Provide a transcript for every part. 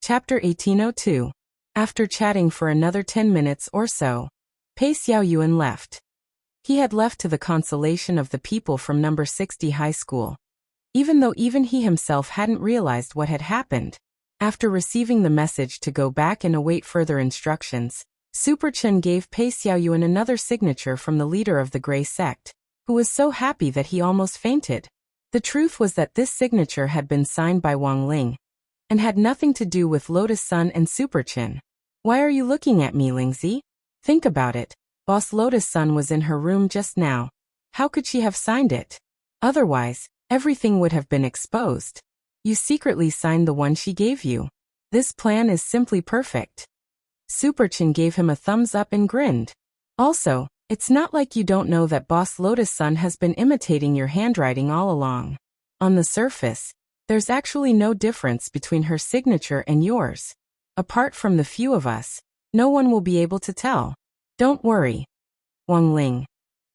Chapter 1802. After chatting for another 10 minutes or so, Pei Xiaoyuan left. He had left to the consolation of the people from number 60 high school. Even though even he himself hadn't realized what had happened. After receiving the message to go back and await further instructions, Super Chen gave Pei Xiaoyuan another signature from the leader of the Gray Sect, who was so happy that he almost fainted. The truth was that this signature had been signed by Wang Ling, and had nothing to do with Lotus Sun and Super Chen. Why are you looking at me, Lingzi? Think about it. Boss Lotus Sun was in her room just now. How could she have signed it? Otherwise, everything would have been exposed. You secretly signed the one she gave you. This plan is simply perfect. Super Chen gave him a thumbs up and grinned. Also, it's not like you don't know that Boss Lotus Sun has been imitating your handwriting all along. On the surface, there's actually no difference between her signature and yours. Apart from the few of us, no one will be able to tell. Don't worry. Wang Ling.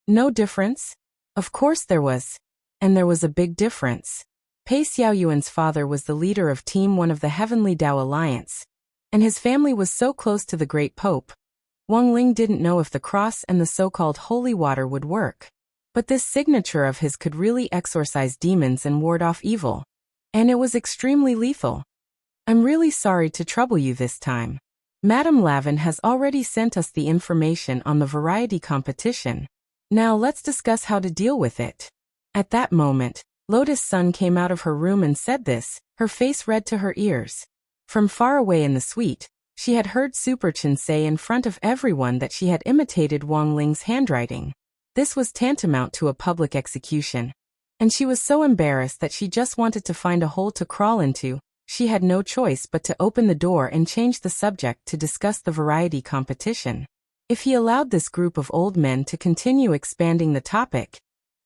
No difference? Of course there was. And there was a big difference. Pei Xiaoyuan's father was the leader of Team 1 of the Heavenly Tao Alliance, and his family was so close to the Great Pope. Wang Ling didn't know if the cross and the so-called holy water would work. But this signature of his could really exorcise demons and ward off evil. And it was extremely lethal. I'm really sorry to trouble you this time. Madame Lavin has already sent us the information on the variety competition. Now let's discuss how to deal with it. At that moment, Lotus Sun came out of her room and said this, her face red to her ears. From far away in the suite, she had heard Super Chen say in front of everyone that she had imitated Wang Ling's handwriting. This was tantamount to a public execution. And she was so embarrassed that she just wanted to find a hole to crawl into. She had no choice but to open the door and change the subject to discuss the variety competition. If he allowed this group of old men to continue expanding the topic,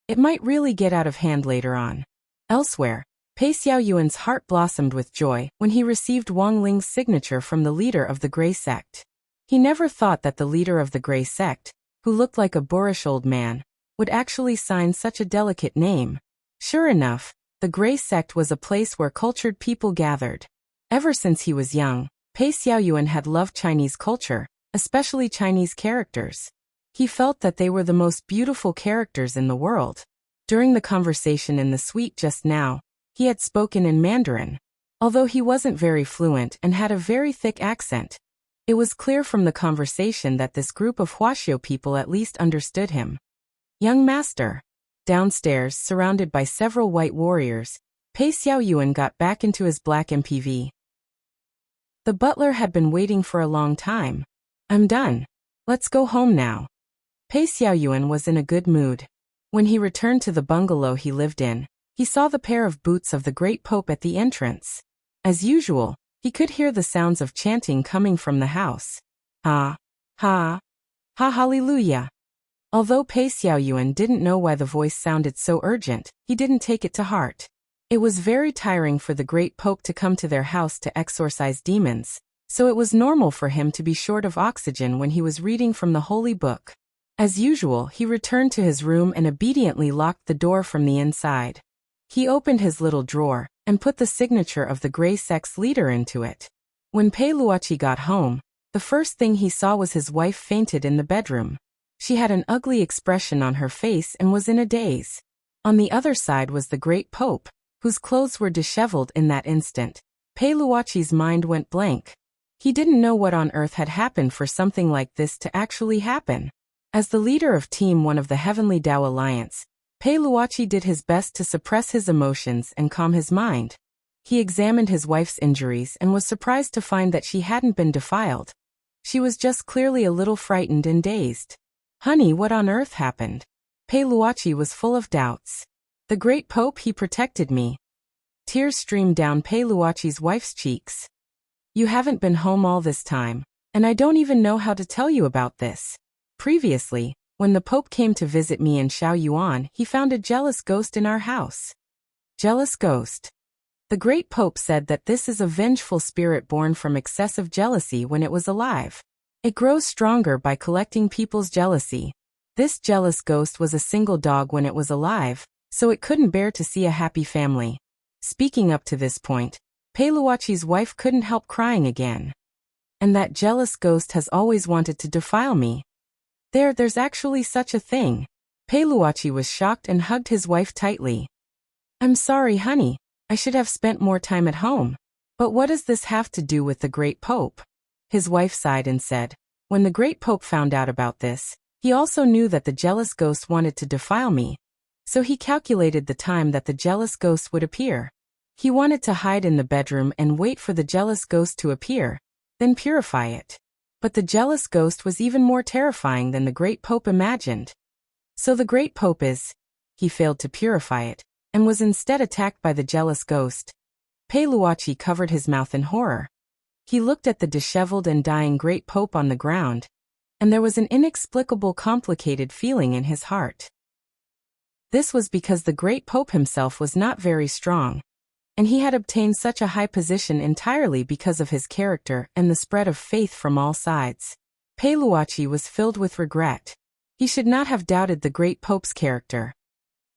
it might really get out of hand later on. Elsewhere, Pei Xiaoyuan's heart blossomed with joy when he received Wang Ling's signature from the leader of the Gray Sect. He never thought that the leader of the Gray Sect, who looked like a boorish old man, would actually sign such a delicate name. Sure enough, the Gray Sect was a place where cultured people gathered. Ever since he was young, Pei Xiaoyuan had loved Chinese culture, especially Chinese characters. He felt that they were the most beautiful characters in the world. During the conversation in the suite just now, he had spoken in Mandarin. Although he wasn't very fluent and had a very thick accent, it was clear from the conversation that this group of Huaxiao people at least understood him. Young master. Downstairs, surrounded by several white warriors, Pei Xiaoyuan got back into his black MPV. The butler had been waiting for a long time. I'm done. Let's go home now. Pei Xiaoyuan was in a good mood. When he returned to the bungalow he lived in, he saw the pair of boots of the Great Pope at the entrance. As usual, he could hear the sounds of chanting coming from the house. Ha, ha, ha, hallelujah. Although Pei Xiaoyuan didn't know why the voice sounded so urgent, he didn't take it to heart. It was very tiring for the Great Pope to come to their house to exorcise demons, so it was normal for him to be short of oxygen when he was reading from the Holy Book. As usual, he returned to his room and obediently locked the door from the inside. He opened his little drawer and put the signature of the Gray Sect's leader into it. When Pei Luoqi got home, the first thing he saw was his wife fainted in the bedroom. She had an ugly expression on her face and was in a daze. On the other side was the Great Pope, whose clothes were disheveled in that instant. Pei Luoqi's mind went blank. He didn't know what on earth had happened for something like this to actually happen. As the leader of Team 1 of the Heavenly Tao Alliance, Pei Luoqi did his best to suppress his emotions and calm his mind. He examined his wife's injuries and was surprised to find that she hadn't been defiled. She was just clearly a little frightened and dazed. Honey, what on earth happened? Pei Luoqi was full of doubts. The Great Pope, he protected me. Tears streamed down Pei Luoqi's wife's cheeks. You haven't been home all this time, and I don't even know how to tell you about this. Previously, when the Pope came to visit me in Shaoyuan, he found a jealous ghost in our house. Jealous ghost. The Great Pope said that this is a vengeful spirit born from excessive jealousy when it was alive. It grows stronger by collecting people's jealousy. This jealous ghost was a single dog when it was alive, so it couldn't bear to see a happy family. Speaking up to this point, Pei Luochi's wife couldn't help crying again. And that jealous ghost has always wanted to defile me. There's actually such a thing. Pei Luochi was shocked and hugged his wife tightly. I'm sorry, honey. I should have spent more time at home. But what does this have to do with the great Pope? His wife sighed and said, when the great Pope found out about this, he also knew that the jealous ghost wanted to defile me. So he calculated the time that the jealous ghost would appear. He wanted to hide in the bedroom and wait for the jealous ghost to appear, then purify it. But the jealous ghost was even more terrifying than the great Pope imagined. So the great Pope he failed to purify it, and was instead attacked by the jealous ghost. Pei Luochi covered his mouth in horror. He looked at the disheveled and dying great Pope on the ground, and there was an inexplicable complicated feeling in his heart. This was because the great Pope himself was not very strong, and he had obtained such a high position entirely because of his character and the spread of faith from all sides. Pei Luochi was filled with regret. He should not have doubted the great Pope's character.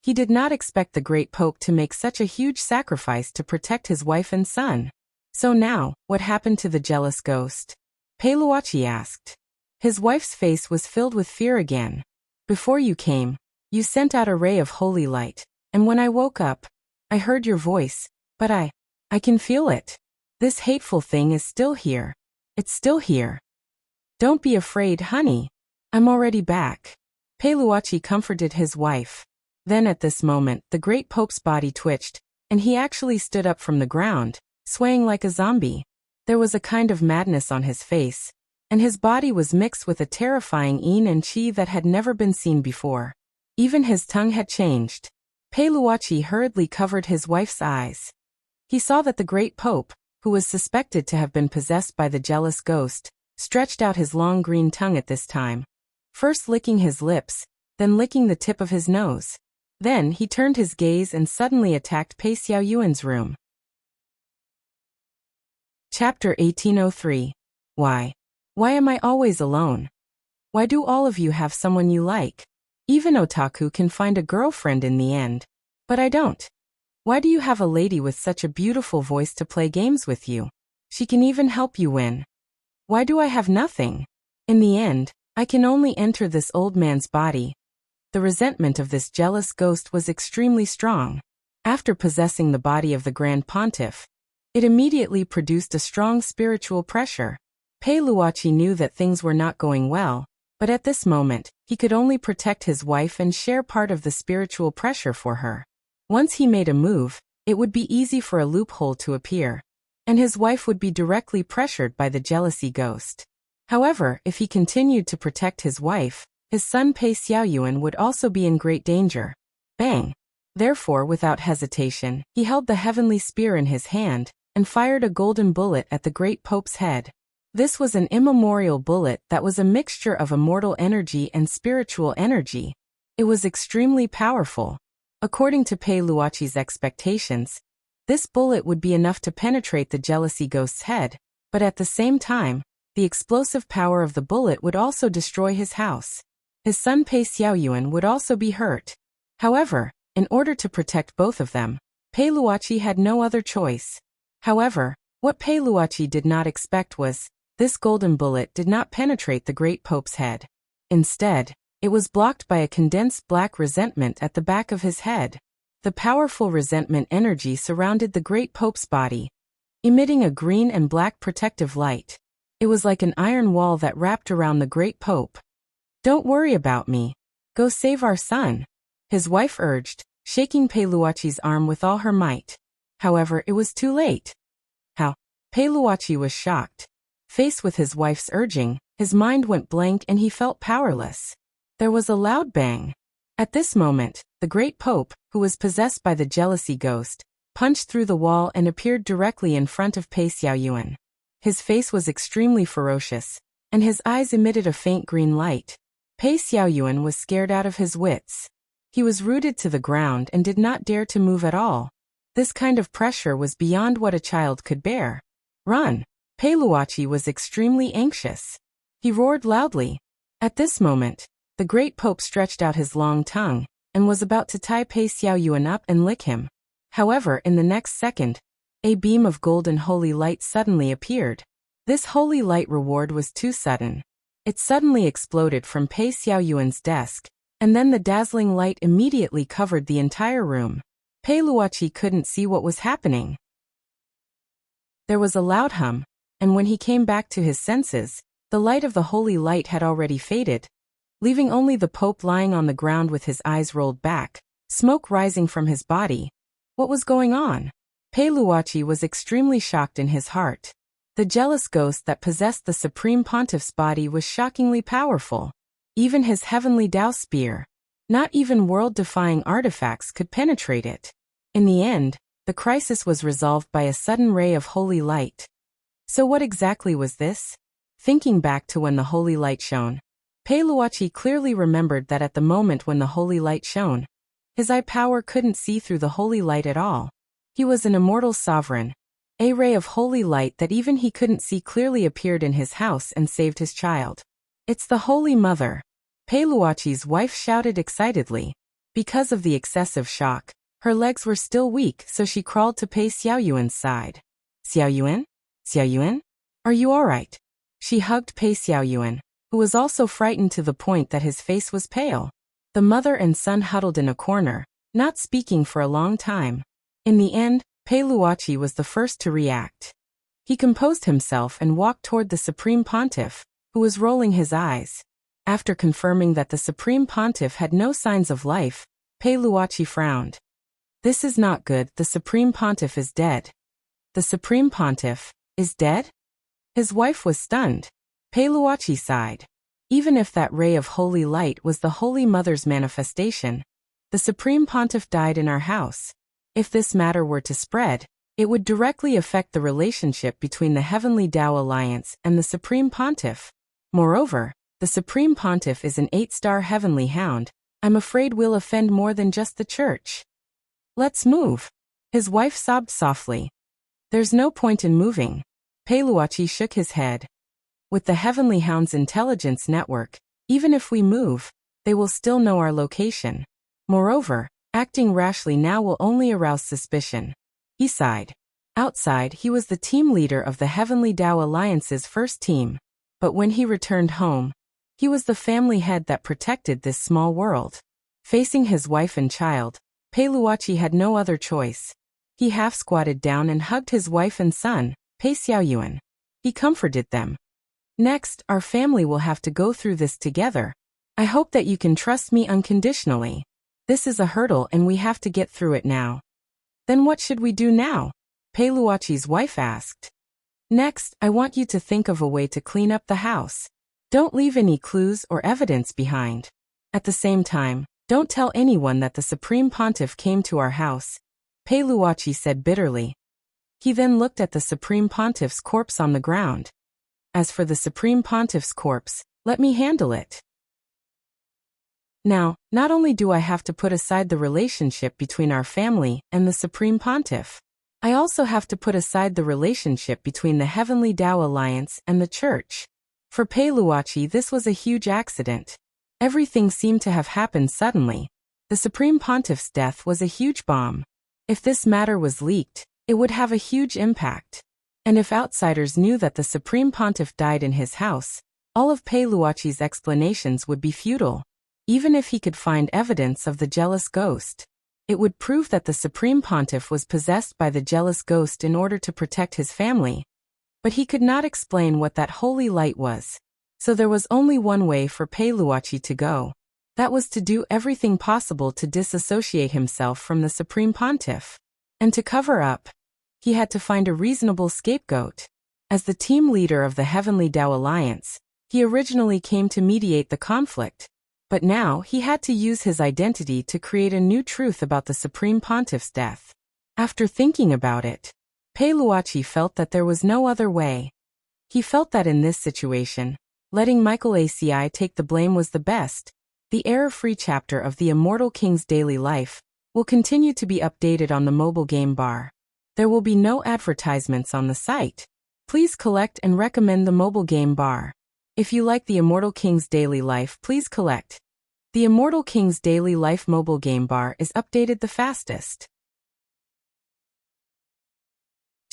He did not expect the great Pope to make such a huge sacrifice to protect his wife and son. So now, what happened to the jealous ghost? Pei Luochi asked. His wife's face was filled with fear again. Before you came, you sent out a ray of holy light, and when I woke up, I heard your voice, but I can feel it. This hateful thing is still here. It's still here. Don't be afraid, honey. I'm already back. Pei Luochi comforted his wife. Then at this moment, the great Pope's body twitched, and he actually stood up from the ground, swaying like a zombie. There was a kind of madness on his face, and his body was mixed with a terrifying yin and qi that had never been seen before. Even his tongue had changed. Pei Luochi hurriedly covered his wife's eyes. He saw that the great Pope, who was suspected to have been possessed by the jealous ghost, stretched out his long green tongue at this time, first licking his lips, then licking the tip of his nose. Then he turned his gaze and suddenly attacked Pei Xiaoyuan's room. Chapter 1803. Why? Why am I always alone? Why do all of you have someone you like? Even otaku can find a girlfriend in the end. But I don't. Why do you have a lady with such a beautiful voice to play games with you? She can even help you win. Why do I have nothing? In the end, I can only enter this old man's body. The resentment of this jealous ghost was extremely strong. After possessing the body of the Grand Pontiff, it immediately produced a strong spiritual pressure. Pei Luochi knew that things were not going well, but at this moment, he could only protect his wife and share part of the spiritual pressure for her. Once he made a move, it would be easy for a loophole to appear, and his wife would be directly pressured by the jealousy ghost. However, if he continued to protect his wife, his son Pei Xiaoyuan would also be in great danger. Bang! Therefore, without hesitation, he held the heavenly spear in his hand, and fired a golden bullet at the great Pope's head. This was an immemorial bullet that was a mixture of immortal energy and spiritual energy. It was extremely powerful. According to Pei Luochi's expectations, this bullet would be enough to penetrate the jealousy ghost's head, but at the same time, the explosive power of the bullet would also destroy his house. His son Pei Xiaoyuan would also be hurt. However, in order to protect both of them, Pei Luochi had no other choice. However, what Pei Luochi did not expect was, this golden bullet did not penetrate the great Pope's head. Instead, it was blocked by a condensed black resentment at the back of his head. The powerful resentment energy surrounded the great Pope's body, emitting a green and black protective light. It was like an iron wall that wrapped around the great Pope. Don't worry about me. Go save our son, his wife urged, shaking Pei Luochi's arm with all her might. However, it was too late. How? Pei Luochi was shocked. Faced with his wife's urging, his mind went blank and he felt powerless. There was a loud bang. At this moment, the great Pope, who was possessed by the jealousy ghost, punched through the wall and appeared directly in front of Pei Xiaoyuan. His face was extremely ferocious, and his eyes emitted a faint green light. Pei Xiaoyuan was scared out of his wits. He was rooted to the ground and did not dare to move at all. This kind of pressure was beyond what a child could bear. Run! Pei Luochi was extremely anxious. He roared loudly. At this moment, the great Pope stretched out his long tongue, and was about to tie Pei Xiaoyuan up and lick him. However, in the next second, A beam of golden holy light suddenly appeared. This holy light reward was too sudden. It suddenly exploded from Pei Xiaoyuan's desk, and then the dazzling light immediately covered the entire room. Pei Luoqi couldn't see what was happening. There was a loud hum, and when he came back to his senses, the light of the holy light had already faded, leaving only the Pope lying on the ground with his eyes rolled back, smoke rising from his body. What was going on? Pei Luoqi was extremely shocked in his heart. The jealous ghost that possessed the Supreme Pontiff's body was shockingly powerful. Even his heavenly Tao spear, not even world-defying artifacts could penetrate it. In the end, the crisis was resolved by a sudden ray of holy light. So what exactly was this? Thinking back to when the holy light shone, Pei Luoqi clearly remembered that at the moment when the holy light shone, his eye power couldn't see through the holy light at all. He was an immortal sovereign. A ray of holy light that even he couldn't see clearly appeared in his house and saved his child. It's the Holy Mother. Pei Luoqi's wife shouted excitedly. Because of the excessive shock, her legs were still weak, so she crawled to Pei Xiaoyuan's side. Xiaoyuan? Xiaoyuan? Are you all right? She hugged Pei Xiaoyuan, who was also frightened to the point that his face was pale. The mother and son huddled in a corner, not speaking for a long time. In the end, Pei Luoqi was the first to react. He composed himself and walked toward the Supreme Pontiff, who was rolling his eyes. After confirming that the Supreme Pontiff had no signs of life, Pei Luoqi frowned. This is not good. The Supreme Pontiff is dead. The Supreme Pontiff is dead? His wife was stunned. Pei Luoqi sighed. Even if that ray of holy light was the Holy Mother's manifestation, the Supreme Pontiff died in our house. If this matter were to spread, it would directly affect the relationship between the Heavenly Tao Alliance and the Supreme Pontiff. Moreover, the Supreme Pontiff is an 8-star heavenly hound. I'm afraid we'll offend more than just the church. Let's move. His wife sobbed softly. There's no point in moving. Pei Luoqi shook his head. With the Heavenly Hound's intelligence network, even if we move, they will still know our location. Moreover, acting rashly now will only arouse suspicion. He sighed. Outside, he was the team leader of the Heavenly Tao Alliance's first team. But when he returned home, he was the family head that protected this small world. Facing his wife and child, Pei Luoqi had no other choice. He half-squatted down and hugged his wife and son, Pei Xiaoyuan. He comforted them. Next, our family will have to go through this together. I hope that you can trust me unconditionally. This is a hurdle and we have to get through it now. Then what should we do now? Pei Luoqi's wife asked. Next, I want you to think of a way to clean up the house. Don't leave any clues or evidence behind. At the same time, don't tell anyone that the Supreme Pontiff came to our house, Pei Luoqi said bitterly. He then looked at the Supreme Pontiff's corpse on the ground. As for the Supreme Pontiff's corpse, let me handle it. Now, not only do I have to put aside the relationship between our family and the Supreme Pontiff, I also have to put aside the relationship between the Heavenly Tao Alliance and the Church. For Pei Luoqi, this was a huge accident. Everything seemed to have happened suddenly. The Supreme Pontiff's death was a huge bomb. If this matter was leaked, it would have a huge impact. And if outsiders knew that the Supreme Pontiff died in his house, all of Pei Luoqi's explanations would be futile. Even if he could find evidence of the jealous ghost, it would prove that the Supreme Pontiff was possessed by the jealous ghost in order to protect his family. But he could not explain what that holy light was. So there was only one way for Pei Luoqi to go. That was to do everything possible to disassociate himself from the Supreme Pontiff. And to cover up, he had to find a reasonable scapegoat. As the team leader of the Heavenly Tao Alliance, he originally came to mediate the conflict. But now he had to use his identity to create a new truth about the Supreme Pontiff's death. After thinking about it, Pei Luoqi felt that there was no other way. He felt that in this situation, letting Michael ACI take the blame was the best. The error-free chapter of The Immortal King's Daily Life will continue to be updated on the mobile game bar. There will be no advertisements on the site. Please collect and recommend the mobile game bar. If you like The Immortal King's Daily Life, please collect. The Immortal King's Daily Life mobile game bar is updated the fastest.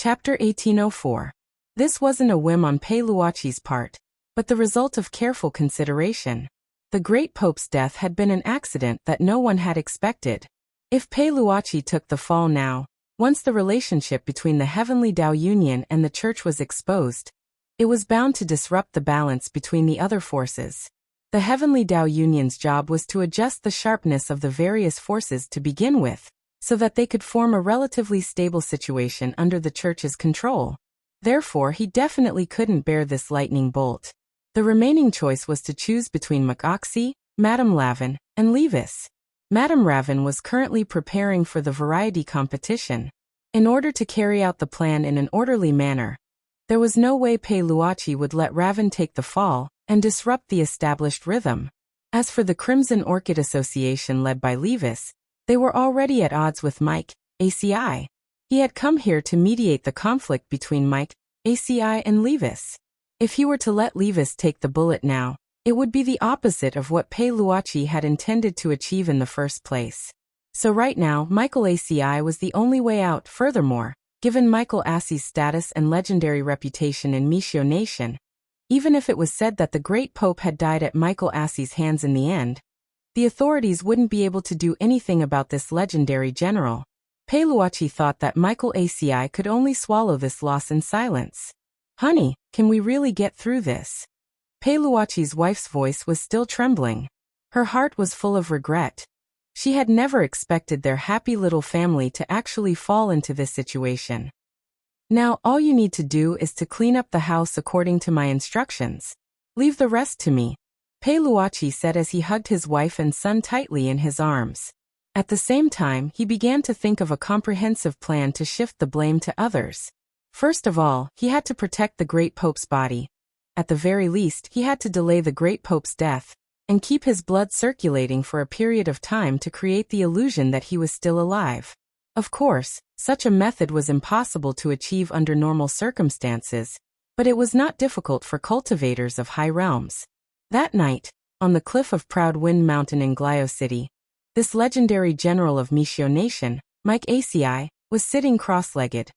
Chapter 1804. This wasn't a whim on Peiluachi's part, but the result of careful consideration. The great Pope's death had been an accident that no one had expected. If Peiluachi took the fall now, once the relationship between the Heavenly Tao Union and the Church was exposed, it was bound to disrupt the balance between the other forces. The Heavenly Tao Union's job was to adjust the sharpness of the various forces to begin with, so that they could form a relatively stable situation under the Church's control. Therefore, he definitely couldn't bear this lightning bolt. The remaining choice was to choose between Macoxy, Madame Lavin, and Levis. Madame Ravin was currently preparing for the variety competition. In order to carry out the plan in an orderly manner, there was no way Peiluachi would let Ravin take the fall and disrupt the established rhythm. As for the Crimson Orchid Association led by Levis, they were already at odds with Mike, ACI. He had come here to mediate the conflict between Mike, ACI and Levis. If he were to let Levis take the bullet now, it would be the opposite of what Peiluachi had intended to achieve in the first place. So right now, Michael ACI was the only way out. Furthermore, given Michael Assie's status and legendary reputation in Mishio Nation, even if it was said that the great Pope had died at Michael Assie's hands in the end, the authorities wouldn't be able to do anything about this legendary general. Peiluachi thought that Michael ACI could only swallow this loss in silence. "Honey, can we really get through this?" Peiluachi's wife's voice was still trembling. Her heart was full of regret. She had never expected their happy little family to actually fall into this situation. "Now all you need to do is to clean up the house according to my instructions. Leave the rest to me," Peiluachi said as he hugged his wife and son tightly in his arms. At the same time, he began to think of a comprehensive plan to shift the blame to others. First of all, he had to protect the great Pope's body. At the very least, he had to delay the great Pope's death and keep his blood circulating for a period of time to create the illusion that he was still alive. Of course, such a method was impossible to achieve under normal circumstances, but it was not difficult for cultivators of high realms. That night, on the cliff of Proud Wind Mountain in Glio City, this legendary general of Mishio Nation, Mike ACI, was sitting cross-legged.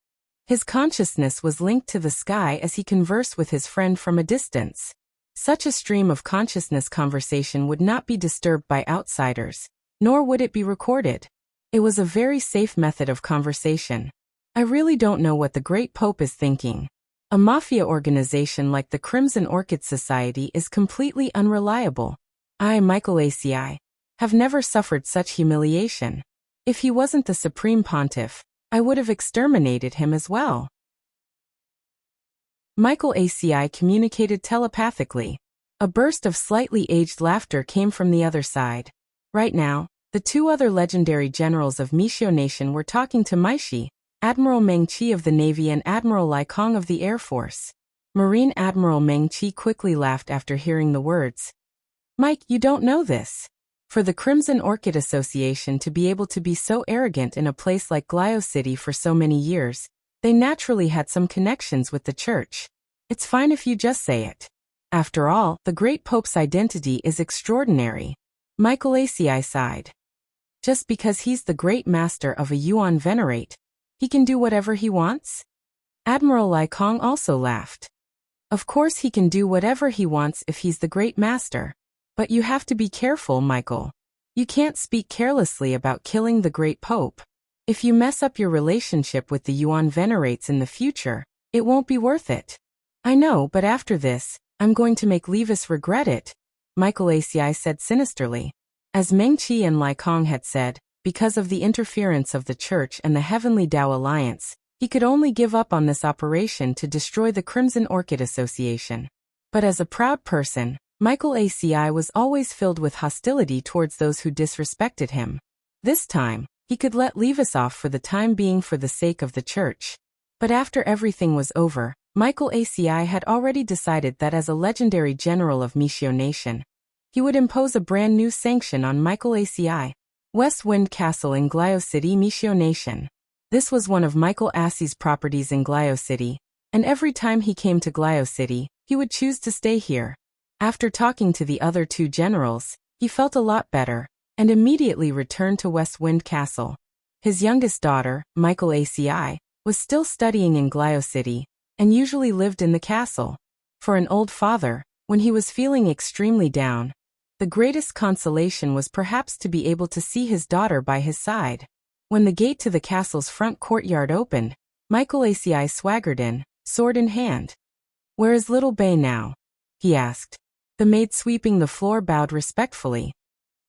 His consciousness was linked to the sky as he conversed with his friend from a distance. Such a stream of consciousness conversation would not be disturbed by outsiders, nor would it be recorded. It was a very safe method of conversation. "I really don't know what the great Pope is thinking. A mafia organization like the Crimson Orchid Society is completely unreliable. I, Michael ACI, have never suffered such humiliation. If he wasn't the Supreme Pontiff, I would have exterminated him as well." Michael ACI communicated telepathically. A burst of slightly aged laughter came from the other side. Right now, the two other legendary generals of Mishio Nation were talking to Maishi, Admiral Meng Qi of the Navy and Admiral Lai Kong of the Air Force. Marine Admiral Meng Qi quickly laughed after hearing the words. "Mike, you don't know this. For the Crimson Orchid Association to be able to be so arrogant in a place like Glio City for so many years, they naturally had some connections with the Church. It's fine if you just say it. After all, the great Pope's identity is extraordinary." Michael ACI sighed. "Just because he's the great master of a Yuan Venerate, he can do whatever he wants?" Admiral Lai Kong also laughed. "Of course he can do whatever he wants if he's the great master. But you have to be careful, Michael. You can't speak carelessly about killing the great Pope. If you mess up your relationship with the Yuan Venerates in the future, it won't be worth it." "I know, but after this, I'm going to make Levis regret it," Michael ACI said sinisterly. As Meng Qi and Lai Kong had said, because of the interference of the Church and the Heavenly Tao Alliance, he could only give up on this operation to destroy the Crimson Orchid Association. But as a proud person, Michael ACI was always filled with hostility towards those who disrespected him. This time, he could let Levis off for the time being for the sake of the Church. But after everything was over, Michael ACI had already decided that as a legendary general of Mishio Nation, he would impose a brand new sanction on Michael ACI. West Wind Castle in Glio City, Mishio Nation. This was one of Michael Assie's properties in Glio City, and every time he came to Glio City, he would choose to stay here. After talking to the other two generals, he felt a lot better, and immediately returned to West Wind Castle. His youngest daughter, Michael ACI, was still studying in Glio City, and usually lived in the castle. For an old father, when he was feeling extremely down, the greatest consolation was perhaps to be able to see his daughter by his side. When the gate to the castle's front courtyard opened, Michael Aci swaggered in, sword in hand. "Where is little Bay now?" he asked. The maid sweeping the floor bowed respectfully.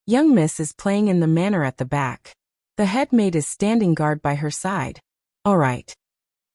"Young miss is playing in the manor at the back. The head maid is standing guard by her side." "All right."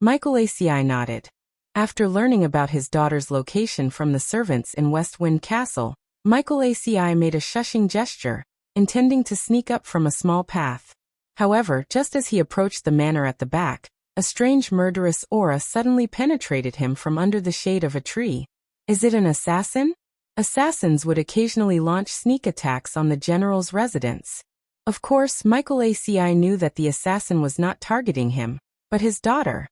Michael Aci nodded. After learning about his daughter's location from the servants in West Wind Castle, Michael Aci made a shushing gesture, intending to sneak up from a small path. However, just as he approached the manor at the back, a strange murderous aura suddenly penetrated him from under the shade of a tree. Is it an assassin? Assassins would occasionally launch sneak attacks on the general's residence. Of course, Michael Aci knew that the assassin was not targeting him, but his daughter.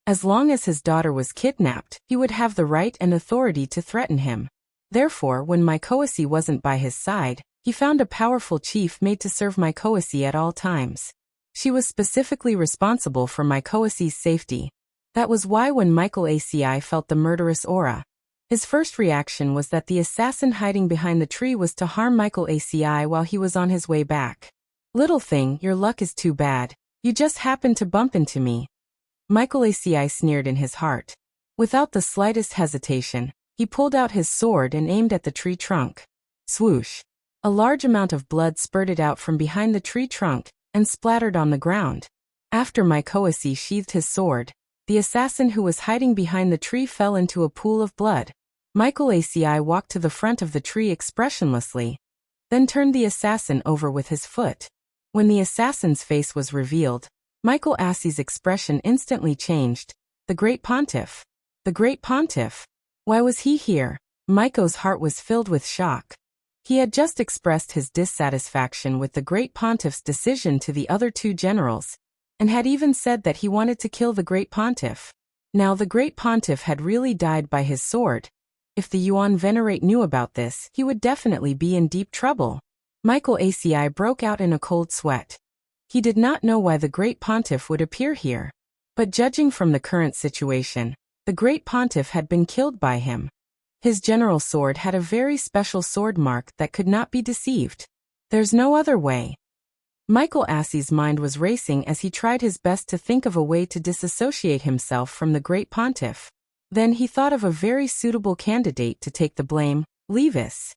As long as his daughter was kidnapped, he would have the right and authority to threaten him. Therefore, when Mikoasi wasn't by his side, he found a powerful chief made to serve Mikoasi at all times. She was specifically responsible for Mikoasi's safety. That was why when Michael Aci felt the murderous aura, his first reaction was that the assassin hiding behind the tree was to harm Michael Aci while he was on his way back. "Little thing, your luck is too bad. You just happened to bump into me," Michael Aci sneered in his heart. Without the slightest hesitation, he pulled out his sword and aimed at the tree trunk. Swoosh! A large amount of blood spurted out from behind the tree trunk and splattered on the ground. After Mikoasi sheathed his sword, the assassin who was hiding behind the tree fell into a pool of blood. Michael Aci walked to the front of the tree expressionlessly, then turned the assassin over with his foot. When the assassin's face was revealed, Michael Aci's expression instantly changed. The Great Pontiff. The Great Pontiff? Why was he here? Michael's heart was filled with shock. He had just expressed his dissatisfaction with the Great Pontiff's decision to the other two generals, and had even said that he wanted to kill the Great Pontiff. Now the Great Pontiff had really died by his sword. If the Yuan Venerate knew about this, he would definitely be in deep trouble. Michael Aci broke out in a cold sweat. He did not know why the Great Pontiff would appear here. But judging from the current situation, the Great Pontiff had been killed by him. His general sword had a very special sword mark that could not be deceived. There's no other way. Michael Aci's mind was racing as he tried his best to think of a way to disassociate himself from the Great Pontiff. Then he thought of a very suitable candidate to take the blame, Levis.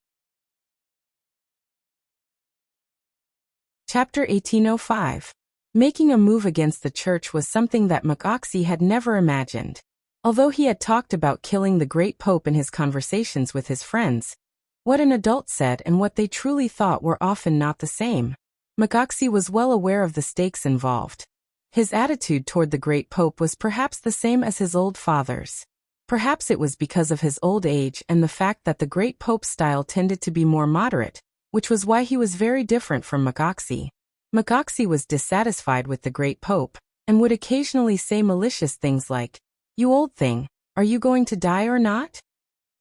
Chapter 1805. Making a move against the church was something that Mikoasi had never imagined. Although he had talked about killing the great pope in his conversations with his friends, what an adult said and what they truly thought were often not the same. Mikoasi was well aware of the stakes involved. His attitude toward the great pope was perhaps the same as his old father's. Perhaps it was because of his old age and the fact that the great pope's style tended to be more moderate, which was why he was very different from Mikoasi. Mikoasi was dissatisfied with the great pope, and would occasionally say malicious things like, "You old thing, are you going to die or not?"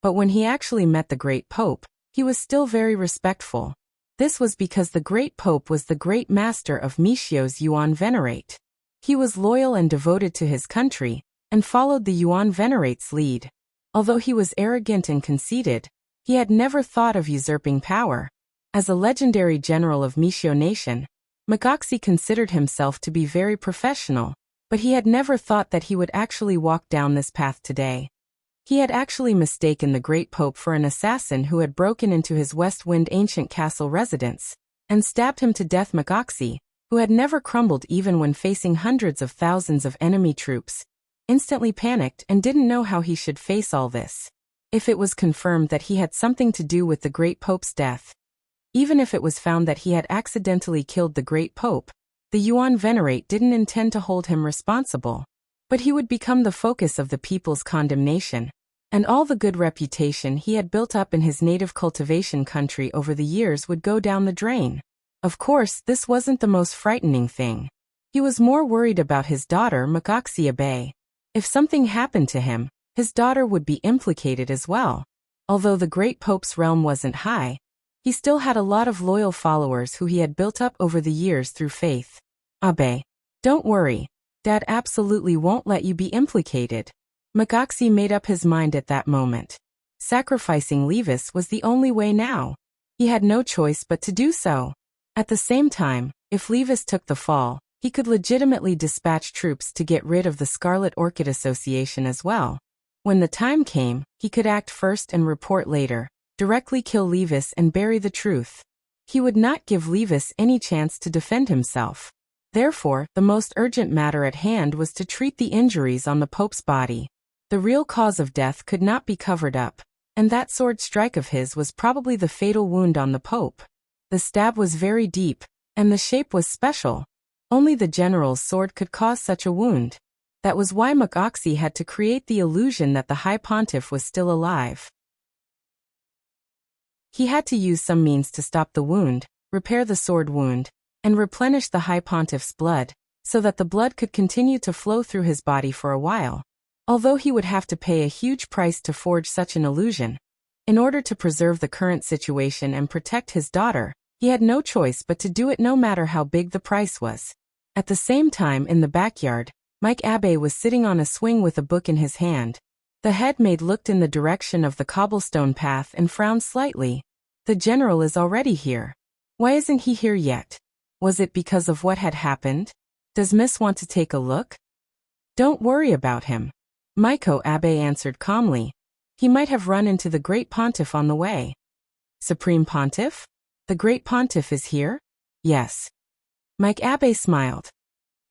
But when he actually met the great pope, he was still very respectful. This was because the great pope was the great master of Mishio's Yuan Venerate. He was loyal and devoted to his country, and followed the Yuan Venerate's lead. Although he was arrogant and conceited, he had never thought of usurping power. As a legendary general of Mishio Nation, Mikoasi considered himself to be very professional, but he had never thought that he would actually walk down this path today. He had actually mistaken the great pope for an assassin who had broken into his West Wind ancient castle residence, and stabbed him to death. Mikoasi, who had never crumbled even when facing hundreds of thousands of enemy troops, instantly panicked and didn't know how he should face all this. If it was confirmed that he had something to do with the great pope's death, even if it was found that he had accidentally killed the great pope, the Yuan Venerate didn't intend to hold him responsible. But he would become the focus of the people's condemnation, and all the good reputation he had built up in his native cultivation country over the years would go down the drain. Of course, this wasn't the most frightening thing. He was more worried about his daughter Mikoasi Abe. If something happened to him, his daughter would be implicated as well. Although the great pope's realm wasn't high, he still had a lot of loyal followers who he had built up over the years through faith. Abe. Don't worry. Dad absolutely won't let you be implicated. Moxie made up his mind at that moment. Sacrificing Levis was the only way now. He had no choice but to do so. At the same time, if Levis took the fall, he could legitimately dispatch troops to get rid of the Scarlet Orchid Association as well. When the time came, he could act first and report later, directly kill Levis and bury the truth. He would not give Levis any chance to defend himself. Therefore, the most urgent matter at hand was to treat the injuries on the Pope's body. The real cause of death could not be covered up, and that sword strike of his was probably the fatal wound on the Pope. The stab was very deep, and the shape was special. Only the general's sword could cause such a wound. That was why Moxie had to create the illusion that the High Pontiff was still alive. He had to use some means to stop the wound, repair the sword wound, and replenish the High Pontiff's blood, so that the blood could continue to flow through his body for a while. Although he would have to pay a huge price to forge such an illusion, in order to preserve the current situation and protect his daughter, he had no choice but to do it no matter how big the price was. At the same time in the backyard, Mike Abbé was sitting on a swing with a book in his hand. The headmaid looked in the direction of the cobblestone path and frowned slightly. The general is already here. Why isn't he here yet? Was it because of what had happened? Does Miss want to take a look? Don't worry about him. Miko Abbé answered calmly. He might have run into the Great Pontiff on the way. Supreme Pontiff? The Great Pontiff is here? Yes. Mike Abbé smiled.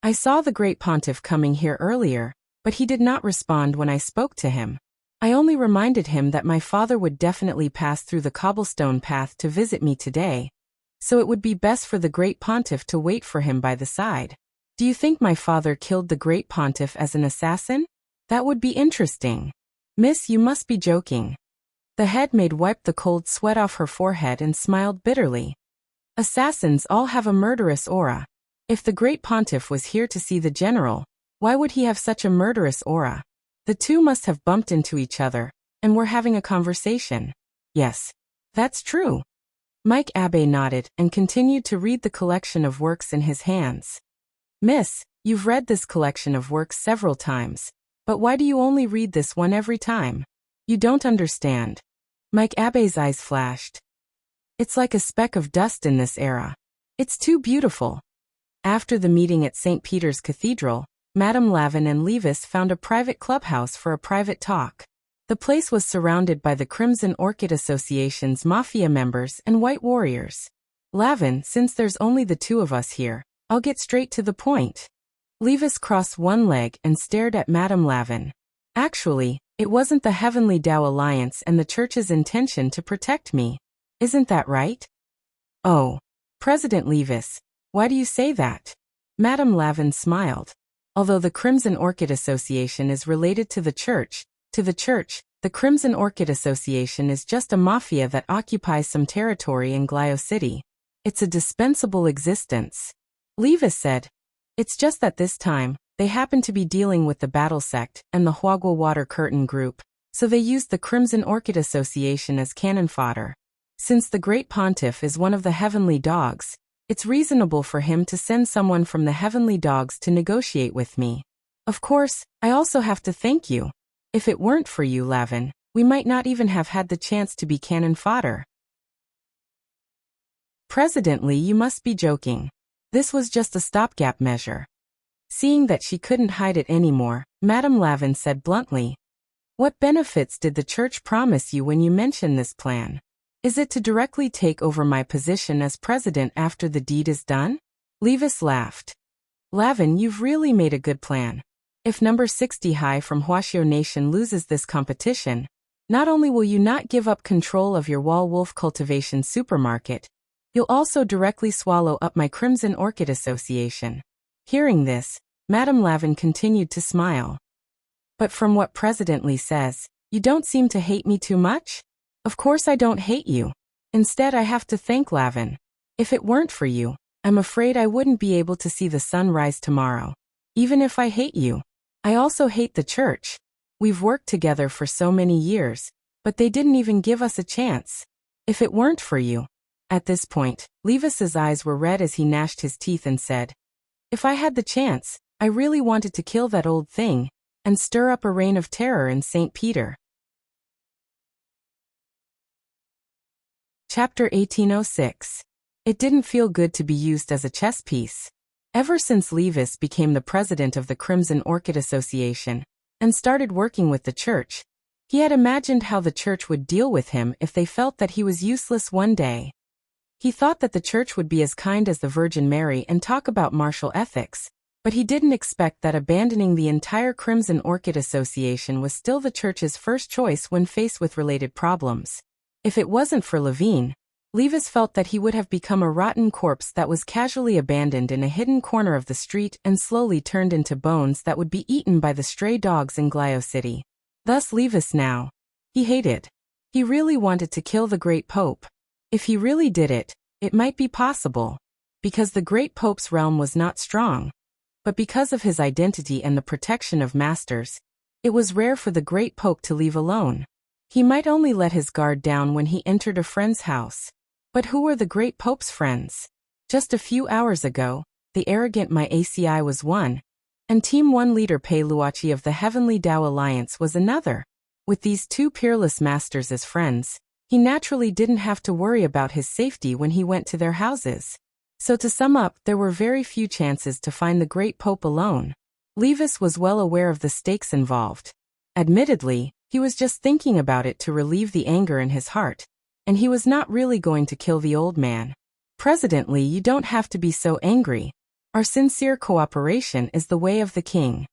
I saw the Great Pontiff coming here earlier, but he did not respond when I spoke to him. I only reminded him that my father would definitely pass through the cobblestone path to visit me today, so it would be best for the Great Pontiff to wait for him by the side. Do you think my father killed the Great Pontiff as an assassin? That would be interesting. Miss, you must be joking. The headmaid wiped the cold sweat off her forehead and smiled bitterly. Assassins all have a murderous aura. If the Great Pontiff was here to see the general, why would he have such a murderous aura? The two must have bumped into each other, and were having a conversation. Yes, that's true. Mike Abbé nodded and continued to read the collection of works in his hands. Miss, you've read this collection of works several times, but why do you only read this one every time? You don't understand. Mike Abbé's eyes flashed. It's like a speck of dust in this era. It's too beautiful. After the meeting at St. Peter's Cathedral, Madame Lavin and Levis found a private clubhouse for a private talk. The place was surrounded by the Crimson Orchid Association's mafia members and white warriors. Lavin, since there's only the two of us here, I'll get straight to the point. Levis crossed one leg and stared at Madame Lavin. Actually, it wasn't the Heavenly Tao Alliance and the Church's intention to protect me. Isn't that right? Oh, President Levis, why do you say that? Madame Lavin smiled. Although the Crimson Orchid Association is related to the Church, the Crimson Orchid Association is just a mafia that occupies some territory in Glio City. It's a dispensable existence. Levis said. It's just that this time, they happen to be dealing with the Battle Sect and the Huagua Water Curtain Group, so they used the Crimson Orchid Association as cannon fodder. Since the Great Pontiff is one of the Heavenly Dogs, it's reasonable for him to send someone from the Heavenly Dogs to negotiate with me. Of course, I also have to thank you. If it weren't for you, Lavin, we might not even have had the chance to be cannon fodder. President Lee, you must be joking. This was just a stopgap measure. Seeing that she couldn't hide it anymore, Madame Lavin said bluntly, what benefits did the Church promise you when you mentioned this plan? Is it to directly take over my position as president after the deed is done? Levis laughed. Lavin, you've really made a good plan. If number 60 High from Huaxiao Nation loses this competition, not only will you not give up control of your Wall Wolf Cultivation supermarket, you'll also directly swallow up my Crimson Orchid Association. Hearing this, Madame Lavin continued to smile. But from what President Lee says, you don't seem to hate me too much? Of course I don't hate you. Instead, I have to thank Lavin. If it weren't for you, I'm afraid I wouldn't be able to see the sun rise tomorrow. Even if I hate you, I also hate the Church. We've worked together for so many years, but they didn't even give us a chance. If it weren't for you. At this point, Levis's eyes were red as he gnashed his teeth and said, If I had the chance, I really wanted to kill that old thing and stir up a reign of terror in St. Peter. Chapter 1806. It didn't feel good to be used as a chess piece. Ever since Levis became the president of the Crimson Orchid Association and started working with the church, he had imagined how the church would deal with him if they felt that he was useless one day. He thought that the church would be as kind as the Virgin Mary and talk about martial ethics, but he didn't expect that abandoning the entire Crimson Orchid Association was still the church's first choice when faced with related problems. If it wasn't for Levine, Levis felt that he would have become a rotten corpse that was casually abandoned in a hidden corner of the street and slowly turned into bones that would be eaten by the stray dogs in Glio City. Thus Levis now. He hated. He really wanted to kill the great pope. If he really did it, it might be possible. Because the great pope's realm was not strong. But because of his identity and the protection of masters, it was rare for the great pope to leave alone. He might only let his guard down when he entered a friend's house. But who were the great pope's friends? Just a few hours ago, the arrogant My ACI was one, and Team 1 leader Pei Luochi of the Heavenly Tao Alliance was another. With these two peerless masters as friends, he naturally didn't have to worry about his safety when he went to their houses. So to sum up, there were very few chances to find the great pope alone. Levis was well aware of the stakes involved. Admittedly, he was just thinking about it to relieve the anger in his heart. And he was not really going to kill the old man. Presently, you don't have to be so angry. Our sincere cooperation is the way of the king.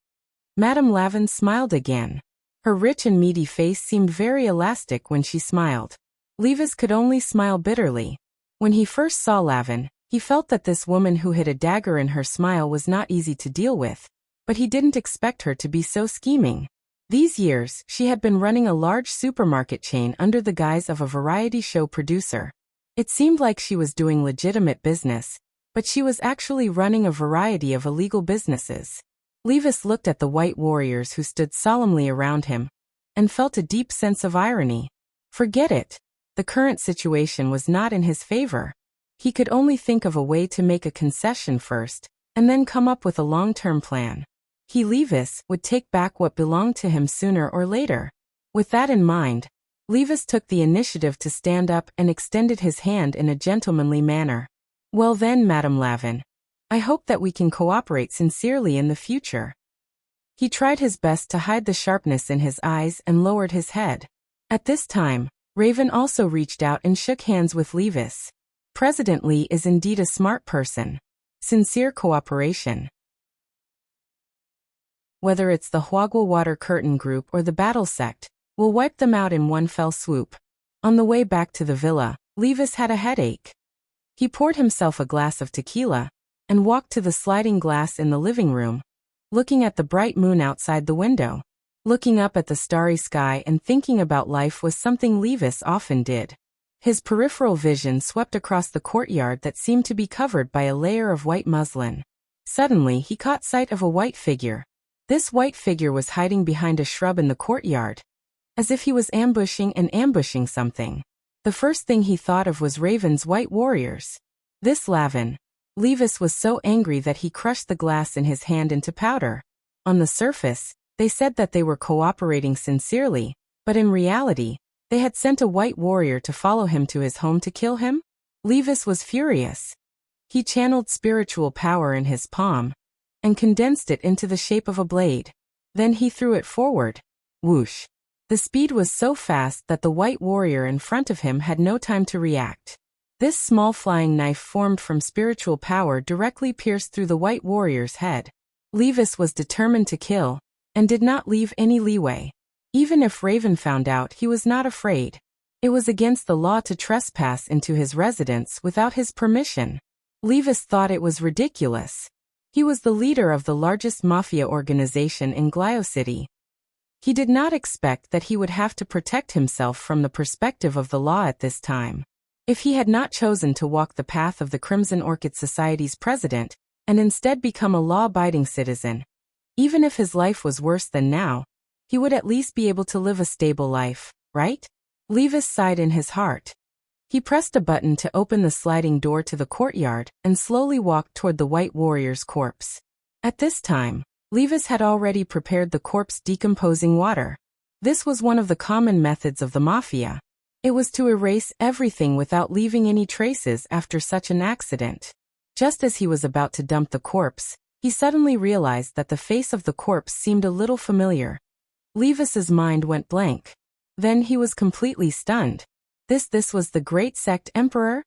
Madame Lavin smiled again. Her rich and meaty face seemed very elastic when she smiled. Levis could only smile bitterly. When he first saw Lavin, he felt that this woman who hid a dagger in her smile was not easy to deal with, but he didn't expect her to be so scheming. These years, she had been running a large supermarket chain under the guise of a variety show producer. It seemed like she was doing legitimate business, but she was actually running a variety of illegal businesses. Levis looked at the white warriors who stood solemnly around him, and felt a deep sense of irony. Forget it. The current situation was not in his favor. He could only think of a way to make a concession first, and then come up with a long-term plan. He, Levis, would take back what belonged to him sooner or later. With that in mind, Levis took the initiative to stand up and extended his hand in a gentlemanly manner. Well then, Madame Lavin, I hope that we can cooperate sincerely in the future. He tried his best to hide the sharpness in his eyes and lowered his head. At this time, Raven also reached out and shook hands with Levis. President Lee is indeed a smart person. Sincere cooperation. Whether it's the Huagua Water Curtain Group or the Battle Sect, we'll wipe them out in one fell swoop. On the way back to the villa, Levis had a headache. He poured himself a glass of tequila and walked to the sliding glass in the living room, looking at the bright moon outside the window. Looking up at the starry sky and thinking about life was something Levis often did. His peripheral vision swept across the courtyard that seemed to be covered by a layer of white muslin. Suddenly, he caught sight of a white figure. This white figure was hiding behind a shrub in the courtyard, as if he was ambushing something. The first thing he thought of was Raven's white warriors. This Lavin. Levis was so angry that he crushed the glass in his hand into powder. On the surface, they said that they were cooperating sincerely, but in reality, they had sent a white warrior to follow him to his home to kill him. Levis was furious. He channeled spiritual power in his palm and condensed it into the shape of a blade. Then he threw it forward. Whoosh. The speed was so fast that the white warrior in front of him had no time to react. This small flying knife formed from spiritual power directly pierced through the white warrior's head. Levis was determined to kill, and did not leave any leeway. Even if Raven found out, he was not afraid. It was against the law to trespass into his residence without his permission. Levis thought it was ridiculous. He was the leader of the largest mafia organization in Glio City. He did not expect that he would have to protect himself from the perspective of the law at this time. If he had not chosen to walk the path of the Crimson Orchid Society's president, and instead become a law-abiding citizen, even if his life was worse than now, he would at least be able to live a stable life, right? Levis sighed in his heart. He pressed a button to open the sliding door to the courtyard and slowly walked toward the white warrior's corpse. At this time, Levis had already prepared the corpse decomposing water. This was one of the common methods of the mafia. It was to erase everything without leaving any traces after such an accident. Just as he was about to dump the corpse, he suddenly realized that the face of the corpse seemed a little familiar. Levis's mind went blank. Then he was completely stunned. This was the great sect emperor?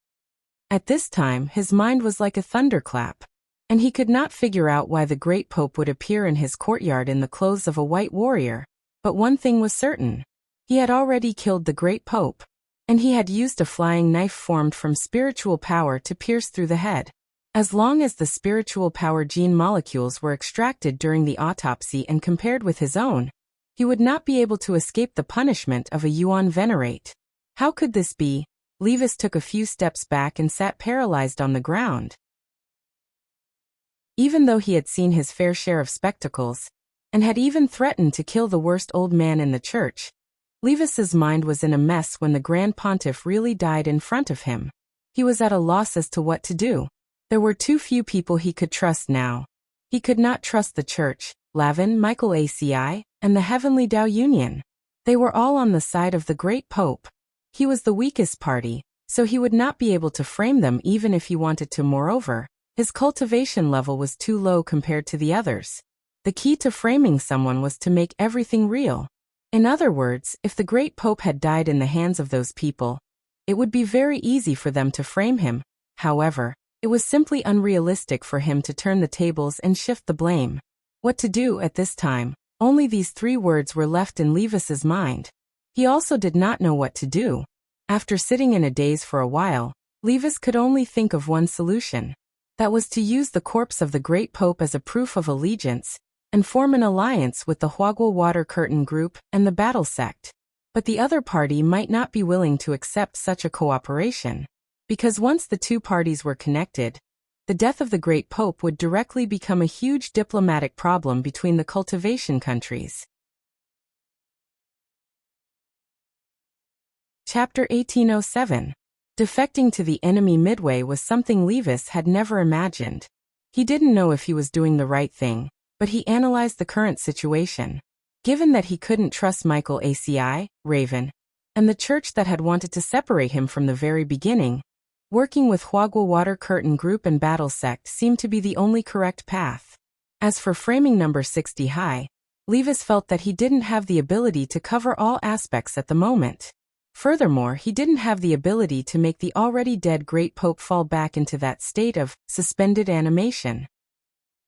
At this time his mind was like a thunderclap, and he could not figure out why the great pope would appear in his courtyard in the clothes of a white warrior. But one thing was certain. He had already killed the great pope, and he had used a flying knife formed from spiritual power to pierce through the head. As long as the spiritual power gene molecules were extracted during the autopsy and compared with his own, he would not be able to escape the punishment of a Yuan venerate. How could this be? Levis took a few steps back and sat paralyzed on the ground. Even though he had seen his fair share of spectacles, and had even threatened to kill the worst old man in the church, Levis's mind was in a mess when the Grand Pontiff really died in front of him. He was at a loss as to what to do. There were too few people he could trust now. He could not trust the church, Lavin, Michael ACI, and the Heavenly Tao Union. They were all on the side of the great pope. He was the weakest party, so he would not be able to frame them even if he wanted to. Moreover, his cultivation level was too low compared to the others. The key to framing someone was to make everything real. In other words, if the great pope had died in the hands of those people, it would be very easy for them to frame him. However, it was simply unrealistic for him to turn the tables and shift the blame. What to do at this time? Only these 3 words were left in Levis's mind. He also did not know what to do. After sitting in a daze for a while, Levis could only think of one solution. That was to use the corpse of the great pope as a proof of allegiance, and form an alliance with the Huagua Water Curtain Group and the Battle Sect. But the other party might not be willing to accept such a cooperation, because once the 2 parties were connected, the death of the great pope would directly become a huge diplomatic problem between the cultivation countries. Chapter 1807. Defecting to the enemy midway was something Levis had never imagined. He didn't know if he was doing the right thing, but he analyzed the current situation. Given that he couldn't trust Michael ACI, Raven, and the church that had wanted to separate him from the very beginning, working with Huagua Water Curtain Group and Battle Sect seemed to be the only correct path. As for framing number 60 high, Levis felt that he didn't have the ability to cover all aspects at the moment. Furthermore, he didn't have the ability to make the already dead great pope fall back into that state of suspended animation.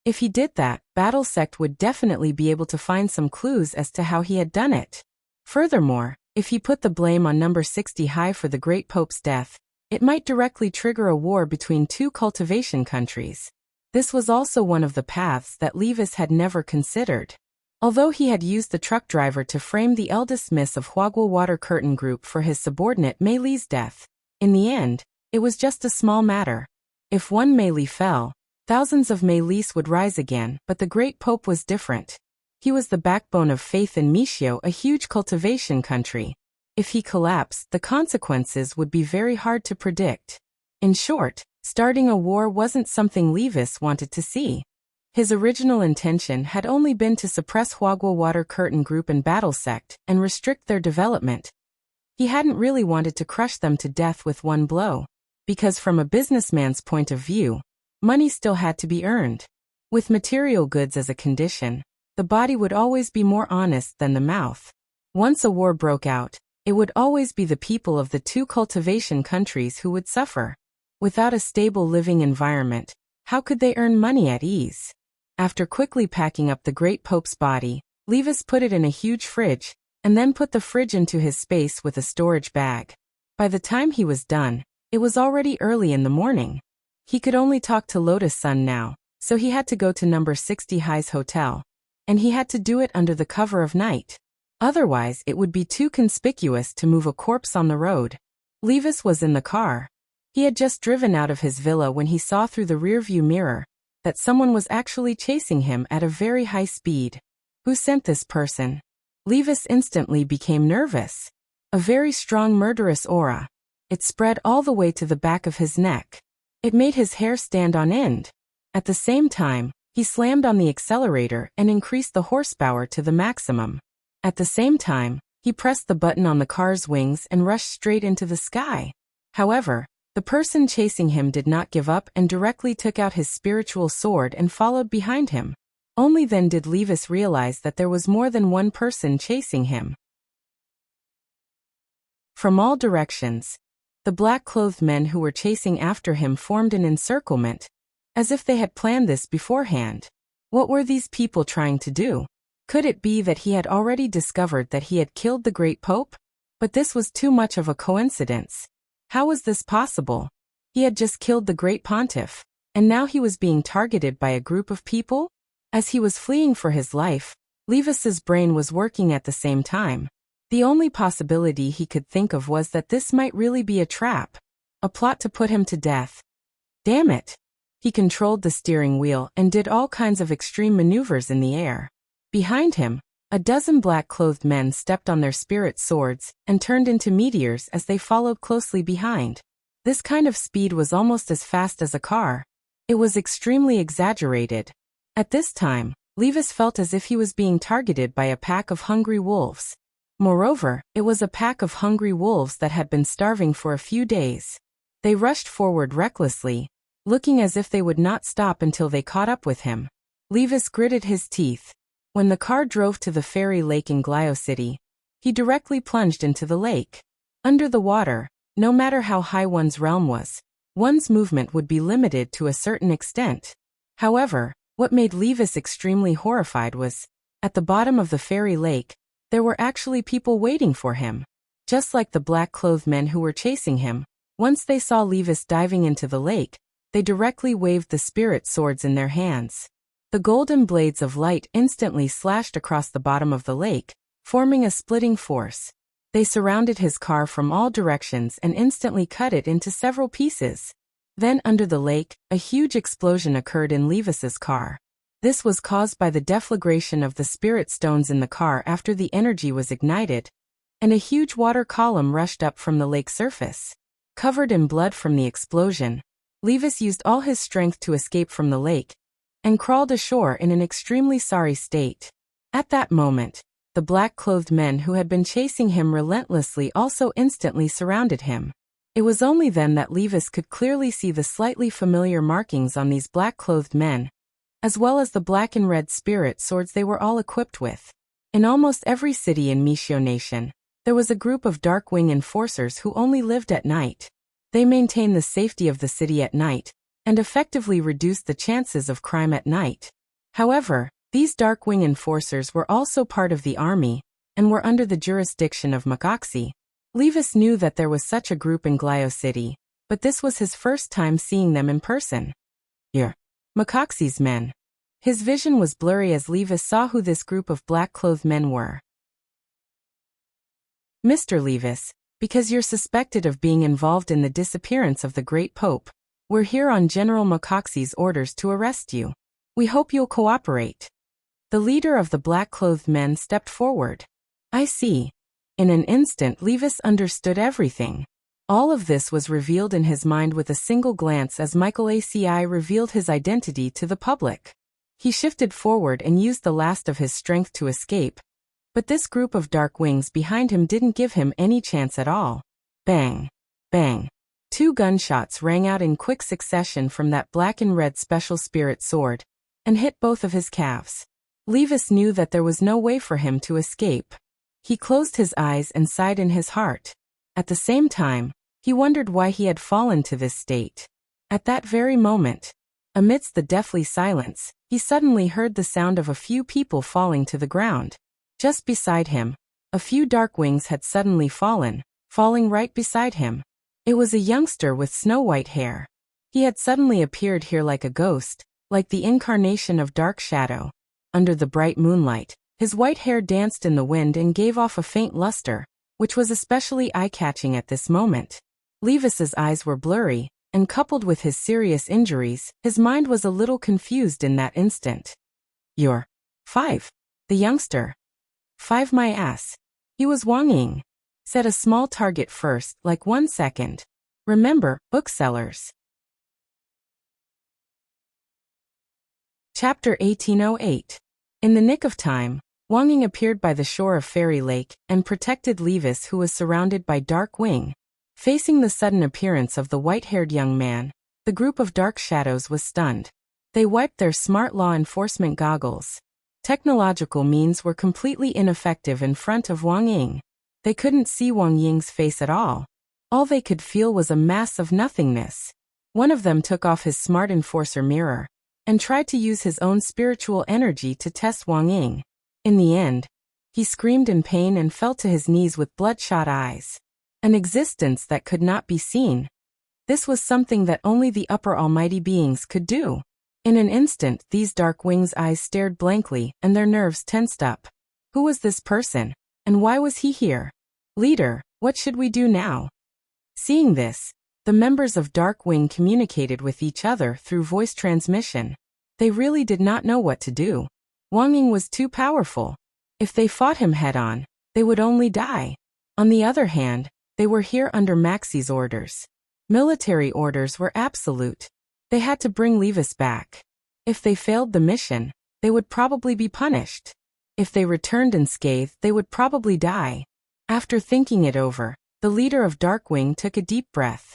If he did that, Battle Sect would definitely be able to find some clues as to how he had done it. Furthermore, if he put the blame on number 60 high for the great pope's death, it might directly trigger a war between 2 cultivation countries. This was also one of the paths that Levis had never considered. Although he had used the truck driver to frame the eldest miss of Huagua Water Curtain Group for his subordinate Mei Li's death, in the end, it was just a small matter. If one Mei Li fell, thousands of Mei Lis would rise again, but the great pope was different. He was the backbone of faith in Michio, a huge cultivation country. If he collapsed, the consequences would be very hard to predict. In short, starting a war wasn't something Levis wanted to see. His original intention had only been to suppress Huagua Water Curtain Group and Battle Sect and restrict their development. He hadn't really wanted to crush them to death with one blow, because from a businessman's point of view, money still had to be earned. With material goods as a condition, the body would always be more honest than the mouth. Once a war broke out, it would always be the people of the 2 cultivation countries who would suffer. Without a stable living environment, how could they earn money at ease? After quickly packing up the great pope's body, Levis put it in a huge fridge, and then put the fridge into his space with a storage bag. By the time he was done, it was already early in the morning. He could only talk to Lotus Sun now, so he had to go to number 60 High's hotel, and he had to do it under the cover of night. Otherwise, it would be too conspicuous to move a corpse on the road. Levis was in the car. He had just driven out of his villa when he saw through the rearview mirror that someone was actually chasing him at a very high speed. Who sent this person? Levis instantly became nervous. A very strong murderous aura. It spread all the way to the back of his neck. It made his hair stand on end. At the same time, he slammed on the accelerator and increased the horsepower to the maximum. At the same time, he pressed the button on the car's wings and rushed straight into the sky. However, the person chasing him did not give up and directly took out his spiritual sword and followed behind him. Only then did Levis realize that there was more than one person chasing him. From all directions, the black-clothed men who were chasing after him formed an encirclement, as if they had planned this beforehand. What were these people trying to do? Could it be that he had already discovered that he had killed the great Pope? But this was too much of a coincidence. How was this possible? He had just killed the great pontiff, and now he was being targeted by a group of people? As he was fleeing for his life, Levis's brain was working at the same time. The only possibility he could think of was that this might really be a trap, a plot to put him to death. Damn it! He controlled the steering wheel and did all kinds of extreme maneuvers in the air. Behind him, a dozen black-clothed men stepped on their spirit swords and turned into meteors as they followed closely behind. This kind of speed was almost as fast as a car. It was extremely exaggerated. At this time, Levis felt as if he was being targeted by a pack of hungry wolves. Moreover, it was a pack of hungry wolves that had been starving for a few days. They rushed forward recklessly, looking as if they would not stop until they caught up with him. Levis gritted his teeth. When the car drove to the fairy lake in Glio City, he directly plunged into the lake. Under the water, no matter how high one's realm was, one's movement would be limited to a certain extent. However, what made Levis extremely horrified was, at the bottom of the fairy lake, there were actually people waiting for him. Just like the black-clothed men who were chasing him, once they saw Levis diving into the lake, they directly waved the spirit swords in their hands. The golden blades of light instantly slashed across the bottom of the lake, forming a splitting force. They surrounded his car from all directions and instantly cut it into several pieces. Then under the lake, a huge explosion occurred in Levis's car. This was caused by the deflagration of the spirit stones in the car after the energy was ignited, and a huge water column rushed up from the lake surface. Covered in blood from the explosion, Levis used all his strength to escape from the lake, and crawled ashore in an extremely sorry state. At that moment, the black-clothed men who had been chasing him relentlessly also instantly surrounded him. It was only then that Levis could clearly see the slightly familiar markings on these black-clothed men, as well as the black and red spirit swords they were all equipped with. In almost every city in Mishio Nation, there was a group of Darkwing enforcers who only lived at night. They maintained the safety of the city at night, and effectively reduced the chances of crime at night. However, these Darkwing enforcers were also part of the army, and were under the jurisdiction of Makoxi. Levis knew that there was such a group in Glio City, but this was his first time seeing them in person. Makoxi's men. His vision was blurry as Levis saw who this group of black-clothed men were. Mr. Levis, because you're suspected of being involved in the disappearance of the great Pope, we're here on General Makoxi's orders to arrest you. We hope you'll cooperate. The leader of the black-clothed men stepped forward. I see. In an instant Levis understood everything. All of this was revealed in his mind with a single glance as Michael ACI revealed his identity to the public. He shifted forward and used the last of his strength to escape, but this group of dark wings behind him didn't give him any chance at all. Bang! Bang! 2 gunshots rang out in quick succession from that black and red special spirit sword, and hit both of his calves. Levis knew that there was no way for him to escape. He closed his eyes and sighed in his heart. At the same time, he wondered why he had fallen to this state. At that very moment, amidst the deathly silence, he suddenly heard the sound of a few people falling to the ground. Just beside him, a few dark wings had suddenly fallen, falling right beside him. It was a youngster with snow-white hair. He had suddenly appeared here like a ghost, like the incarnation of Dark Shadow. Under the bright moonlight, his white hair danced in the wind and gave off a faint luster, which was especially eye-catching at this moment. Levis's eyes were blurry, and coupled with his serious injuries, his mind was a little confused in that instant. "You're 5. The youngster. 5 my ass." He was Wang Ying. Set a small target first, like 1 second. Remember, booksellers. Chapter 1808. In the nick of time, Wang Ying appeared by the shore of Fairy Lake and protected Levis, who was surrounded by Dark Wing. Facing the sudden appearance of the white-haired young man, the group of dark shadows was stunned. They wiped their smart law enforcement goggles. Technological means were completely ineffective in front of Wang Ying. They couldn't see Wang Ying's face at all. All they could feel was a mass of nothingness. One of them took off his smart enforcer mirror and tried to use his own spiritual energy to test Wang Ying. In the end, he screamed in pain and fell to his knees with bloodshot eyes. An existence that could not be seen. This was something that only the upper almighty beings could do. In an instant, these Dark Wing's eyes stared blankly and their nerves tensed up. Who was this person? And why was he here? Leader, what should we do now? Seeing this, the members of Dark Wing communicated with each other through voice transmission. They really did not know what to do. Wang Ying was too powerful. If they fought him head-on, they would only die. On the other hand, they were here under Maxie's orders. Military orders were absolute. They had to bring Levis back. If they failed the mission, they would probably be punished. If they returned unscathed, they would probably die. After thinking it over, the leader of Darkwing took a deep breath.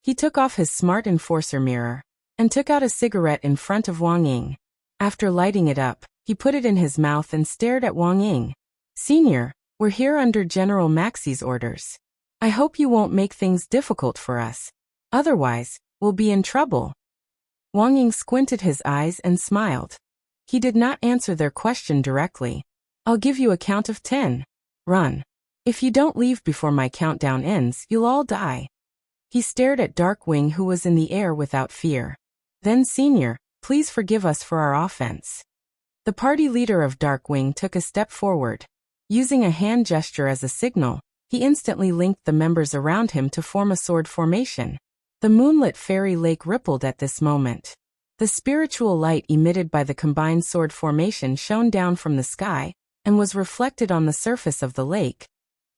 He took off his smart enforcer mirror and took out a cigarette in front of Wang Ying. After lighting it up, he put it in his mouth and stared at Wang Ying. Senior, we're here under General Maxie's orders. I hope you won't make things difficult for us. Otherwise, we'll be in trouble. Wang Ying squinted his eyes and smiled. He did not answer their question directly. I'll give you a count of 10. Run. If you don't leave before my countdown ends, you'll all die. He stared at Darkwing, who was in the air without fear. Then, Senior, please forgive us for our offense. The party leader of Darkwing took a step forward. Using a hand gesture as a signal, he instantly linked the members around him to form a sword formation. The moonlit fairy lake rippled at this moment. The spiritual light emitted by the combined sword formation shone down from the sky and was reflected on the surface of the lake,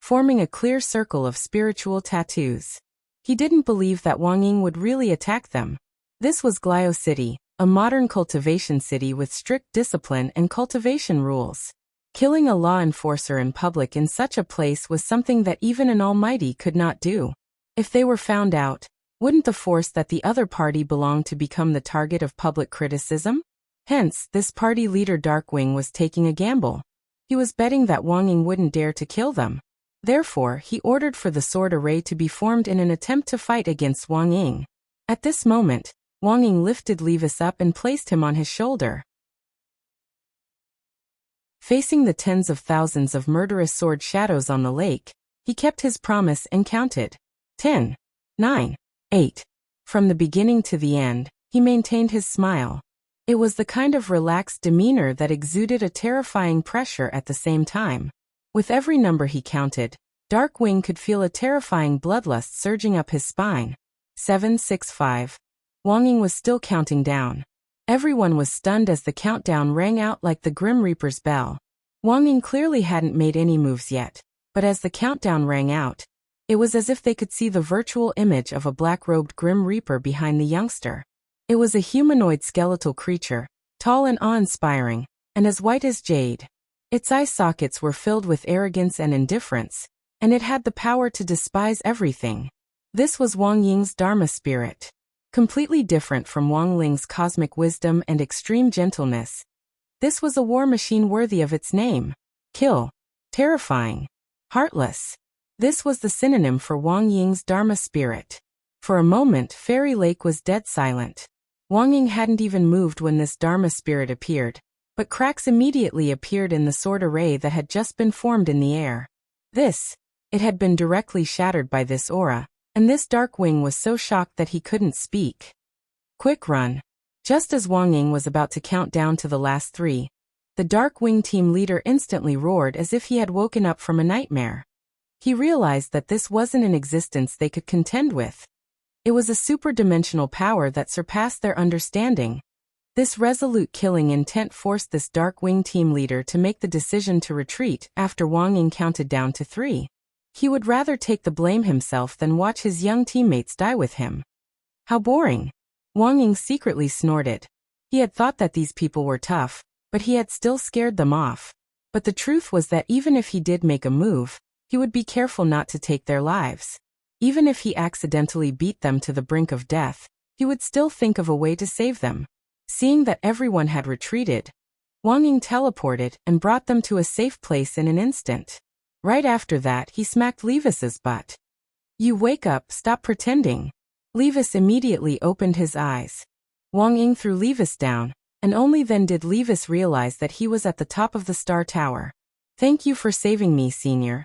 forming a clear circle of spiritual tattoos. He didn't believe that Wang Ying would really attack them. This was Glio City, a modern cultivation city with strict discipline and cultivation rules. Killing a law enforcer in public in such a place was something that even an almighty could not do. If they were found out, wouldn't the force that the other party belonged to become the target of public criticism? Hence, this party leader Darkwing was taking a gamble. He was betting that Wang Ying wouldn't dare to kill them. Therefore, he ordered for the sword array to be formed in an attempt to fight against Wang Ying. At this moment, Wang Ying lifted Levis up and placed him on his shoulder. Facing the tens of thousands of murderous sword shadows on the lake, he kept his promise and counted. 10, 9, 8. From the beginning to the end, he maintained his smile. It was the kind of relaxed demeanor that exuded a terrifying pressure at the same time. With every number he counted, Darkwing could feel a terrifying bloodlust surging up his spine. 7, 6, 5. Wang Ying was still counting down. Everyone was stunned as the countdown rang out like the Grim Reaper's bell. Wang Ying clearly hadn't made any moves yet, but as the countdown rang out, it was as if they could see the virtual image of a black-robed Grim Reaper behind the youngster. It was a humanoid skeletal creature, tall and awe-inspiring, and as white as jade. Its eye sockets were filled with arrogance and indifference, and it had the power to despise everything. This was Wang Ying's Dharma spirit. Completely different from Wang Ling's cosmic wisdom and extreme gentleness. This was a war machine worthy of its name. Kill. Terrifying. Heartless. This was the synonym for Wang Ying's Dharma spirit. For a moment, Fairy Lake was dead silent. Wang Ying hadn't even moved when this Dharma spirit appeared, but cracks immediately appeared in the sword array that had just been formed in the air. It had been directly shattered by this aura, and this Darkwing was so shocked that he couldn't speak. Quick run. Just as Wang Ying was about to count down to the last 3, the Darkwing team leader instantly roared as if he had woken up from a nightmare. He realized that this wasn't an existence they could contend with. It was a superdimensional power that surpassed their understanding. This resolute killing intent forced this Darkwing team leader to make the decision to retreat after Wang Ying counted down to 3. He would rather take the blame himself than watch his young teammates die with him. How boring. Wang Ying secretly snorted. He had thought that these people were tough, but he had still scared them off. But the truth was that even if he did make a move, he would be careful not to take their lives. Even if he accidentally beat them to the brink of death, he would still think of a way to save them. Seeing that everyone had retreated, Wang Ying teleported and brought them to a safe place in an instant. Right after that, he smacked Levis's butt. You wake up, stop pretending. Levis immediately opened his eyes. Wang Ying threw Levis down, and only then did Levis realize that he was at the top of the Star Tower. Thank you for saving me, Senior.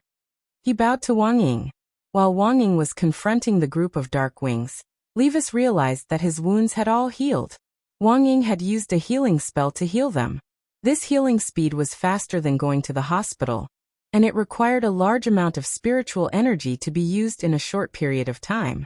He bowed to Wang Ying. While Wang Ying was confronting the group of Dark Wings, Levis realized that his wounds had all healed. Wang Ying had used a healing spell to heal them. This healing speed was faster than going to the hospital, and it required a large amount of spiritual energy to be used in a short period of time.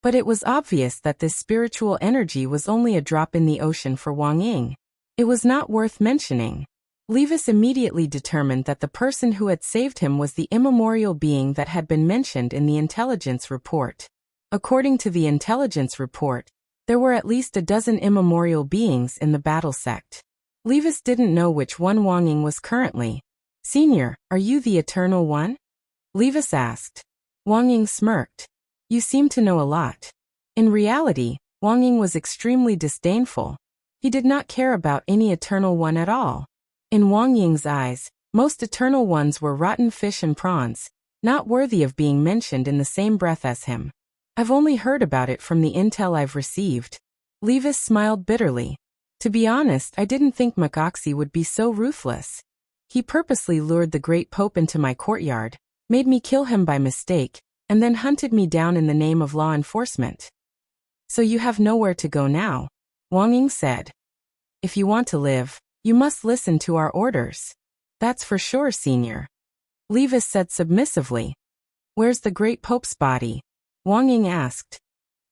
But it was obvious that this spiritual energy was only a drop in the ocean for Wang Ying. It was not worth mentioning. Levis immediately determined that the person who had saved him was the immemorial being that had been mentioned in the intelligence report. According to the intelligence report, there were at least a dozen immemorial beings in the battle sect. Levis didn't know which one Wang Ying was currently. Senior, are you the Eternal One? Levis asked. Wang Ying smirked. You seem to know a lot. In reality, Wang Ying was extremely disdainful. He did not care about any Eternal One at all. In Wang Ying's eyes, most Eternal Ones were rotten fish and prawns, not worthy of being mentioned in the same breath as him. I've only heard about it from the intel I've received. Levis smiled bitterly. To be honest, I didn't think Makoxi would be so ruthless. He purposely lured the Great Pope into my courtyard, made me kill him by mistake, and then hunted me down in the name of law enforcement. So you have nowhere to go now, Wang Ying said. If you want to live, you must listen to our orders. That's for sure, Senior. Levis said submissively. Where's the Great Pope's body? Wang Ying asked.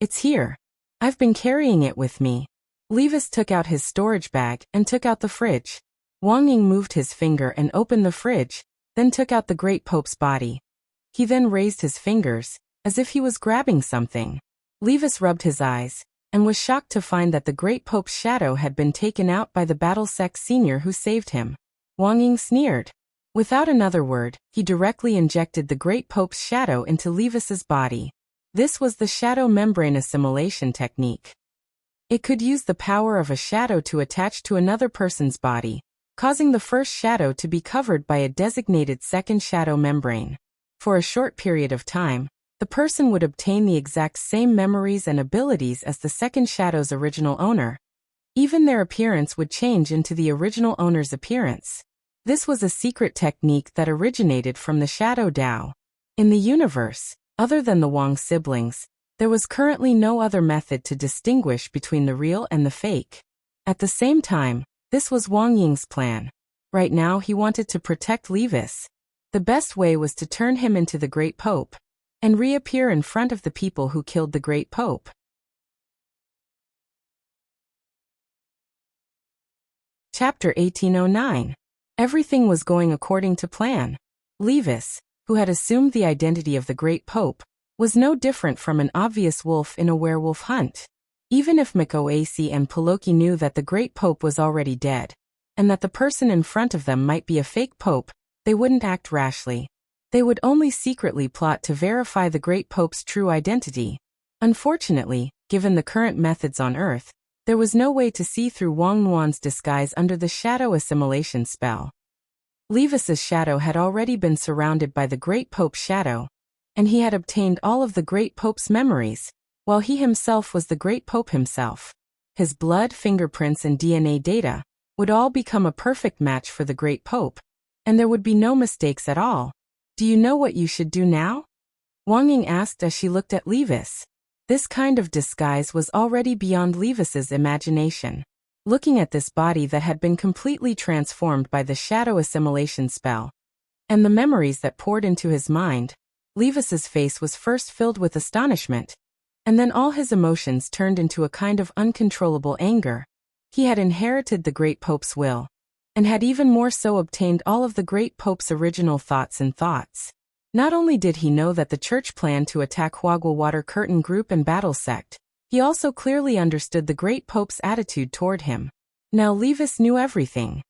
It's here. I've been carrying it with me. Levis took out his storage bag and took out the fridge. Wang Ying moved his finger and opened the fridge, then took out the Great Pope's body. He then raised his fingers, as if he was grabbing something. Levis rubbed his eyes, and was shocked to find that the Great Pope's shadow had been taken out by the battle sect senior who saved him. Wang Ying sneered. Without another word, he directly injected the Great Pope's shadow into Levis's body. This was the shadow membrane assimilation technique. It could use the power of a shadow to attach to another person's body, causing the first shadow to be covered by a designated second shadow membrane. For a short period of time, the person would obtain the exact same memories and abilities as the second shadow's original owner. Even their appearance would change into the original owner's appearance. This was a secret technique that originated from the Shadow Dao. In the universe, other than the Wang siblings, there was currently no other method to distinguish between the real and the fake. At the same time, this was Wang Ying's plan. Right now he wanted to protect Levis. The best way was to turn him into the Great Pope, and reappear in front of the people who killed the Great Pope. Chapter 1809. Everything was going according to plan. Levis, who had assumed the identity of the Great Pope, was no different from an obvious wolf in a werewolf hunt. Even if Makoasi and Paloki knew that the Great Pope was already dead, and that the person in front of them might be a fake pope, they wouldn't act rashly. They would only secretly plot to verify the Great Pope's true identity. Unfortunately, given the current methods on Earth, there was no way to see through Wang Nuan's disguise under the shadow assimilation spell. Levis's shadow had already been surrounded by the Great Pope's shadow, and he had obtained all of the Great Pope's memories, while he himself was the Great Pope himself. His blood, fingerprints, and DNA data would all become a perfect match for the Great Pope, and there would be no mistakes at all. Do you know what you should do now? Wang Ying asked as she looked at Levis. This kind of disguise was already beyond Levis's imagination. Looking at this body that had been completely transformed by the shadow assimilation spell, and the memories that poured into his mind, Levis's face was first filled with astonishment, and then all his emotions turned into a kind of uncontrollable anger. He had inherited the Great Pope's will, and had even more so obtained all of the great Pope's original thoughts and thoughts. Not only did he know that the church planned to attack Huagua Water Curtain Group and Battle Sect, he also clearly understood the great Pope's attitude toward him. Now Levis knew everything.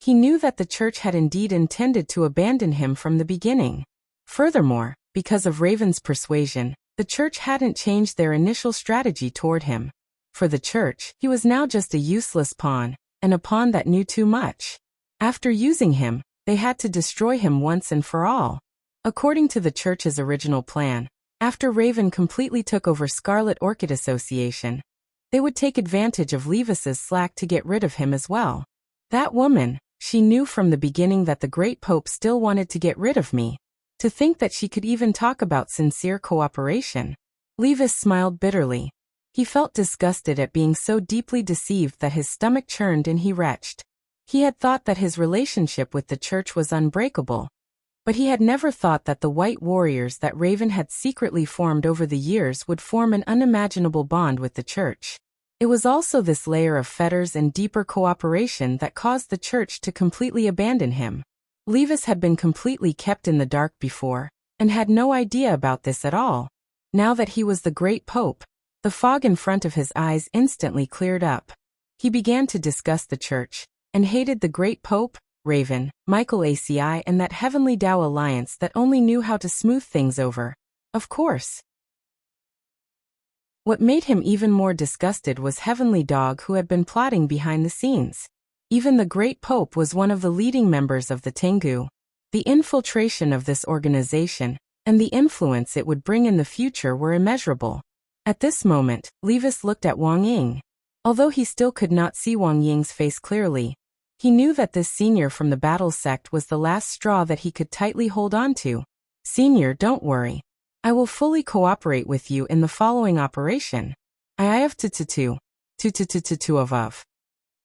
He knew that the church had indeed intended to abandon him from the beginning. Furthermore, because of Raven's persuasion, the church hadn't changed their initial strategy toward him. For the church, he was now just a useless pawn, and a pawn that knew too much. After using him, they had to destroy him once and for all. According to the church's original plan, after Raven completely took over Scarlet Orchid Association, they would take advantage of Levis's slack to get rid of him as well. That woman, she knew from the beginning that the great Pope still wanted to get rid of me. To think that she could even talk about sincere cooperation. Levis smiled bitterly. He felt disgusted at being so deeply deceived that his stomach churned and he retched. He had thought that his relationship with the church was unbreakable. But he had never thought that the white warriors that Raven had secretly formed over the years would form an unimaginable bond with the church. It was also this layer of fetters and deeper cooperation that caused the church to completely abandon him. Levis had been completely kept in the dark before, and had no idea about this at all. Now that he was the great Pope, the fog in front of his eyes instantly cleared up. He began to discuss the church, and hated the great Pope, Raven, Michael ACI and that heavenly Tao alliance that only knew how to smooth things over. Of course. What made him even more disgusted was Heavenly Dog who had been plotting behind the scenes. Even the great Pope was one of the leading members of the Tengu. The infiltration of this organization, and the influence it would bring in the future were immeasurable. At this moment, Levis looked at Wang Ying. Although he still could not see Wang Ying's face clearly, he knew that this senior from the Battle Sect was the last straw that he could tightly hold on to. Senior, don't worry. I will fully cooperate with you in the following operation. I have two of.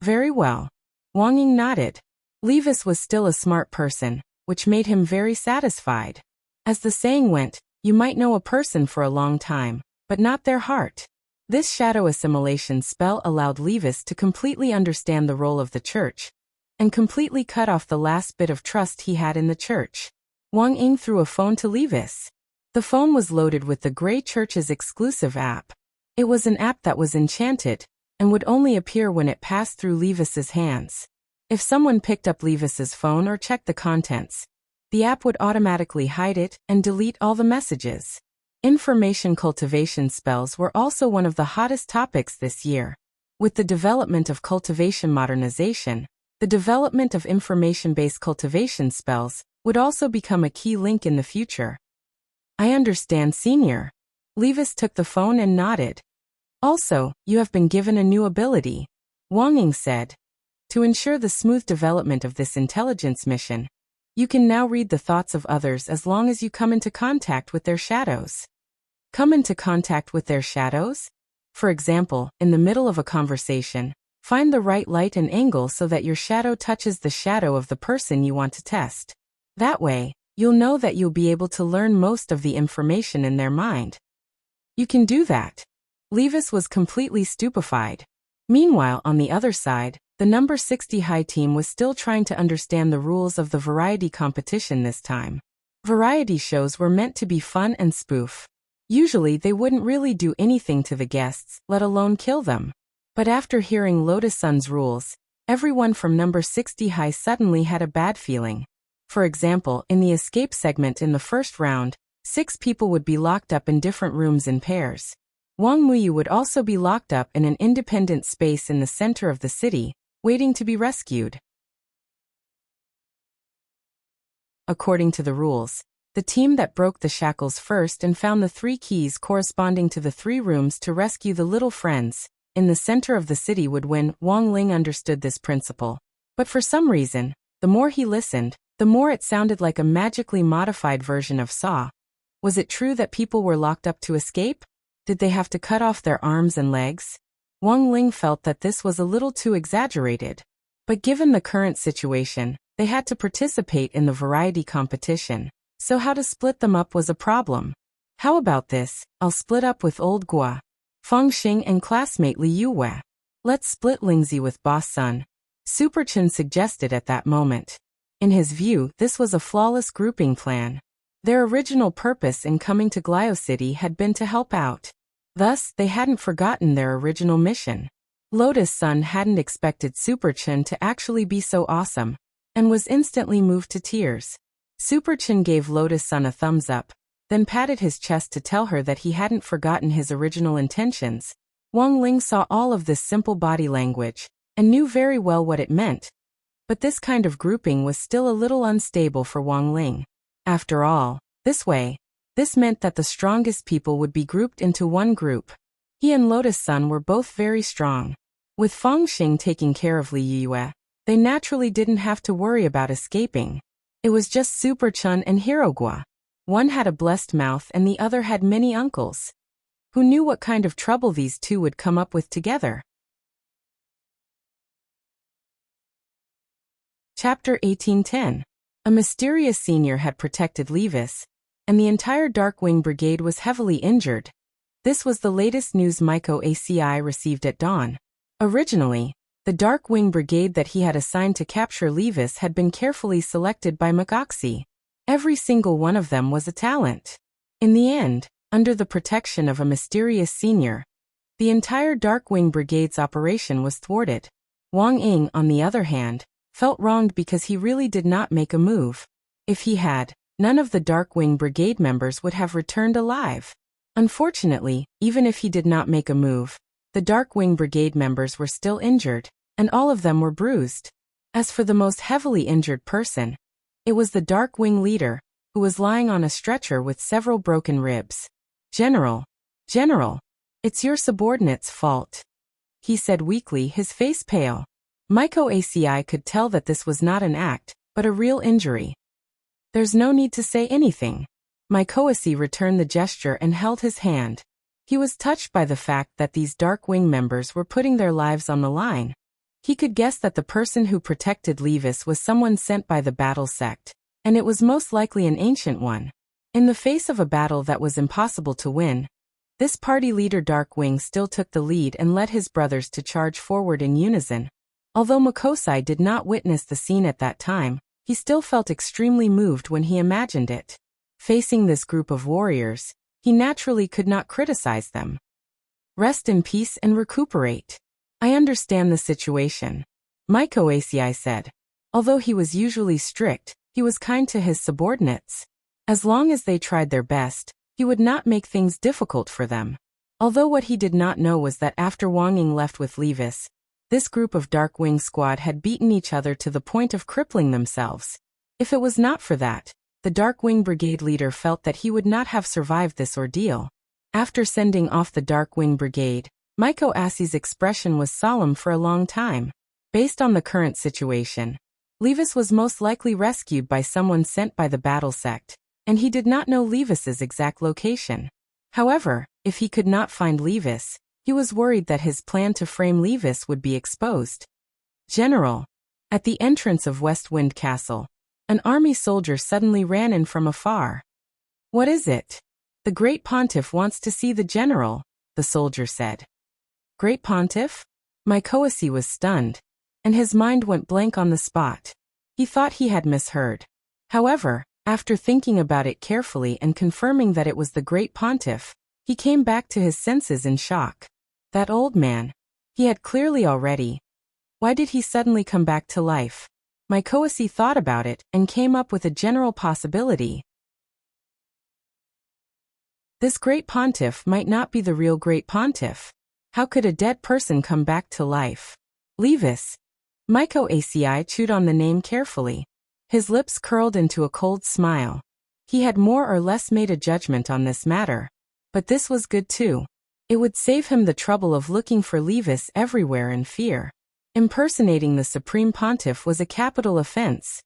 Very well. Wang Ying nodded. Levis was still a smart person, which made him very satisfied. As the saying went, you might know a person for a long time, but not their heart. This shadow assimilation spell allowed Levis to completely understand the role of the church, and completely cut off the last bit of trust he had in the church. Wang Ying threw a phone to Levis. The phone was loaded with the Grey Church's exclusive app. It was an app that was enchanted, and would only appear when it passed through Levis's hands. If someone picked up Levis's phone or checked the contents, the app would automatically hide it and delete all the messages. Information cultivation spells were also one of the hottest topics this year. With the development of cultivation modernization, the development of information-based cultivation spells would also become a key link in the future. I understand, Senior. Levis took the phone and nodded. Also, you have been given a new ability, Wang Ying said. To ensure the smooth development of this intelligence mission, you can now read the thoughts of others as long as you come into contact with their shadows. Come into contact with their shadows? For example, in the middle of a conversation, find the right light and angle so that your shadow touches the shadow of the person you want to test. That way, you'll know that you'll be able to learn most of the information in their mind. You can do that. Levis was completely stupefied. Meanwhile, on the other side, the number 60 high team was still trying to understand the rules of the variety competition this time. Variety shows were meant to be fun and spoof. Usually they wouldn't really do anything to the guests, let alone kill them. But after hearing Lotus Sun's rules, everyone from number 60 high suddenly had a bad feeling. For example, in the escape segment in the first round, 6 people would be locked up in different rooms in pairs. Wang Muyu would also be locked up in an independent space in the center of the city, waiting to be rescued. According to the rules, the team that broke the shackles first and found the 3 keys corresponding to the 3 rooms to rescue the little friends in the center of the city would win. Wang Ling understood this principle. But for some reason, the more he listened, the more it sounded like a magically modified version of Saw. Was it true that people were locked up to escape? Did they have to cut off their arms and legs? Wang Ling felt that this was a little too exaggerated. But given the current situation, they had to participate in the variety competition, so how to split them up was a problem. How about this? I'll split up with Old Gua, Feng Xing and classmate Li Yuwei. Let's split Lingzi with Boss Sun. Superchin suggested at that moment. In his view, this was a flawless grouping plan. Their original purpose in coming to Glio City had been to help out. Thus, they hadn't forgotten their original mission. Lotus Sun hadn't expected Superchin to actually be so awesome, and was instantly moved to tears. Superchin gave Lotus Sun a thumbs up, then patted his chest to tell her that he hadn't forgotten his original intentions. Wang Ling saw all of this simple body language, and knew very well what it meant. But this kind of grouping was still a little unstable for Wang Ling. After all, this meant that the strongest people would be grouped into one group. He and Lotus Sun were both very strong. With Feng Xing taking care of Li Yue, they naturally didn't have to worry about escaping. It was just Superchun and Hirogua. One had a blessed mouth and the other had many uncles. Who knew what kind of trouble these two would come up with together? Chapter 1810. A mysterious senior had protected Levis, and the entire Darkwing Brigade was heavily injured. This was the latest news Maiko ACI received at dawn. Originally, the Darkwing Brigade that he had assigned to capture Levis had been carefully selected by McOxy. Every single one of them was a talent. In the end, under the protection of a mysterious senior, the entire Darkwing Brigade's operation was thwarted. Wang Ying, on the other hand, felt wronged because he really did not make a move. If he had, none of the Darkwing Brigade members would have returned alive. Unfortunately, even if he did not make a move, the Darkwing Brigade members were still injured, and all of them were bruised. As for the most heavily injured person, it was the Darkwing leader, who was lying on a stretcher with several broken ribs. General, it's your subordinate's fault," he said weakly, his face pale. Maiko ACI could tell that this was not an act, but a real injury. "There's no need to say anything." Maikoasi returned the gesture and held his hand. He was touched by the fact that these Darkwing members were putting their lives on the line. He could guess that the person who protected Levis was someone sent by the battle sect, and it was most likely an ancient one. In the face of a battle that was impossible to win, this party leader Darkwing still took the lead and led his brothers to charge forward in unison. Although Makosai did not witness the scene at that time, he still felt extremely moved when he imagined it. Facing this group of warriors, he naturally could not criticize them. "Rest in peace and recuperate. I understand the situation," Maiko ACI said. Although he was usually strict, he was kind to his subordinates. As long as they tried their best, he would not make things difficult for them. Although what he did not know was that after Wang Ying left with Levis, this group of Darkwing squad had beaten each other to the point of crippling themselves. If it was not for that, the Darkwing Brigade leader felt that he would not have survived this ordeal. After sending off the Darkwing Brigade, Maiko ACI's expression was solemn for a long time. Based on the current situation, Levis was most likely rescued by someone sent by the battle sect, and he did not know Levis's exact location. However, if he could not find Levis, he was worried that his plan to frame Levis would be exposed. "General." At the entrance of West Wind Castle, an army soldier suddenly ran in from afar. "What is it?" "The Great Pontiff wants to see the general," the soldier said. "Great Pontiff?" Maikoasi was stunned, and his mind went blank on the spot. He thought he had misheard. However, after thinking about it carefully and confirming that it was the Great Pontiff, he came back to his senses in shock. That old man. He had clearly already. Why did he suddenly come back to life? Maikoasi thought about it and came up with a general possibility. This Great Pontiff might not be the real Great Pontiff. How could a dead person come back to life? Levis. Maiko ACI chewed on the name carefully. His lips curled into a cold smile. He had more or less made a judgment on this matter. But this was good too. It would save him the trouble of looking for Levis everywhere in fear. Impersonating the Supreme Pontiff was a capital offense.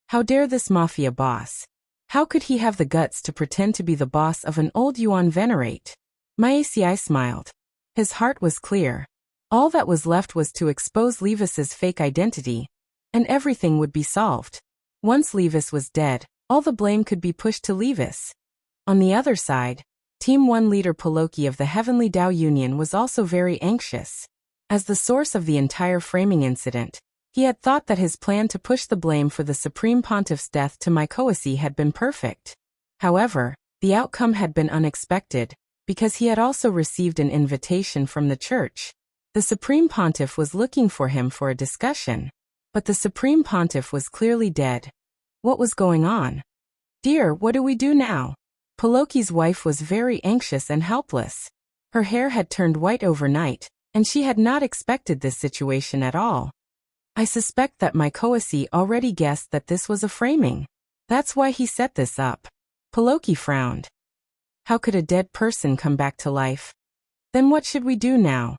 How dare this mafia boss? How could he have the guts to pretend to be the boss of an old Yuan venerate? My ACI smiled. His heart was clear. All that was left was to expose Levis's fake identity, and everything would be solved. Once Levis was dead, all the blame could be pushed to Levis. On the other side, Team 1 leader Poloki of the Heavenly Tao Union was also very anxious. As the source of the entire framing incident, He had thought that his plan to push the blame for the Supreme Pontiff's death to Mycoisi had been perfect. However, the outcome had been unexpected, because he had also received an invitation from the church. The Supreme Pontiff was looking for him for a discussion. But the Supreme Pontiff was clearly dead. What was going on? "Dear, what do we do now?" Paloki's wife was very anxious and helpless. Her hair had turned white overnight, and she had not expected this situation at all. "I suspect that Mycoisi already guessed that this was a framing. That's why he set this up." Paloki frowned. "How could a dead person come back to life? Then what should we do now?"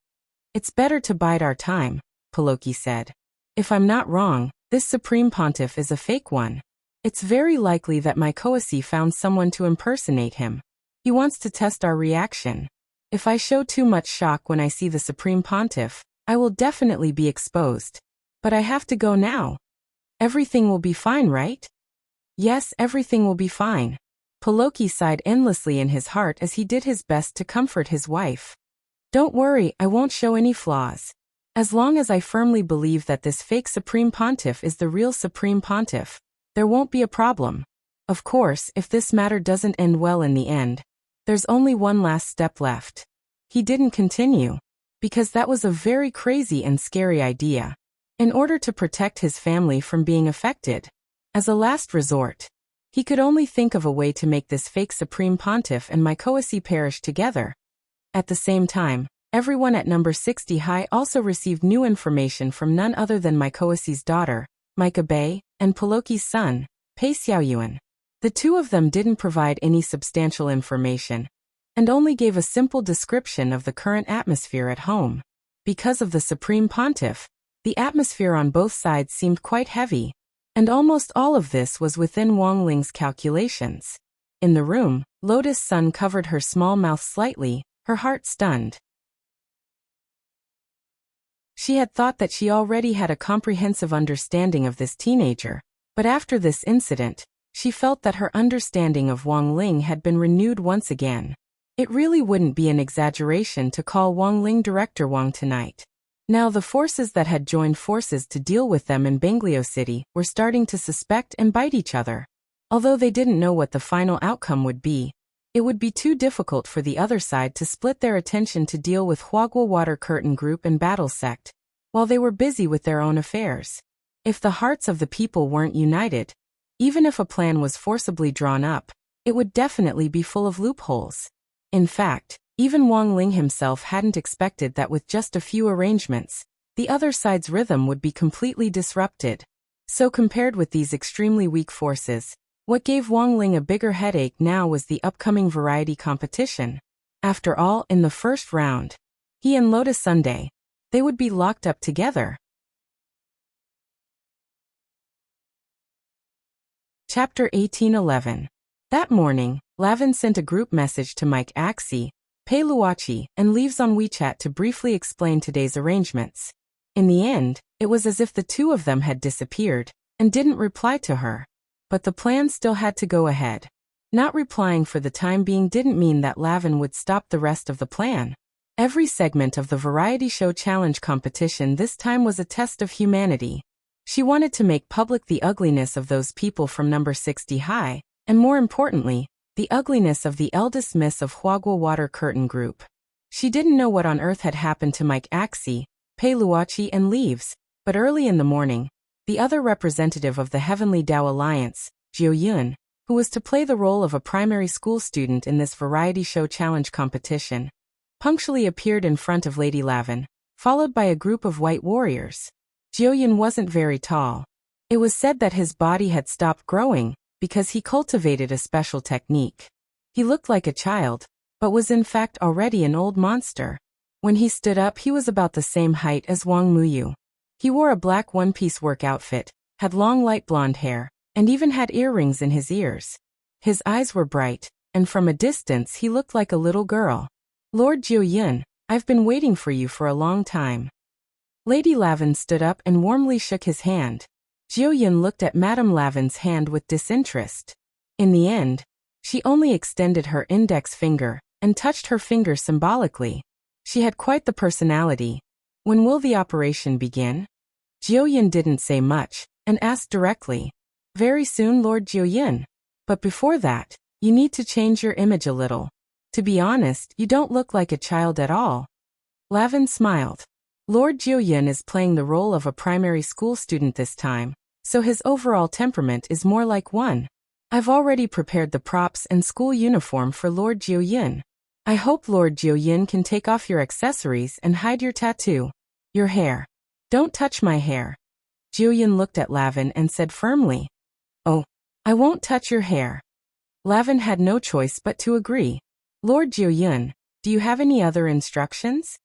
"It's better to bide our time," Paloki said. "If I'm not wrong, this Supreme Pontiff is a fake one. It's very likely that Mycoisi found someone to impersonate him. He wants to test our reaction. If I show too much shock when I see the Supreme Pontiff, I will definitely be exposed. But I have to go now. Everything will be fine, right?" "Yes, everything will be fine." Paloki sighed endlessly in his heart as he did his best to comfort his wife. "Don't worry, I won't show any flaws. As long as I firmly believe that this fake Supreme Pontiff is the real Supreme Pontiff, there won't be a problem. Of course, if this matter doesn't end well in the end, there's only one last step left." He didn't continue, because that was a very crazy and scary idea. In order to protect his family from being affected, as a last resort, he could only think of a way to make this fake Supreme Pontiff and Mycoisi perish together. At the same time, everyone at number 60 High also received new information from none other than Mycoisi's daughter, Micah Bay, and Paloki's son, Pei Xiaoyuan. The two of them didn't provide any substantial information, and only gave a simple description of the current atmosphere at home. Because of the Supreme Pontiff, the atmosphere on both sides seemed quite heavy, and almost all of this was within Wang Ling's calculations. In the room, Lotus Sun covered her small mouth slightly, her heart stunned. She had thought that she already had a comprehensive understanding of this teenager, but after this incident, she felt that her understanding of Wang Ling had been renewed once again. It really wouldn't be an exaggeration to call Wang Ling Director Wang tonight. Now the forces that had joined forces to deal with them in Banglio City were starting to suspect and bite each other. Although they didn't know what the final outcome would be, it would be too difficult for the other side to split their attention to deal with Huagua Water Curtain Group and Battle Sect, while they were busy with their own affairs. If the hearts of the people weren't united, even if a plan was forcibly drawn up, it would definitely be full of loopholes. In fact, even Wang Ling himself hadn't expected that with just a few arrangements, the other side's rhythm would be completely disrupted. So compared with these extremely weak forces, what gave Wang Ling a bigger headache now was the upcoming variety competition. After all, in the first round, he and Lotus Sunday, they would be locked up together. Chapter 1811. That morning, Lavin sent a group message to Mike Axie, Pei Luochi, and Leaves on WeChat to briefly explain today's arrangements. In the end, it was as if the two of them had disappeared, and didn't reply to her. But the plan still had to go ahead. Not replying for the time being didn't mean that Lavin would stop the rest of the plan. Every segment of the variety show challenge competition this time was a test of humanity. She wanted to make public the ugliness of those people from number 60 High, and more importantly, the ugliness of the eldest miss of Huagua Water Curtain Group. She didn't know what on earth had happened to Mike Axie, Pei Luochi and Leaves, but early in the morning, the other representative of the Heavenly Tao Alliance, Jiu Yun, who was to play the role of a primary school student in this variety show challenge competition, punctually appeared in front of Lady Lavin, followed by a group of white warriors. Jiu Yun wasn't very tall. It was said that his body had stopped growing, because he cultivated a special technique. He looked like a child, but was in fact already an old monster. When he stood up, he was about the same height as Wang Muyu. He wore a black one-piece work outfit, had long light blonde hair, and even had earrings in his ears. His eyes were bright, and from a distance he looked like a little girl. "Lord Jiu Yun, I've been waiting for you for a long time." Lady Lavin stood up and warmly shook his hand. Jiu Yun looked at Madame Lavin's hand with disinterest. In the end, she only extended her index finger, and touched her finger symbolically. She had quite the personality. "When will the operation begin?" Jiuyin didn't say much, and asked directly. Very soon, Lord Jiuyin. But before that, you need to change your image a little. To be honest, you don't look like a child at all. Lavin smiled. Lord Jiuyin is playing the role of a primary school student this time, so his overall temperament is more like one. I've already prepared the props and school uniform for Lord Jiuyin. I hope Lord Jiuyin can take off your accessories and hide your tattoo. Your hair. Don't touch my hair. Jiuyin looked at Lavin and said firmly. Oh, I won't touch your hair. Lavin had no choice but to agree. Lord Jiuyin, do you have any other instructions?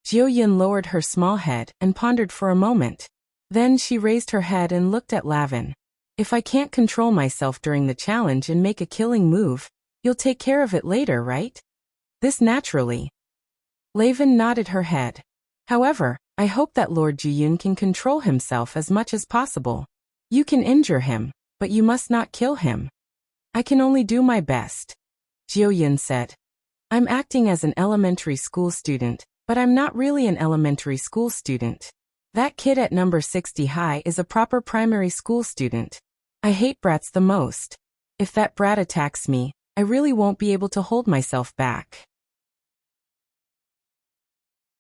Jiuyin lowered her small head and pondered for a moment. Then she raised her head and looked at Lavin. If I can't control myself during the challenge and make a killing move, you'll take care of it later, right? This naturally. Lavin nodded her head. However, I hope that Lord Jiuyin can control himself as much as possible. You can injure him, but you must not kill him. I can only do my best. Jiuyin said. I'm acting as an elementary school student, but I'm not really an elementary school student. That kid at number 60 high is a proper primary school student. I hate brats the most. If that brat attacks me, I really won't be able to hold myself back.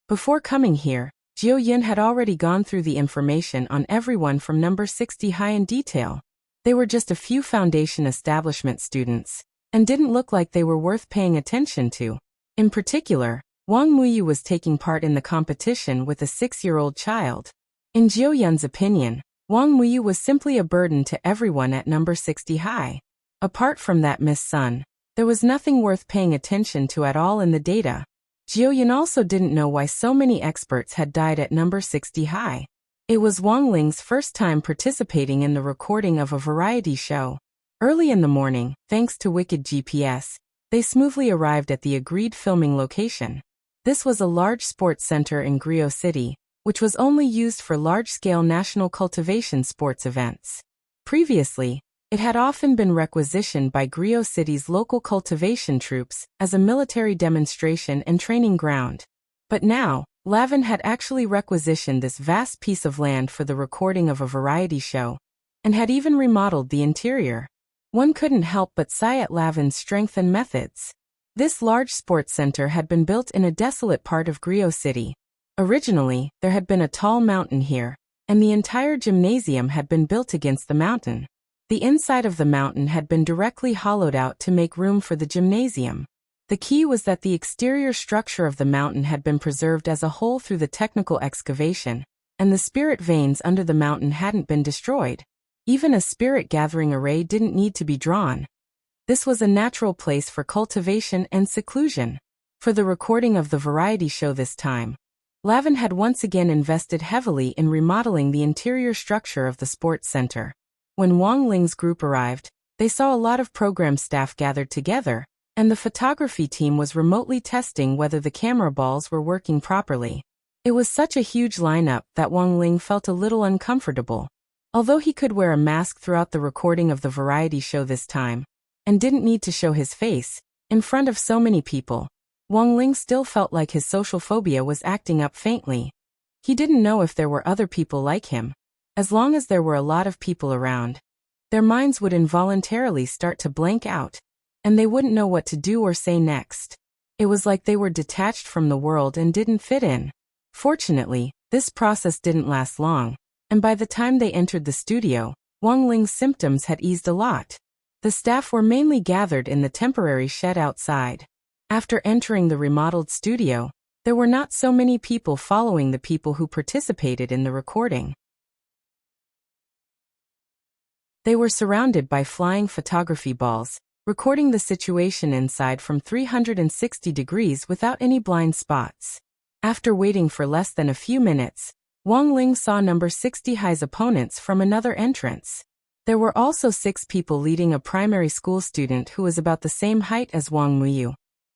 Before coming here, Jiuyin had already gone through the information on everyone from number 60 high in detail. They were just a few foundation establishment students, and didn't look like they were worth paying attention to. In particular, Wang Muyu was taking part in the competition with a 6-year-old child. In Jiuyun's opinion, Wang Muyu was simply a burden to everyone at number 60 high. Apart from that Miss Sun, there was nothing worth paying attention to at all in the data. Jiuyun also didn't know why so many experts had died at number 60 high. It was Wang Ling's first time participating in the recording of a variety show. Early in the morning, thanks to Wicked GPS, they smoothly arrived at the agreed filming location. This was a large sports center in Griot City, which was only used for large-scale national cultivation sports events. Previously, it had often been requisitioned by Griot City's local cultivation troops as a military demonstration and training ground. But now, Lavin had actually requisitioned this vast piece of land for the recording of a variety show, and had even remodeled the interior. One couldn't help but sigh at Lavin's strength and methods. This large sports center had been built in a desolate part of Griot City. Originally, there had been a tall mountain here, and the entire gymnasium had been built against the mountain. The inside of the mountain had been directly hollowed out to make room for the gymnasium. The key was that the exterior structure of the mountain had been preserved as a whole through the technical excavation, and the spirit veins under the mountain hadn't been destroyed. Even a spirit gathering array didn't need to be drawn. This was a natural place for cultivation and seclusion. For the recording of the variety show this time, Lavin had once again invested heavily in remodeling the interior structure of the sports center. When Wang Ling's group arrived, they saw a lot of program staff gathered together, and the photography team was remotely testing whether the camera balls were working properly. It was such a huge lineup that Wang Ling felt a little uncomfortable. Although he could wear a mask throughout the recording of the variety show this time, and didn't need to show his face in front of so many people, Wang Ling still felt like his social phobia was acting up faintly. He didn't know if there were other people like him. As long as there were a lot of people around, their minds would involuntarily start to blank out, and they wouldn't know what to do or say next. It was like they were detached from the world and didn't fit in. Fortunately, this process didn't last long, and by the time they entered the studio, Wang Ling's symptoms had eased a lot. The staff were mainly gathered in the temporary shed outside. After entering the remodeled studio, there were not so many people following the people who participated in the recording. They were surrounded by flying photography balls, recording the situation inside from 360 degrees without any blind spots. After waiting for less than a few minutes, Wang Ling saw number 60 high's opponents from another entrance. There were also 6 people leading a primary school student who was about the same height as Wang Muyu,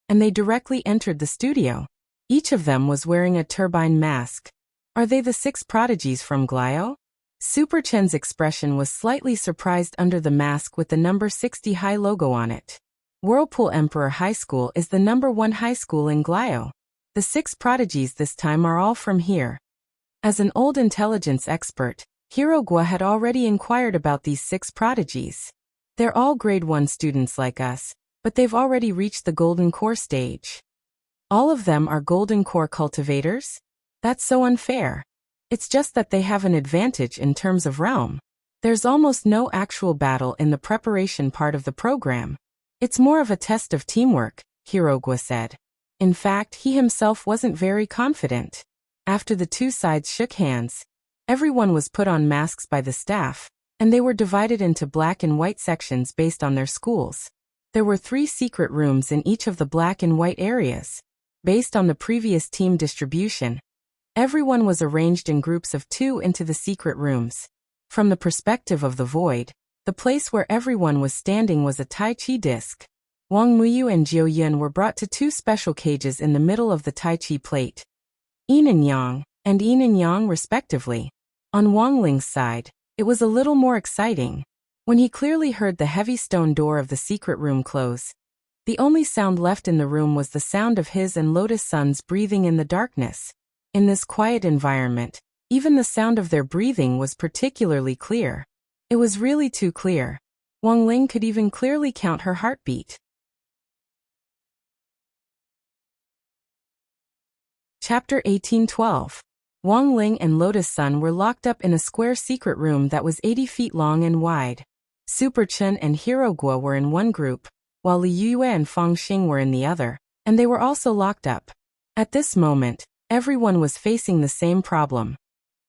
and they directly entered the studio. Each of them was wearing a turbine mask. Are they the 6 prodigies from Glio? Super Chen's expression was slightly surprised under the mask with the number 60 high logo on it. Whirlpool Emperor High School is the number 1 high school in Glio. The 6 prodigies this time are all from here. As an old intelligence expert, Hirogwa had already inquired about these 6 prodigies. They're all grade 1 students like us, but they've already reached the golden core stage. All of them are golden core cultivators? That's so unfair. It's just that they have an advantage in terms of realm. There's almost no actual battle in the preparation part of the program. It's more of a test of teamwork, Hirogwa said. In fact, he himself wasn't very confident. After the 2 sides shook hands, everyone was put on masks by the staff, and they were divided into black and white sections based on their schools. There were 3 secret rooms in each of the black and white areas. Based on the previous team distribution, everyone was arranged in groups of 2 into the secret rooms. From the perspective of the void, the place where everyone was standing was a Tai Chi disc. Wang Muyu and Jiu Yun were brought to 2 special cages in the middle of the Tai Chi plate. Yin and Yang respectively. On Wang Ling's side, it was a little more exciting. When he clearly heard the heavy stone door of the secret room close, the only sound left in the room was the sound of his and Lotus Sun's breathing in the darkness. In this quiet environment, even the sound of their breathing was particularly clear. It was really too clear. Wang Ling could even clearly count her heartbeat. Chapter 1812. Wang Ling and Lotus Sun were locked up in a square secret room that was 80 feet long and wide. Super Chun and Hirogwa were in one group, while Li Yue and Fang Xing were in the other, and they were also locked up. At this moment, everyone was facing the same problem.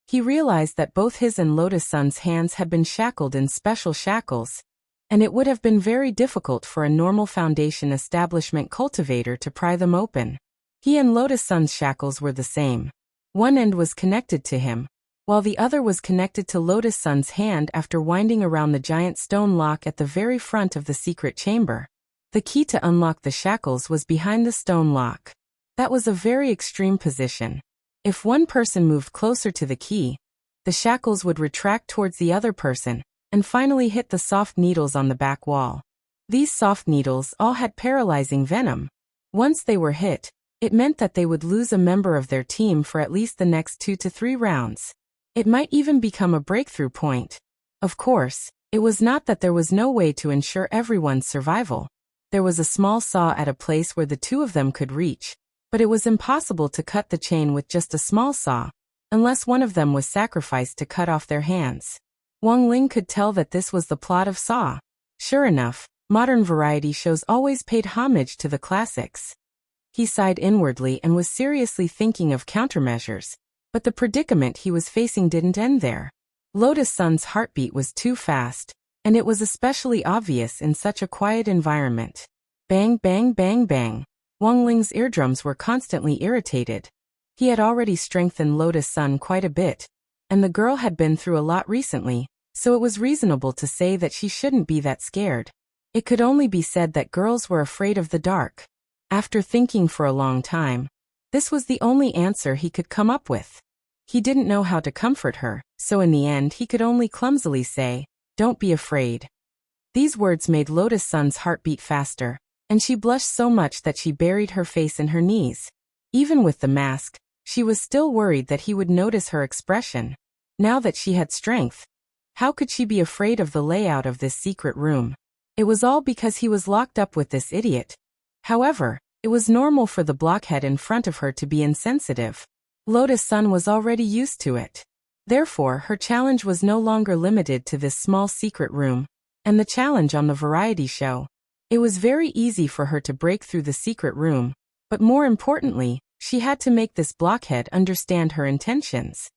He realized that both his and Lotus Sun's hands had been shackled in special shackles, and it would have been very difficult for a normal Foundation establishment cultivator to pry them open. He and Lotus Sun's shackles were the same. One end was connected to him, while the other was connected to Lotus Sun's hand after winding around the giant stone lock at the very front of the secret chamber. The key to unlock the shackles was behind the stone lock. That was a very extreme position. If one person moved closer to the key, the shackles would retract towards the other person, and finally hit the soft needles on the back wall. These soft needles all had paralyzing venom. Once they were hit, it meant that they would lose a member of their team for at least the next 2 to 3 rounds. It might even become a breakthrough point. Of course, it was not that there was no way to ensure everyone's survival. There was a small saw at a place where the 2 of them could reach, but it was impossible to cut the chain with just a small saw, unless one of them was sacrificed to cut off their hands. Wang Ling could tell that this was the plot of Saw. Sure enough, modern variety shows always paid homage to the classics. He sighed inwardly and was seriously thinking of countermeasures, but the predicament he was facing didn't end there. Lotus Sun's heartbeat was too fast, and it was especially obvious in such a quiet environment. Bang, bang, bang, bang. Wang Ling's eardrums were constantly irritated. He had already strengthened Lotus Sun quite a bit, and the girl had been through a lot recently, so it was reasonable to say that she shouldn't be that scared. It could only be said that girls were afraid of the dark. After thinking for a long time, this was the only answer he could come up with. He didn't know how to comfort her, so in the end he could only clumsily say, "Don't be afraid." These words made Lotus Sun's heartbeat faster, and she blushed so much that she buried her face in her knees. Even with the mask, she was still worried that he would notice her expression. Now that she had strength, how could she be afraid of the layout of this secret room? It was all because he was locked up with this idiot. However, it was normal for the blockhead in front of her to be insensitive. Lotus Sun was already used to it. Therefore, her challenge was no longer limited to this small secret room, and the challenge on the variety show. It was very easy for her to break through the secret room, but more importantly, she had to make this blockhead understand her intentions.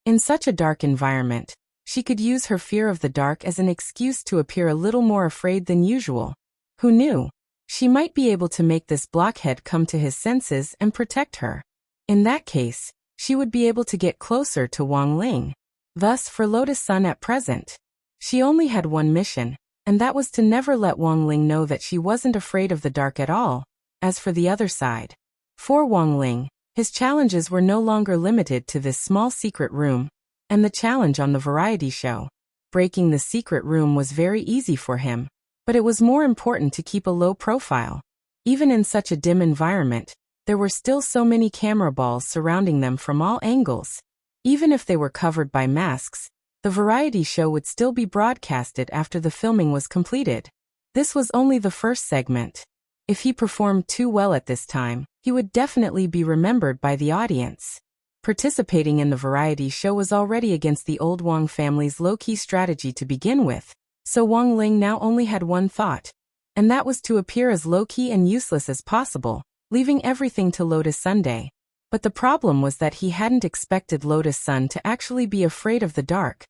In such a dark environment, she could use her fear of the dark as an excuse to appear a little more afraid than usual. Who knew? She might be able to make this blockhead come to his senses and protect her. In that case, she would be able to get closer to Wang Ling. Thus, for Lotus Sun at present, she only had one mission, and that was to never let Wang Ling know that she wasn't afraid of the dark at all. As for the other side, for Wang Ling, his challenges were no longer limited to this small secret room, and the challenge on the variety show. Breaking the secret room was very easy for him, but it was more important to keep a low profile. Even in such a dim environment, there were still so many camera balls surrounding them from all angles. Even if they were covered by masks, the variety show would still be broadcasted after the filming was completed. This was only the first segment. If he performed too well at this time, he would definitely be remembered by the audience. Participating in the variety show was already against the old Wang family's low-key strategy to begin with, so Wang Ling now only had one thought, and that was to appear as low-key and useless as possible, leaving everything to Lotus Sunday. But the problem was that he hadn't expected Lotus Sun to actually be afraid of the dark.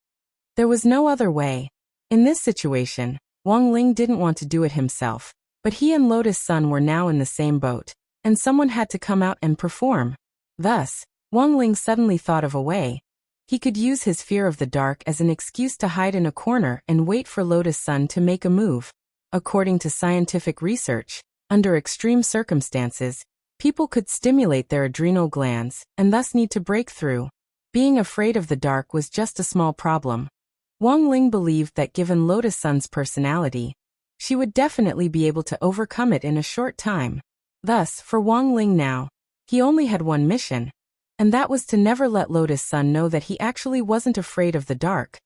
There was no other way. In this situation, Wang Ling didn't want to do it himself, but he and Lotus Sun were now in the same boat, and someone had to come out and perform. Thus, Wang Ling suddenly thought of a way. He could use his fear of the dark as an excuse to hide in a corner and wait for Lotus Sun to make a move. According to scientific research, under extreme circumstances, people could stimulate their adrenal glands and thus need to break through. Being afraid of the dark was just a small problem. Wang Ling believed that given Lotus Sun's personality, she would definitely be able to overcome it in a short time. Thus, for Wang Ling now, he only had one mission, and that was to never let Lotus Sun know that he actually wasn't afraid of the dark.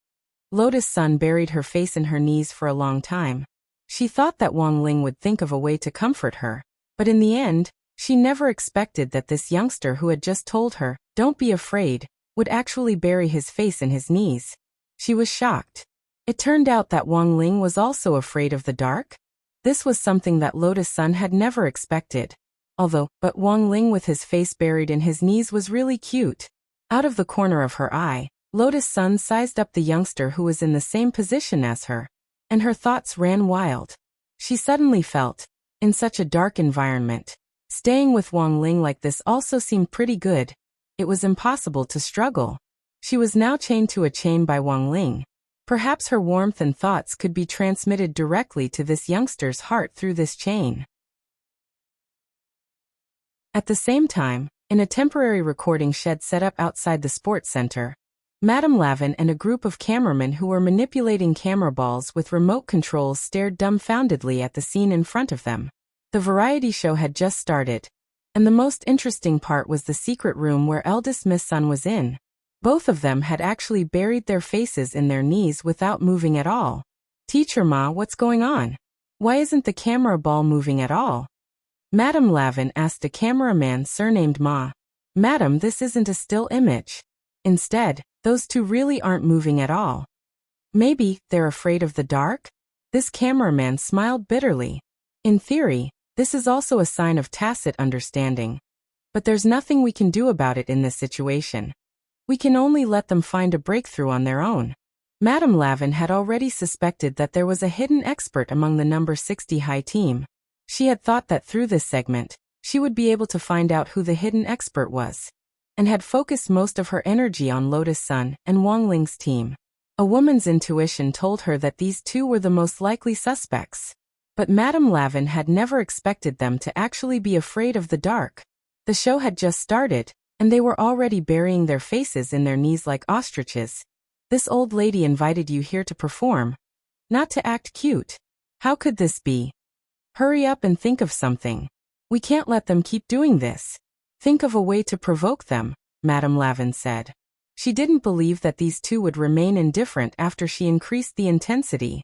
Lotus Sun buried her face in her knees for a long time. She thought that Wang Ling would think of a way to comfort her, but in the end, she never expected that this youngster who had just told her, "Don't be afraid," would actually bury his face in his knees. She was shocked. It turned out that Wang Ling was also afraid of the dark. This was something that Lotus Sun had never expected. But Wang Ling with his face buried in his knees was really cute. Out of the corner of her eye, Lotus Sun sized up the youngster who was in the same position as her, and her thoughts ran wild. She suddenly felt, in such a dark environment, staying with Wang Ling like this also seemed pretty good. It was impossible to struggle. She was now chained to a chain by Wang Ling. Perhaps her warmth and thoughts could be transmitted directly to this youngster's heart through this chain. At the same time, in a temporary recording shed set up outside the sports center, Madame Lavin and a group of cameramen who were manipulating camera balls with remote controls stared dumbfoundedly at the scene in front of them. The variety show had just started, and the most interesting part was the secret room where eldest Miss Sun was in. Both of them had actually buried their faces in their knees without moving at all. "Teacher Ma, what's going on? Why isn't the camera ball moving at all?" Madame Lavin asked a cameraman surnamed Ma. "Madam, this isn't a still image. Instead, those two really aren't moving at all." "Maybe they're afraid of the dark?" This cameraman smiled bitterly. "In theory, this is also a sign of tacit understanding. But there's nothing we can do about it in this situation. We can only let them find a breakthrough on their own." Madame Lavin had already suspected that there was a hidden expert among the number 60 high team. She had thought that through this segment, she would be able to find out who the hidden expert was, and had focused most of her energy on Lotus Sun and Wang Ling's team. A woman's intuition told her that these two were the most likely suspects. But Madame Lavin had never expected them to actually be afraid of the dark. The show had just started, and they were already burying their faces in their knees like ostriches. "This old lady invited you here to perform, not to act cute. How could this be? Hurry up and think of something. We can't let them keep doing this. Think of a way to provoke them," Madame Lavin said. She didn't believe that these two would remain indifferent after she increased the intensity.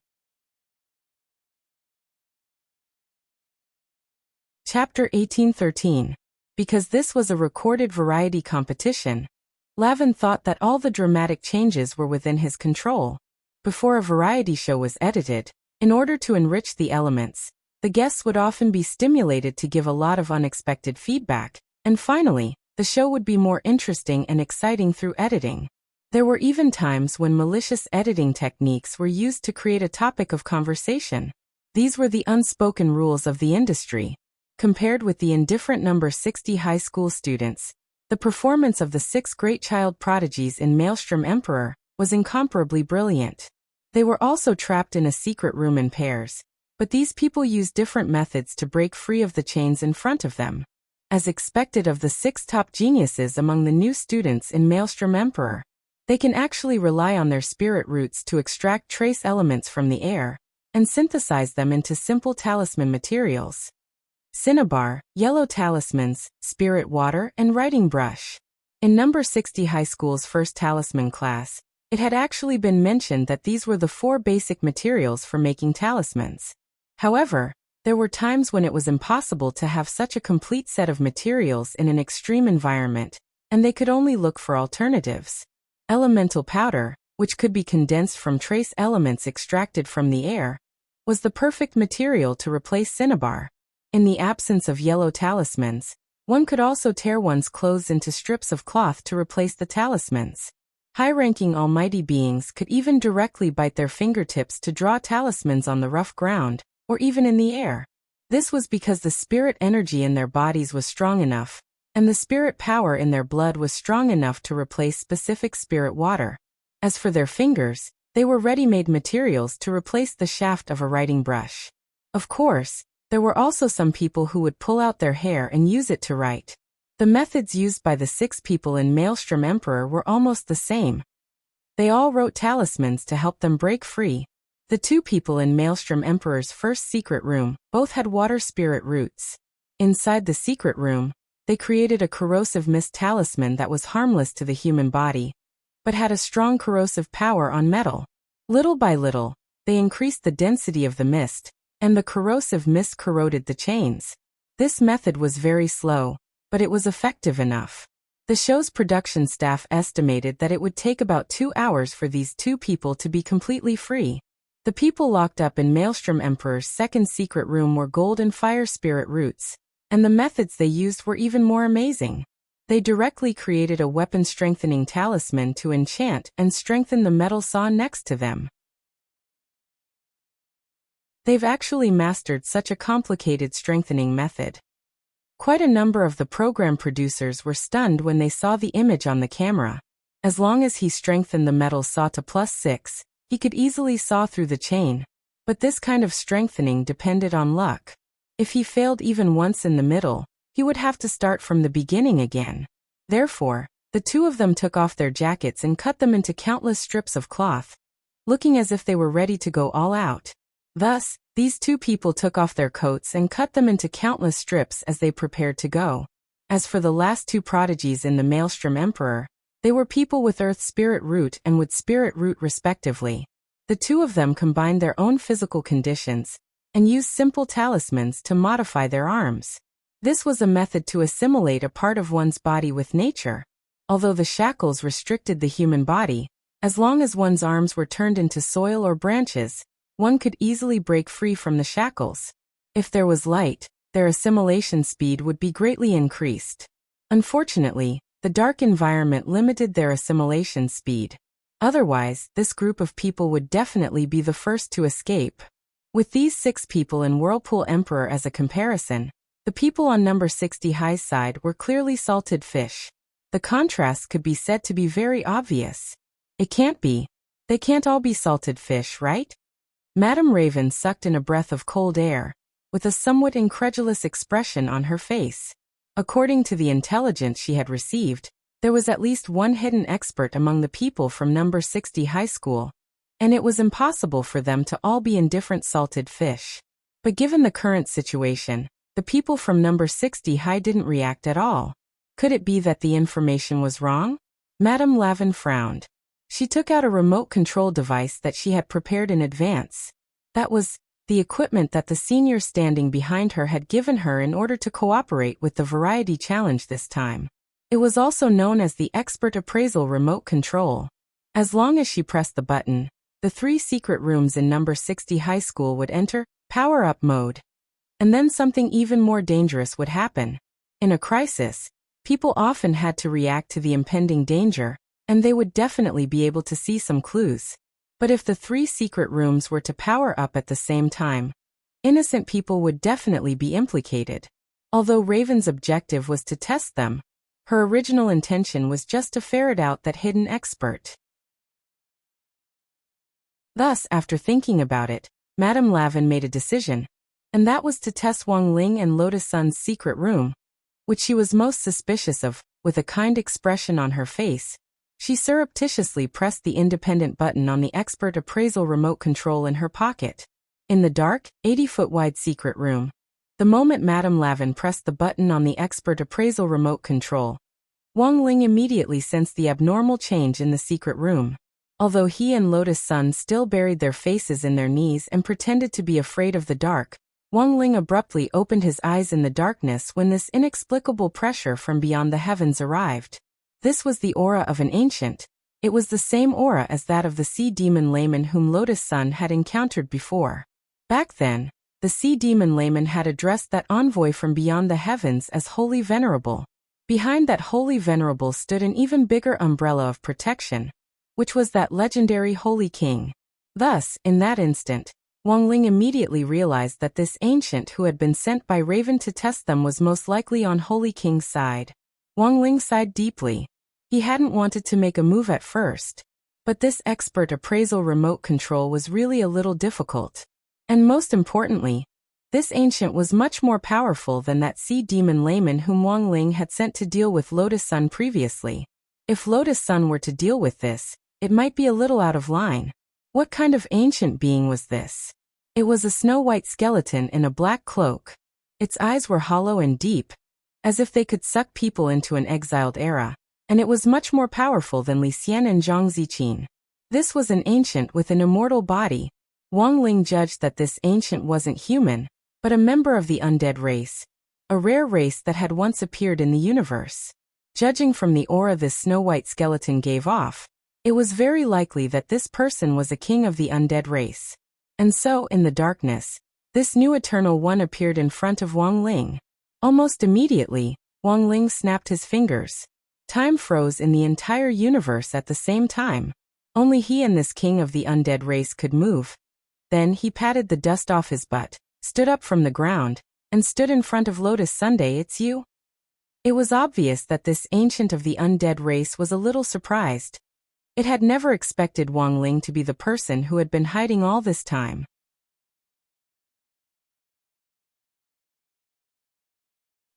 Chapter 1813. Because this was a recorded variety competition, Lavin thought that all the dramatic changes were within his control. Before a variety show was edited, in order to enrich the elements, the guests would often be stimulated to give a lot of unexpected feedback, and finally, the show would be more interesting and exciting through editing. There were even times when malicious editing techniques were used to create a topic of conversation. These were the unspoken rules of the industry. Compared with the indifferent number 60 high school students, the performance of the 6 great child prodigies in Maelstrom Emperor was incomparably brilliant. They were also trapped in a secret room in pairs, but these people used different methods to break free of the chains in front of them. As expected of the 6 top geniuses among the new students in Maelstrom Emperor, they can actually rely on their spirit roots to extract trace elements from the air and synthesize them into simple talisman materials. cinnabar, yellow talismans, spirit water, and writing brush. In number 60 high school's first talisman class, it had actually been mentioned that these were the 4 basic materials for making talismans. However, there were times when it was impossible to have such a complete set of materials in an extreme environment, and they could only look for alternatives. Elemental powder, which could be condensed from trace elements extracted from the air, was the perfect material to replace cinnabar. In the absence of yellow talismans, one could also tear one's clothes into strips of cloth to replace the talismans. High-ranking almighty beings could even directly bite their fingertips to draw talismans on the rough ground, or even in the air. This was because the spirit energy in their bodies was strong enough, and the spirit power in their blood was strong enough to replace specific spirit water. As for their fingers, they were ready-made materials to replace the shaft of a writing brush. Of course, there were also some people who would pull out their hair and use it to write. The methods used by the 6 people in Maelstrom Emperor were almost the same. They all wrote talismans to help them break free. The 2 people in Maelstrom Emperor's first secret room both had water spirit roots. Inside the secret room, they created a corrosive mist talisman that was harmless to the human body, but had a strong corrosive power on metal. Little by little, they increased the density of the mist, and the corrosive mist corroded the chains. This method was very slow, but it was effective enough. The show's production staff estimated that it would take about 2 hours for these 2 people to be completely free. The people locked up in Maelstrom Emperor's second secret room were gold and fire spirit roots, and the methods they used were even more amazing. They directly created a weapon-strengthening talisman to enchant and strengthen the metal saw next to them. They've actually mastered such a complicated strengthening method. Quite a number of the program producers were stunned when they saw the image on the camera. As long as he strengthened the metal saw to +6, he could easily saw through the chain. But this kind of strengthening depended on luck. If he failed even once in the middle, he would have to start from the beginning again. Therefore, the 2 of them took off their jackets and cut them into countless strips of cloth, looking as if they were ready to go all out. Thus, these 2 people took off their coats and cut them into countless strips as they prepared to go. As for the last 2 prodigies in the Maelstrom Emperor, they were people with Earth Spirit Root and Wood Spirit Root respectively. The 2 of them combined their own physical conditions and used simple talismans to modify their arms. This was a method to assimilate a part of one's body with nature. Although the shackles restricted the human body, as long as one's arms were turned into soil or branches, one could easily break free from the shackles. If there was light, their assimilation speed would be greatly increased. Unfortunately, the dark environment limited their assimilation speed. Otherwise, this group of people would definitely be the first to escape. With these 6 people in Whirlpool Emperor as a comparison, the people on number 60 High's side were clearly salted fish. The contrast could be said to be very obvious. It can't be. They can't all be salted fish, right? Madame Raven sucked in a breath of cold air, with a somewhat incredulous expression on her face. According to the intelligence she had received, there was at least one hidden expert among the people from number 60 high school, and it was impossible for them to all be indifferent salted fish. But given the current situation, the people from number 60 high didn't react at all. Could it be that the information was wrong? Madame Lavin frowned. She took out a remote control device that she had prepared in advance. That was the equipment that the senior standing behind her had given her in order to cooperate with the variety challenge this time. It was also known as the Expert Appraisal Remote Control. As long as she pressed the button, the 3 secret rooms in number 60 high school would enter power-up mode. And then something even more dangerous would happen. In a crisis, people often had to react to the impending danger, and they would definitely be able to see some clues. But if the 3 secret rooms were to power up at the same time, innocent people would definitely be implicated. Although Raven's objective was to test them, her original intention was just to ferret out that hidden expert. Thus, after thinking about it, Madame Lavin made a decision, and that was to test Wang Ling and Lotus Sun's secret room, which she was most suspicious of. With a kind expression on her face, she surreptitiously pressed the independent button on the Expert Appraisal remote control in her pocket. In the dark, 80-foot wide secret room, The moment Madame Lavin pressed the button on the expert appraisal remote control, Wang Ling immediately sensed the abnormal change in the secret room. Although he and Lotus Sun still buried their faces in their knees and pretended to be afraid of the dark, Wang Ling abruptly opened his eyes in the darkness when this inexplicable pressure from beyond the heavens arrived. This was the aura of an ancient. It was the same aura as that of the sea demon layman whom Lotus Sun had encountered before. Back then, the sea demon layman had addressed that envoy from beyond the heavens as Holy Venerable. Behind that Holy Venerable stood an even bigger umbrella of protection, which was that legendary Holy King. Thus, in that instant, Wang Ling immediately realized that this ancient who had been sent by Raven to test them was most likely on Holy King's side. Wang Ling sighed deeply. He hadn't wanted to make a move at first, but this expert appraisal remote control was really a little difficult. And most importantly, this ancient was much more powerful than that sea demon layman whom Wang Ling had sent to deal with Lotus Sun previously. If Lotus Sun were to deal with this, it might be a little out of line. What kind of ancient being was this? It was a snow-white skeleton in a black cloak. Its eyes were hollow and deep, as if they could suck people into an exiled era, and it was much more powerful than Li Xian and Zhang Ziqin. This was an ancient with an immortal body. Wang Ling judged that this ancient wasn't human, but a member of the undead race, a rare race that had once appeared in the universe. Judging from the aura this snow-white skeleton gave off, it was very likely that this person was a king of the undead race. And so, in the darkness, this new Eternal One appeared in front of Wang Ling. Almost immediately, Wang Ling snapped his fingers. Time froze in the entire universe at the same time. Only he and this king of the undead race could move. Then he patted the dust off his butt, stood up from the ground, and stood in front of Lotus Sunday. It's you? It was obvious that this ancient of the undead race was a little surprised. It had never expected Wang Ling to be the person who had been hiding all this time.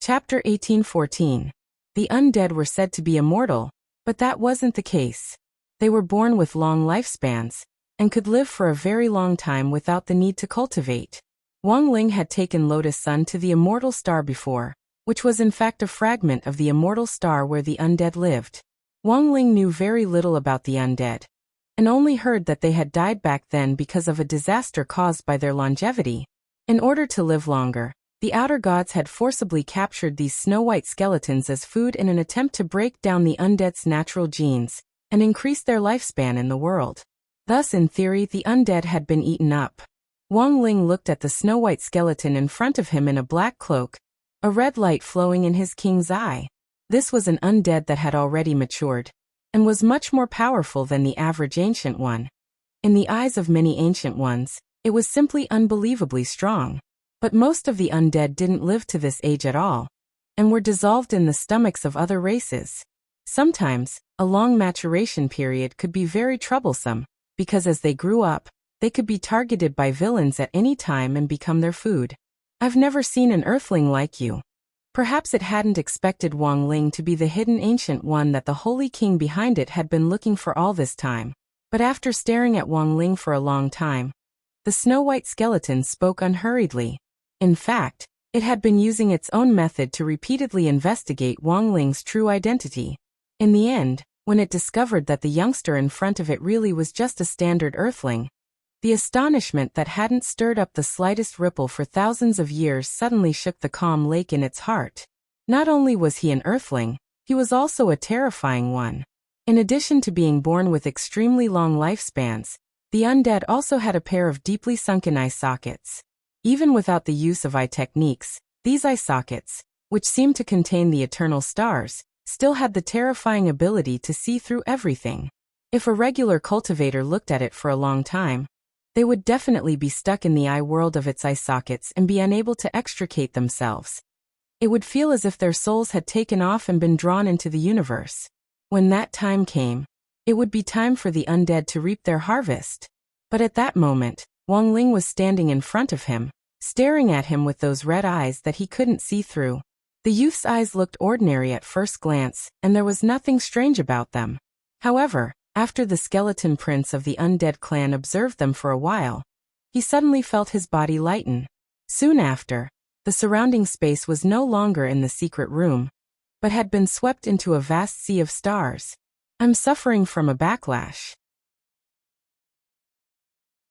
Chapter 1814. The undead were said to be immortal, but that wasn't the case. They were born with long lifespans, and could live for a very long time without the need to cultivate. Wang Ling had taken Lotus Sun to the immortal star before, which was in fact a fragment of the immortal star where the undead lived. Wang Ling knew very little about the undead, and only heard that they had died back then because of a disaster caused by their longevity. In order to live longer, the outer gods had forcibly captured these snow-white skeletons as food in an attempt to break down the undead's natural genes and increase their lifespan in the world. Thus, in theory, the undead had been eaten up. Wang Ling looked at the snow-white skeleton in front of him in a black cloak, a red light flowing in his king's eye. This was an undead that had already matured, and was much more powerful than the average ancient one. In the eyes of many ancient ones, it was simply unbelievably strong. But most of the undead didn't live to this age at all, and were dissolved in the stomachs of other races. Sometimes, a long maturation period could be very troublesome, because as they grew up, they could be targeted by villains at any time and become their food. I've never seen an earthling like you. Perhaps it hadn't expected Wang Ling to be the hidden ancient one that the Holy King behind it had been looking for all this time. But after staring at Wang Ling for a long time, the snow-white skeleton spoke unhurriedly. In fact, it had been using its own method to repeatedly investigate Wang Ling's true identity. In the end, when it discovered that the youngster in front of it really was just a standard earthling, the astonishment that hadn't stirred up the slightest ripple for thousands of years suddenly shook the calm lake in its heart. Not only was he an earthling, he was also a terrifying one. In addition to being born with extremely long lifespans, the undead also had a pair of deeply sunken eye sockets. Even without the use of eye techniques, these eye sockets, which seemed to contain the eternal stars, still had the terrifying ability to see through everything. If a regular cultivator looked at it for a long time, they would definitely be stuck in the eye world of its eye sockets and be unable to extricate themselves. It would feel as if their souls had taken off and been drawn into the universe. When that time came, it would be time for the undead to reap their harvest. But at that moment, Wang Ling was standing in front of him, staring at him with those red eyes that he couldn't see through. The youth's eyes looked ordinary at first glance, and there was nothing strange about them. However, after the skeleton prince of the undead clan observed them for a while, he suddenly felt his body lighten. Soon after, The surrounding space was no longer in the secret room, but had been swept into a vast sea of stars. I'm suffering from a backlash.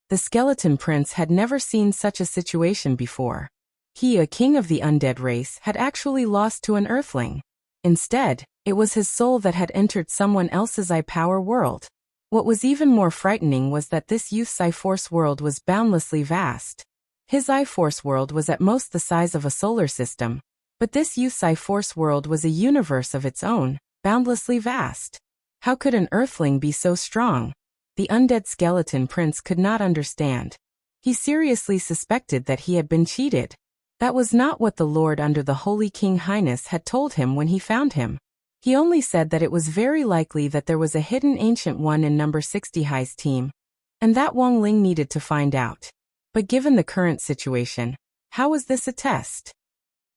The skeleton prince had never seen such a situation before. He, a king of the undead race, had actually lost to an earthling. Instead, it was his soul that had entered someone else's I-Power world. What was even more frightening was that this youth's I-Force world was boundlessly vast. His I-Force world was at most the size of a solar system, but this youth's I-Force world was a universe of its own, boundlessly vast. How could an earthling be so strong? The undead skeleton prince could not understand. He seriously suspected that he had been cheated. That was not what the Lord under the Holy King Highness had told him when he found him. He only said that it was very likely that there was a hidden Ancient One in number 60 High's team, and that Wang Ling needed to find out. But given the current situation, how was this a test?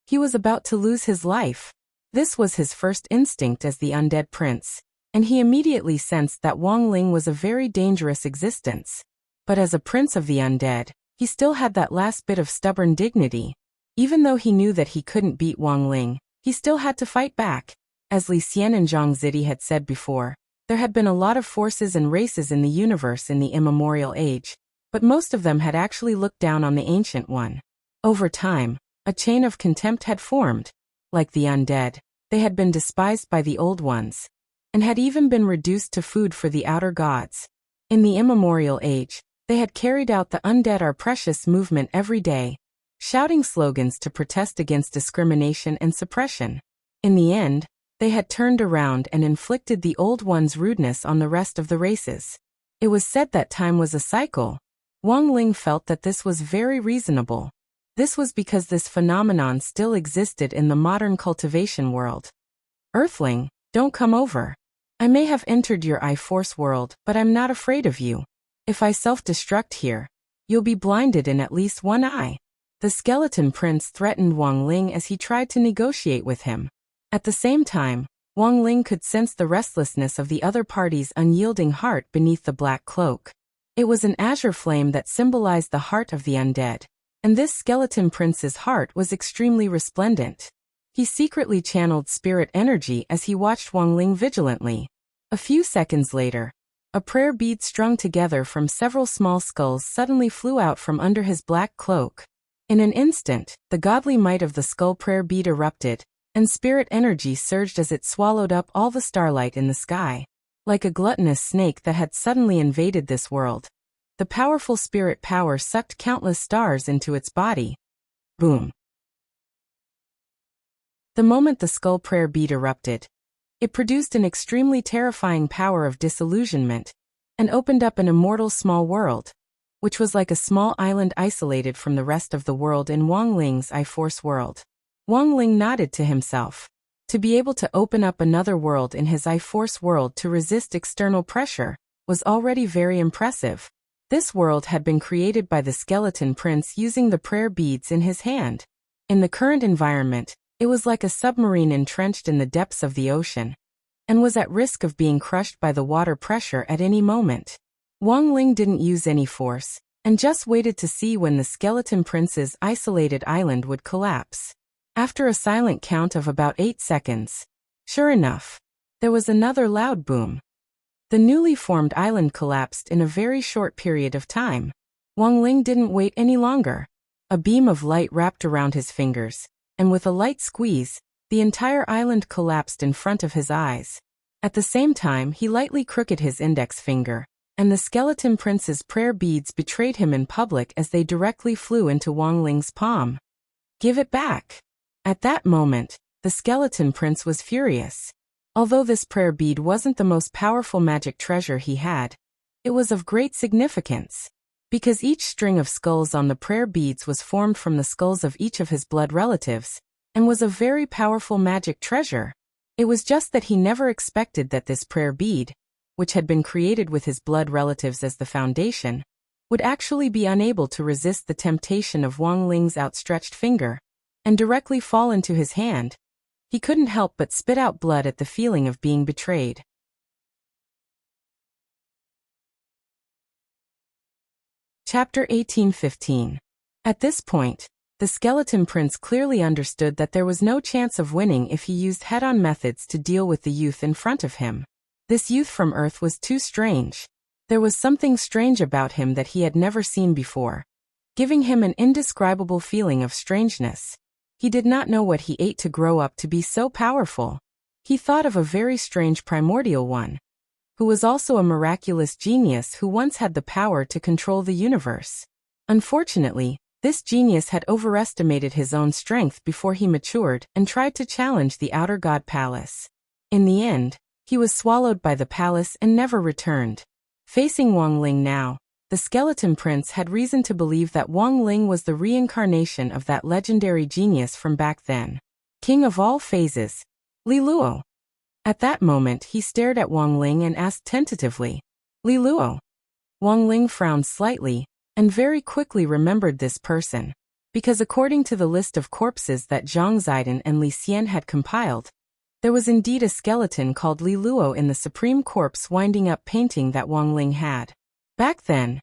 He was about to lose his life. This was his first instinct as the undead prince, and he immediately sensed that Wang Ling was a very dangerous existence. But as a prince of the undead, he still had that last bit of stubborn dignity. Even though he knew that he couldn't beat Wang Ling, he still had to fight back. As Li Xian and Zhang Zidi had said before, there had been a lot of forces and races in the universe in the immemorial age, but most of them had actually looked down on the Ancient One. Over time, a chain of contempt had formed. Like the undead, they had been despised by the old ones, and had even been reduced to food for the outer gods. In the immemorial age, they had carried out the Undead Are Precious movement every day, shouting slogans to protest against discrimination and suppression. In the end, they had turned around and inflicted the old one's rudeness on the rest of the races. It was said that time was a cycle. Wang Ling felt that this was very reasonable. This was because this phenomenon still existed in the modern cultivation world. Earthling, don't come over. I may have entered your I-Force world, but I'm not afraid of you. If I self-destruct here, you'll be blinded in at least one eye. The skeleton prince threatened Wang Ling as he tried to negotiate with him. At the same time, Wang Ling could sense the restlessness of the other party's unyielding heart beneath the black cloak. It was an azure flame that symbolized the heart of the undead, and this skeleton prince's heart was extremely resplendent. He secretly channeled spirit energy as he watched Wang Ling vigilantly. A few seconds later, a prayer bead strung together from several small skulls suddenly flew out from under his black cloak. In an instant, the godly might of the skull prayer bead erupted, and spirit energy surged as it swallowed up all the starlight in the sky. Like a gluttonous snake that had suddenly invaded this world, the powerful spirit power sucked countless stars into its body. Boom. The moment the skull prayer bead erupted, it produced an extremely terrifying power of disillusionment, and opened up an immortal small world, which was like a small island isolated from the rest of the world in Wang Ling's I-Force world. Wang Ling nodded to himself. To be able to open up another world in his I-Force world to resist external pressure was already very impressive. This world had been created by the skeleton prince using the prayer beads in his hand. In the current environment, it was like a submarine entrenched in the depths of the ocean, and was at risk of being crushed by the water pressure at any moment. Wang Ling didn't use any force, and just waited to see when the skeleton prince's isolated island would collapse. After a silent count of about 8 seconds, sure enough, there was another loud boom. The newly formed island collapsed in a very short period of time. Wang Ling didn't wait any longer. A beam of light wrapped around his fingers, and with a light squeeze, the entire island collapsed in front of his eyes. At the same time, he lightly crooked his index finger, and the skeleton prince's prayer beads betrayed him in public as they directly flew into Wang Ling's palm. Give it back. At that moment, the skeleton prince was furious. Although this prayer bead wasn't the most powerful magic treasure he had, it was of great significance. Because each string of skulls on the prayer beads was formed from the skulls of each of his blood relatives, and was a very powerful magic treasure. It was just that he never expected that this prayer bead, which had been created with his blood relatives as the foundation, would actually be unable to resist the temptation of Wang Ling's outstretched finger, and directly fall into his hand. He couldn't help but spit out blood at the feeling of being betrayed. Chapter 1815. At this point, The skeleton prince clearly understood that there was no chance of winning if he used head-on methods to deal with the youth in front of him. This youth from Earth was too strange. There was something strange about him that he had never seen before, giving him an indescribable feeling of strangeness. He did not know what he ate to grow up to be so powerful. He thought of a very strange primordial one, who was also a miraculous genius who once had the power to control the universe. Unfortunately, this genius had overestimated his own strength before he matured and tried to challenge the outer god palace. In the end, he was swallowed by the palace and never returned. Facing Wang Ling now, the skeleton prince had reason to believe that Wang Ling was the reincarnation of that legendary genius from back then. King of all phases, Li Luo. At that moment he stared at Wang Ling and asked tentatively, Li Luo. Wang Ling frowned slightly, and very quickly remembered this person. Because according to the list of corpses that Zhang Zidong and Li Xian had compiled, there was indeed a skeleton called Li Luo in the supreme corpse winding up painting that Wang Ling had. Back then,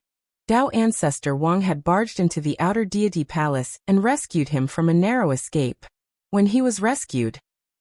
Dao ancestor Wang had barged into the outer deity palace and rescued him from a narrow escape. When he was rescued,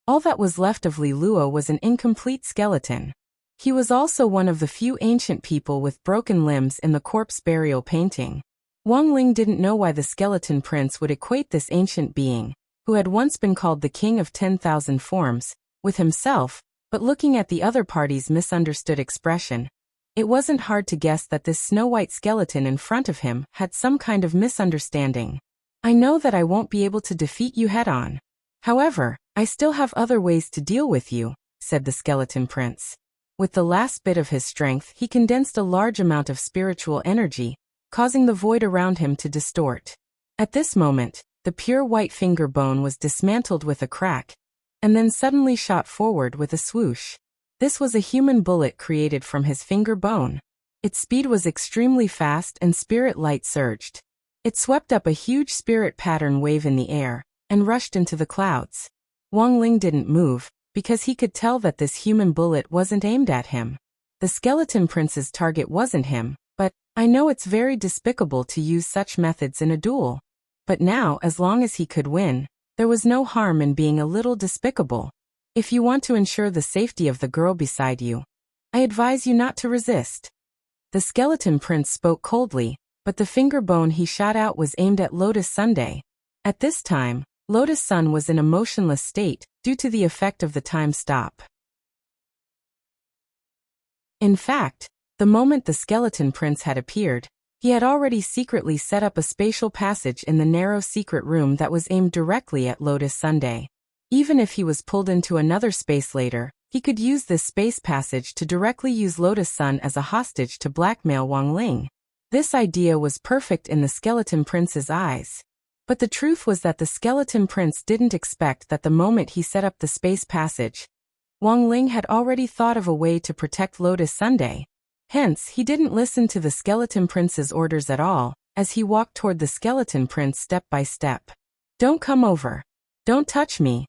all that was left of Li Luo was an incomplete skeleton. He was also one of the few ancient people with broken limbs in the corpse burial painting. Wang Ling didn't know why the skeleton prince would equate this ancient being, who had once been called the king of 10,000 forms, with himself, but looking at the other party's misunderstood expression, it wasn't hard to guess that this snow-white skeleton in front of him had some kind of misunderstanding. I know that I won't be able to defeat you head-on. However, I still have other ways to deal with you, said the skeleton prince. With the last bit of his strength, he condensed a large amount of spiritual energy, causing the void around him to distort. At this moment, the pure white finger bone was dismantled with a crack, and then suddenly shot forward with a swoosh. This was a human bullet created from his finger bone. Its speed was extremely fast and spirit light surged. It swept up a huge spirit pattern wave in the air, and rushed into the clouds. Wang Ling didn't move, because he could tell that this human bullet wasn't aimed at him. The skeleton prince's target wasn't him, but I know it's very despicable to use such methods in a duel. But now, as long as he could win, there was no harm in being a little despicable. If you want to ensure the safety of the girl beside you, I advise you not to resist. The skeleton prince spoke coldly, but the finger bone he shot out was aimed at Lotus Sunday. At this time, Lotus Sun was in a motionless state due to the effect of the time stop. In fact, the moment the skeleton prince had appeared, he had already secretly set up a spatial passage in the narrow secret room that was aimed directly at Lotus Sunday. Even if he was pulled into another space later, he could use this space passage to directly use Lotus Sun as a hostage to blackmail Wang Ling. This idea was perfect in the skeleton prince's eyes. But the truth was that the skeleton prince didn't expect that the moment he set up the space passage, Wang Ling had already thought of a way to protect Lotus Sunday. Hence, he didn't listen to the skeleton prince's orders at all, as he walked toward the skeleton prince step by step. Don't come over. Don't touch me.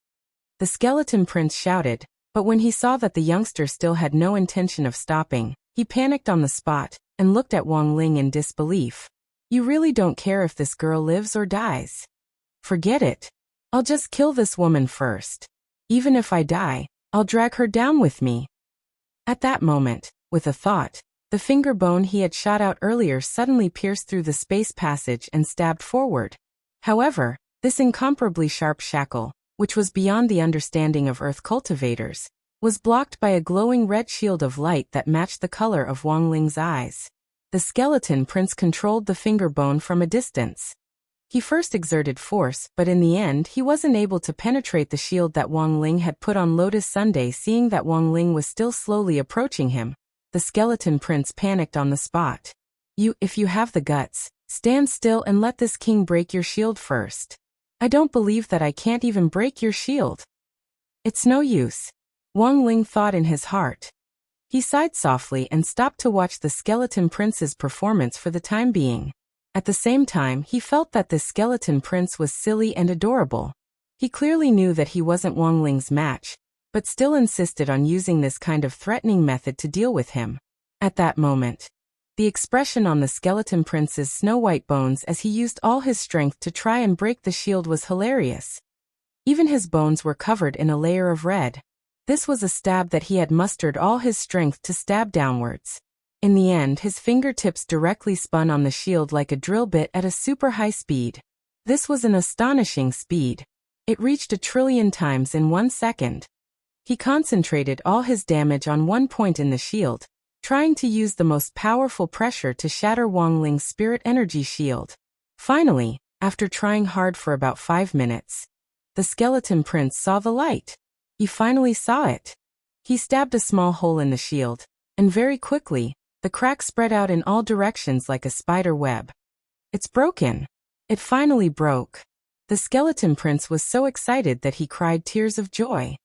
The skeleton prince shouted, but when he saw that the youngster still had no intention of stopping, he panicked on the spot and looked at Wang Ling in disbelief. You really don't care if this girl lives or dies? Forget it. I'll just kill this woman first. Even if I die, I'll drag her down with me. At that moment, with a thought, the finger bone he had shot out earlier suddenly pierced through the space passage and stabbed forward. However, this incomparably sharp shackle, which was beyond the understanding of Earth cultivators, was blocked by a glowing red shield of light that matched the color of Wang Ling's eyes. The skeleton prince controlled the finger bone from a distance. He first exerted force, but in the end he wasn't able to penetrate the shield that Wang Ling had put on Lotus Sunday. Seeing that Wang Ling was still slowly approaching him, the skeleton prince panicked on the spot. If you have the guts, stand still and let this king break your shield first. I don't believe that I can't even break your shield. It's no use. Wang Ling thought in his heart. He sighed softly and stopped to watch the skeleton prince's performance for the time being. At the same time, he felt that this skeleton prince was silly and adorable. He clearly knew that he wasn't Wang Ling's match, but still insisted on using this kind of threatening method to deal with him. At that moment, The expression on the skeleton prince's snow-white bones as he used all his strength to try and break the shield was hilarious. Even his bones were covered in a layer of red. This was a stab that he had mustered all his strength to stab downwards. In the end, his fingertips directly spun on the shield like a drill bit at a super high speed. This was an astonishing speed. It reached 1,000,000,000,000 times in 1 second. He concentrated all his damage on one point in the shield, trying to use the most powerful pressure to shatter Wang Ling's spirit energy shield. Finally, after trying hard for about 5 minutes, the skeleton prince saw the light. He finally saw it. He stabbed a small hole in the shield, and very quickly, the crack spread out in all directions like a spider web. It's broken. It finally broke. The skeleton prince was so excited that he cried tears of joy.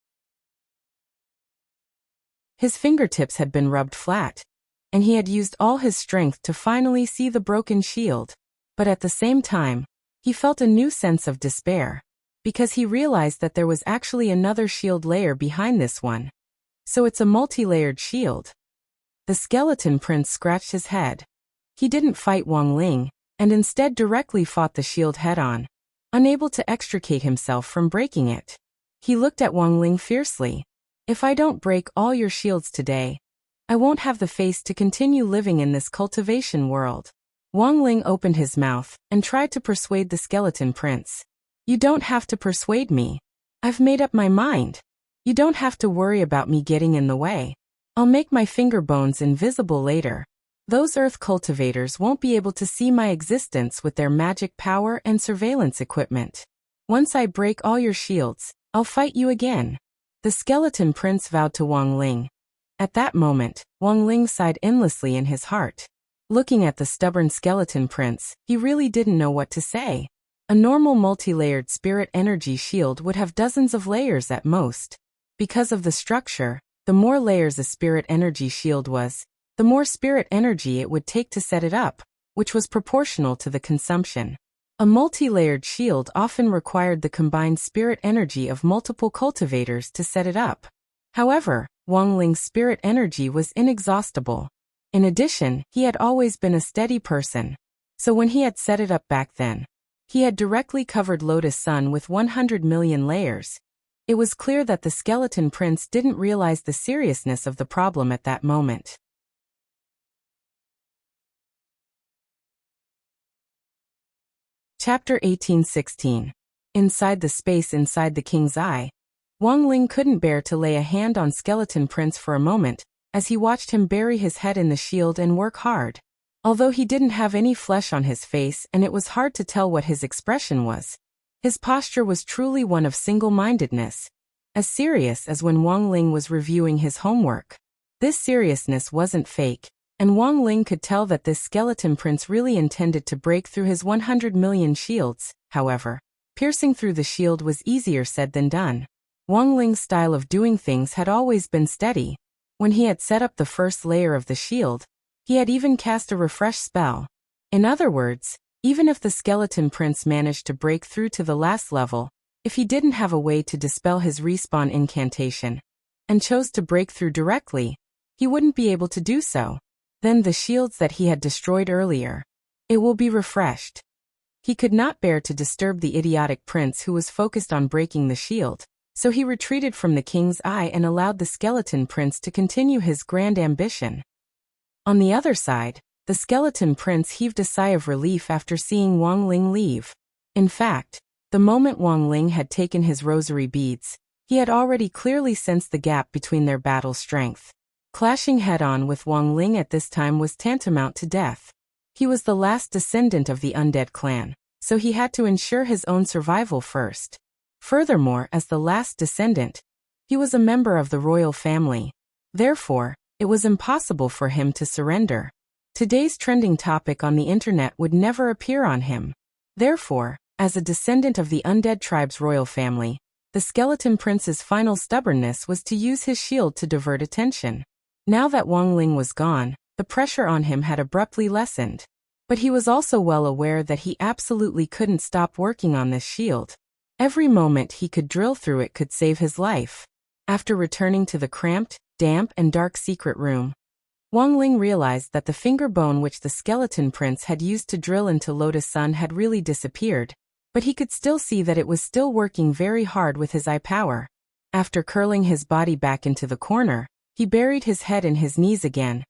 His fingertips had been rubbed flat, and he had used all his strength to finally see the broken shield. But at the same time, he felt a new sense of despair, because he realized that there was actually another shield layer behind this one. So it's a multi-layered shield. The skeleton prince scratched his head. He didn't fight Wang Ling, and instead directly fought the shield head-on, unable to extricate himself from breaking it. He looked at Wang Ling fiercely. If I don't break all your shields today, I won't have the face to continue living in this cultivation world. Wang Ling opened his mouth and tried to persuade the skeleton prince. You don't have to persuade me. I've made up my mind. You don't have to worry about me getting in the way. I'll make my finger bones invisible later. Those earth cultivators won't be able to see my existence with their magic power and surveillance equipment. Once I break all your shields, I'll fight you again. The skeleton prince vowed to Wang Ling. At that moment, Wang Ling sighed endlessly in his heart. Looking at the stubborn skeleton prince, he really didn't know what to say. A normal multi-layered spirit energy shield would have dozens of layers at most. Because of the structure, the more layers a spirit energy shield was, the more spirit energy it would take to set it up, which was proportional to the consumption. A multi-layered shield often required the combined spirit energy of multiple cultivators to set it up. However, Wang Ling's spirit energy was inexhaustible. In addition, he had always been a steady person. So when he had set it up back then, he had directly covered Lotus Sun with 100 million layers. It was clear that the skeleton prince didn't realize the seriousness of the problem at that moment. Chapter 1816. Inside the space inside the king's eye, Wang Ling couldn't bear to lay a hand on skeleton prince for a moment, as he watched him bury his head in the shield and work hard. Although he didn't have any flesh on his face and it was hard to tell what his expression was, his posture was truly one of single-mindedness, as serious as when Wang Ling was reviewing his homework. This seriousness wasn't fake, and Wang Ling could tell that this skeleton prince really intended to break through his 100 million shields. However, piercing through the shield was easier said than done. Wang Ling's style of doing things had always been steady. When he had set up the first layer of the shield, he had even cast a refresh spell. In other words, even if the skeleton prince managed to break through to the last level, if he didn't have a way to dispel his respawn incantation, and chose to break through directly, he wouldn't be able to do so. Then the shields that he had destroyed earlier, it will be refreshed. He could not bear to disturb the idiotic prince who was focused on breaking the shield, so he retreated from the king's eye and allowed the skeleton prince to continue his grand ambition. On the other side, the skeleton prince heaved a sigh of relief after seeing Wang Ling leave. In fact, the moment Wang Ling had taken his rosary beads, he had already clearly sensed the gap between their battle strength. Clashing head-on with Wang Ling at this time was tantamount to death. He was the last descendant of the undead clan, so he had to ensure his own survival first. Furthermore, as the last descendant, he was a member of the royal family. Therefore, it was impossible for him to surrender. Today's trending topic on the internet would never appear on him. Therefore, as a descendant of the undead tribe's royal family, the skeleton prince's final stubbornness was to use his shield to divert attention. Now that Wang Ling was gone, the pressure on him had abruptly lessened. But he was also well aware that he absolutely couldn't stop working on this shield. Every moment he could drill through it could save his life. After returning to the cramped, damp and dark secret room, Wang Ling realized that the finger bone which the skeleton prince had used to drill into Lotus Sun had really disappeared, but he could still see that it was still working very hard with his eye power. After curling his body back into the corner, he buried his head in his knees again,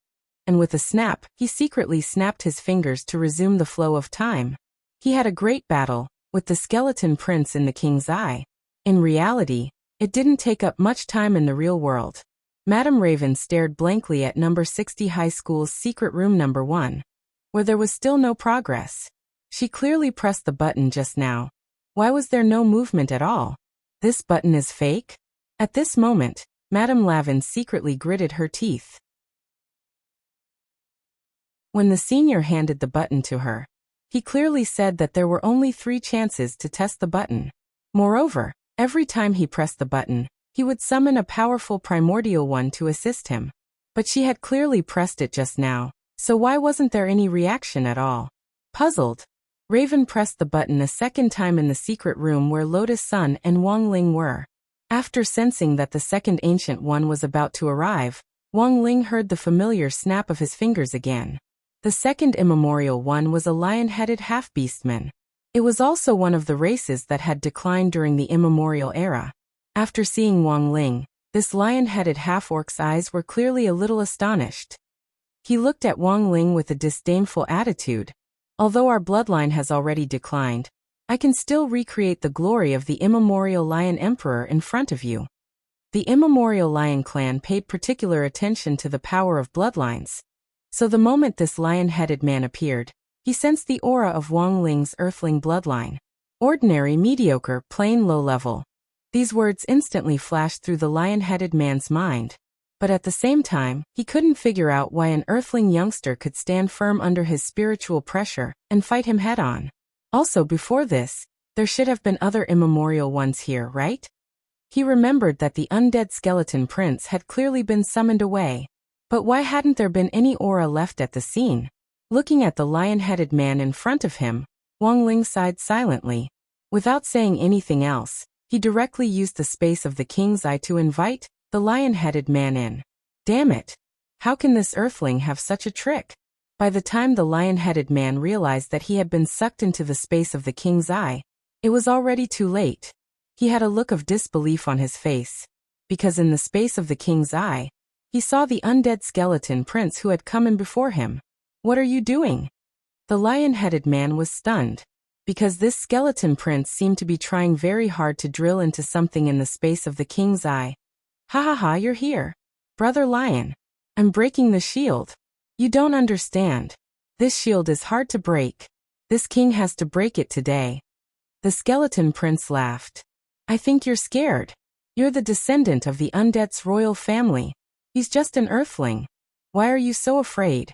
and with a snap, he secretly snapped his fingers to resume the flow of time. He had a great battle with the skeleton prince in the king's eye. In reality, it didn't take up much time in the real world. Madame Raven stared blankly at number 60 high school's secret room number 1, where there was still no progress. She clearly pressed the button just now. Why was there no movement at all? This button is fake? At this moment, Madame Lavin secretly gritted her teeth. When the senior handed the button to her, he clearly said that there were only 3 chances to test the button. Moreover, every time he pressed the button, he would summon a powerful primordial one to assist him. But she had clearly pressed it just now, so why wasn't there any reaction at all? Puzzled, Raven pressed the button a second time in the secret room where Lotus Sun and Wang Ling were. After sensing that the second ancient one was about to arrive, Wang Ling heard the familiar snap of his fingers again. The second immemorial one was a lion-headed half-beastman. It was also one of the races that had declined during the immemorial era. After seeing Wang Ling, this lion-headed half-orc's eyes were clearly a little astonished. He looked at Wang Ling with a disdainful attitude. Although our bloodline has already declined, I can still recreate the glory of the immemorial Lion Emperor in front of you. The immemorial Lion clan paid particular attention to the power of bloodlines. So the moment this lion-headed man appeared, he sensed the aura of Wang Ling's earthling bloodline. Ordinary, mediocre, plain, low level. These words instantly flashed through the lion-headed man's mind. But at the same time, he couldn't figure out why an earthling youngster could stand firm under his spiritual pressure and fight him head-on. Also before this, there should have been other immemorial ones here, right? He remembered that the undead skeleton prince had clearly been summoned away. But why hadn't there been any aura left at the scene? Looking at the lion-headed man in front of him, Wang Ling sighed silently. Without saying anything else, he directly used the space of the king's eye to invite the lion-headed man in. Damn it! How can this earthling have such a trick? By the time the lion-headed man realized that he had been sucked into the space of the king's eye, it was already too late. He had a look of disbelief on his face, because in the space of the king's eye, he saw the undead skeleton prince who had come in before him. What are you doing? The lion-headed man was stunned, because this skeleton prince seemed to be trying very hard to drill into something in the space of the king's eye. Ha ha ha, you're here. Brother Lion. I'm breaking the shield. You don't understand. This shield is hard to break. This king has to break it today. The skeleton prince laughed. I think you're scared. You're the descendant of the undead's royal family. He's just an earthling. Why are you so afraid?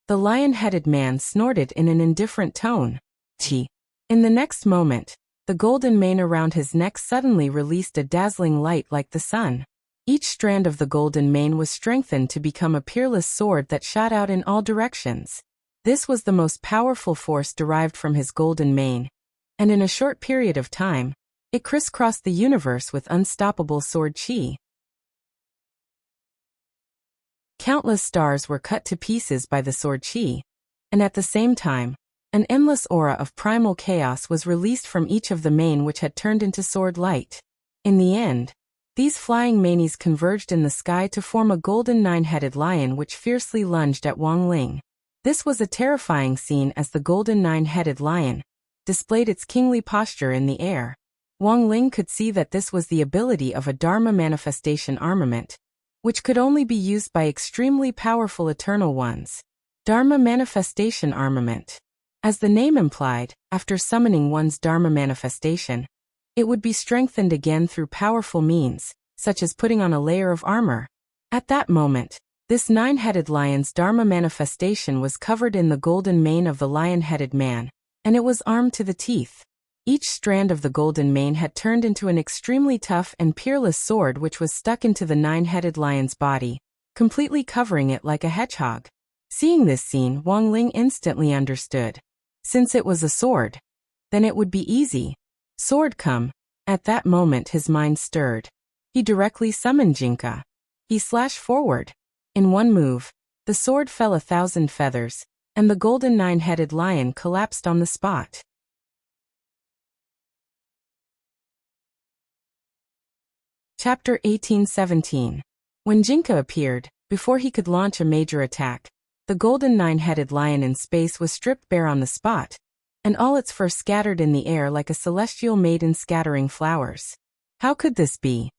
The lion-headed man snorted in an indifferent tone. Chi. In the next moment, the golden mane around his neck suddenly released a dazzling light like the sun. Each strand of the golden mane was strengthened to become a peerless sword that shot out in all directions. This was the most powerful force derived from his golden mane, and in a short period of time, it crisscrossed the universe with unstoppable sword chi. Countless stars were cut to pieces by the sword chi, and at the same time, an endless aura of primal chaos was released from each of the mane which had turned into sword light. In the end, these flying manes converged in the sky to form a golden 9-headed lion which fiercely lunged at Wang Ling. This was a terrifying scene as the golden 9-headed lion displayed its kingly posture in the air. Wang Ling could see that this was the ability of a Dharma manifestation armament, which could only be used by extremely powerful eternal ones. Dharma manifestation armament. As the name implied, after summoning one's Dharma manifestation, it would be strengthened again through powerful means, such as putting on a layer of armor. At that moment, this 9-headed lion's Dharma manifestation was covered in the golden mane of the lion-headed man, and it was armed to the teeth. Each strand of the golden mane had turned into an extremely tough and peerless sword which was stuck into the 9-headed lion's body, completely covering it like a hedgehog. Seeing this scene, Wang Ling instantly understood. Since it was a sword, then it would be easy. Sword come. At that moment his mind stirred. He directly summoned Jinka. He slashed forward. In one move, The sword fell 1,000 feathers, and the golden nine-headed lion collapsed on the spot. Chapter 1817. When Jinka appeared, before he could launch a major attack, the golden nine-headed lion in space was stripped bare on the spot, and all its fur scattered in the air like a celestial maiden scattering flowers. How could this be?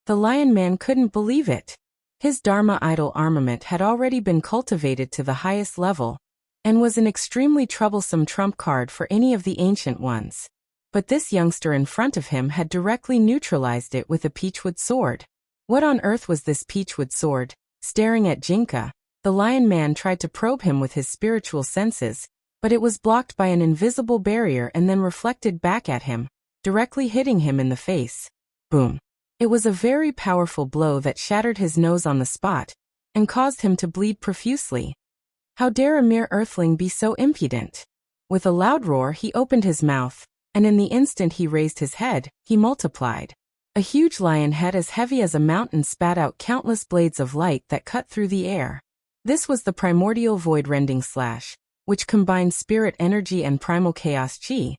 The Lion Man couldn't believe it. His Dharma idol armament had already been cultivated to the highest level, and was an extremely troublesome trump card for any of the ancient ones. But this youngster in front of him had directly neutralized it with a peachwood sword. What on earth was this peachwood sword? Staring at Jinka, the Lion Man tried to probe him with his spiritual senses, but it was blocked by an invisible barrier and then reflected back at him, directly hitting him in the face. Boom. It was a very powerful blow that shattered his nose on the spot, and caused him to bleed profusely. How dare a mere earthling be so impudent? With a loud roar he opened his mouth, and in the instant he raised his head, he multiplied. A huge lion head as heavy as a mountain spat out countless blades of light that cut through the air. This was the primordial void-rending slash, which combined spirit energy and primal chaos chi,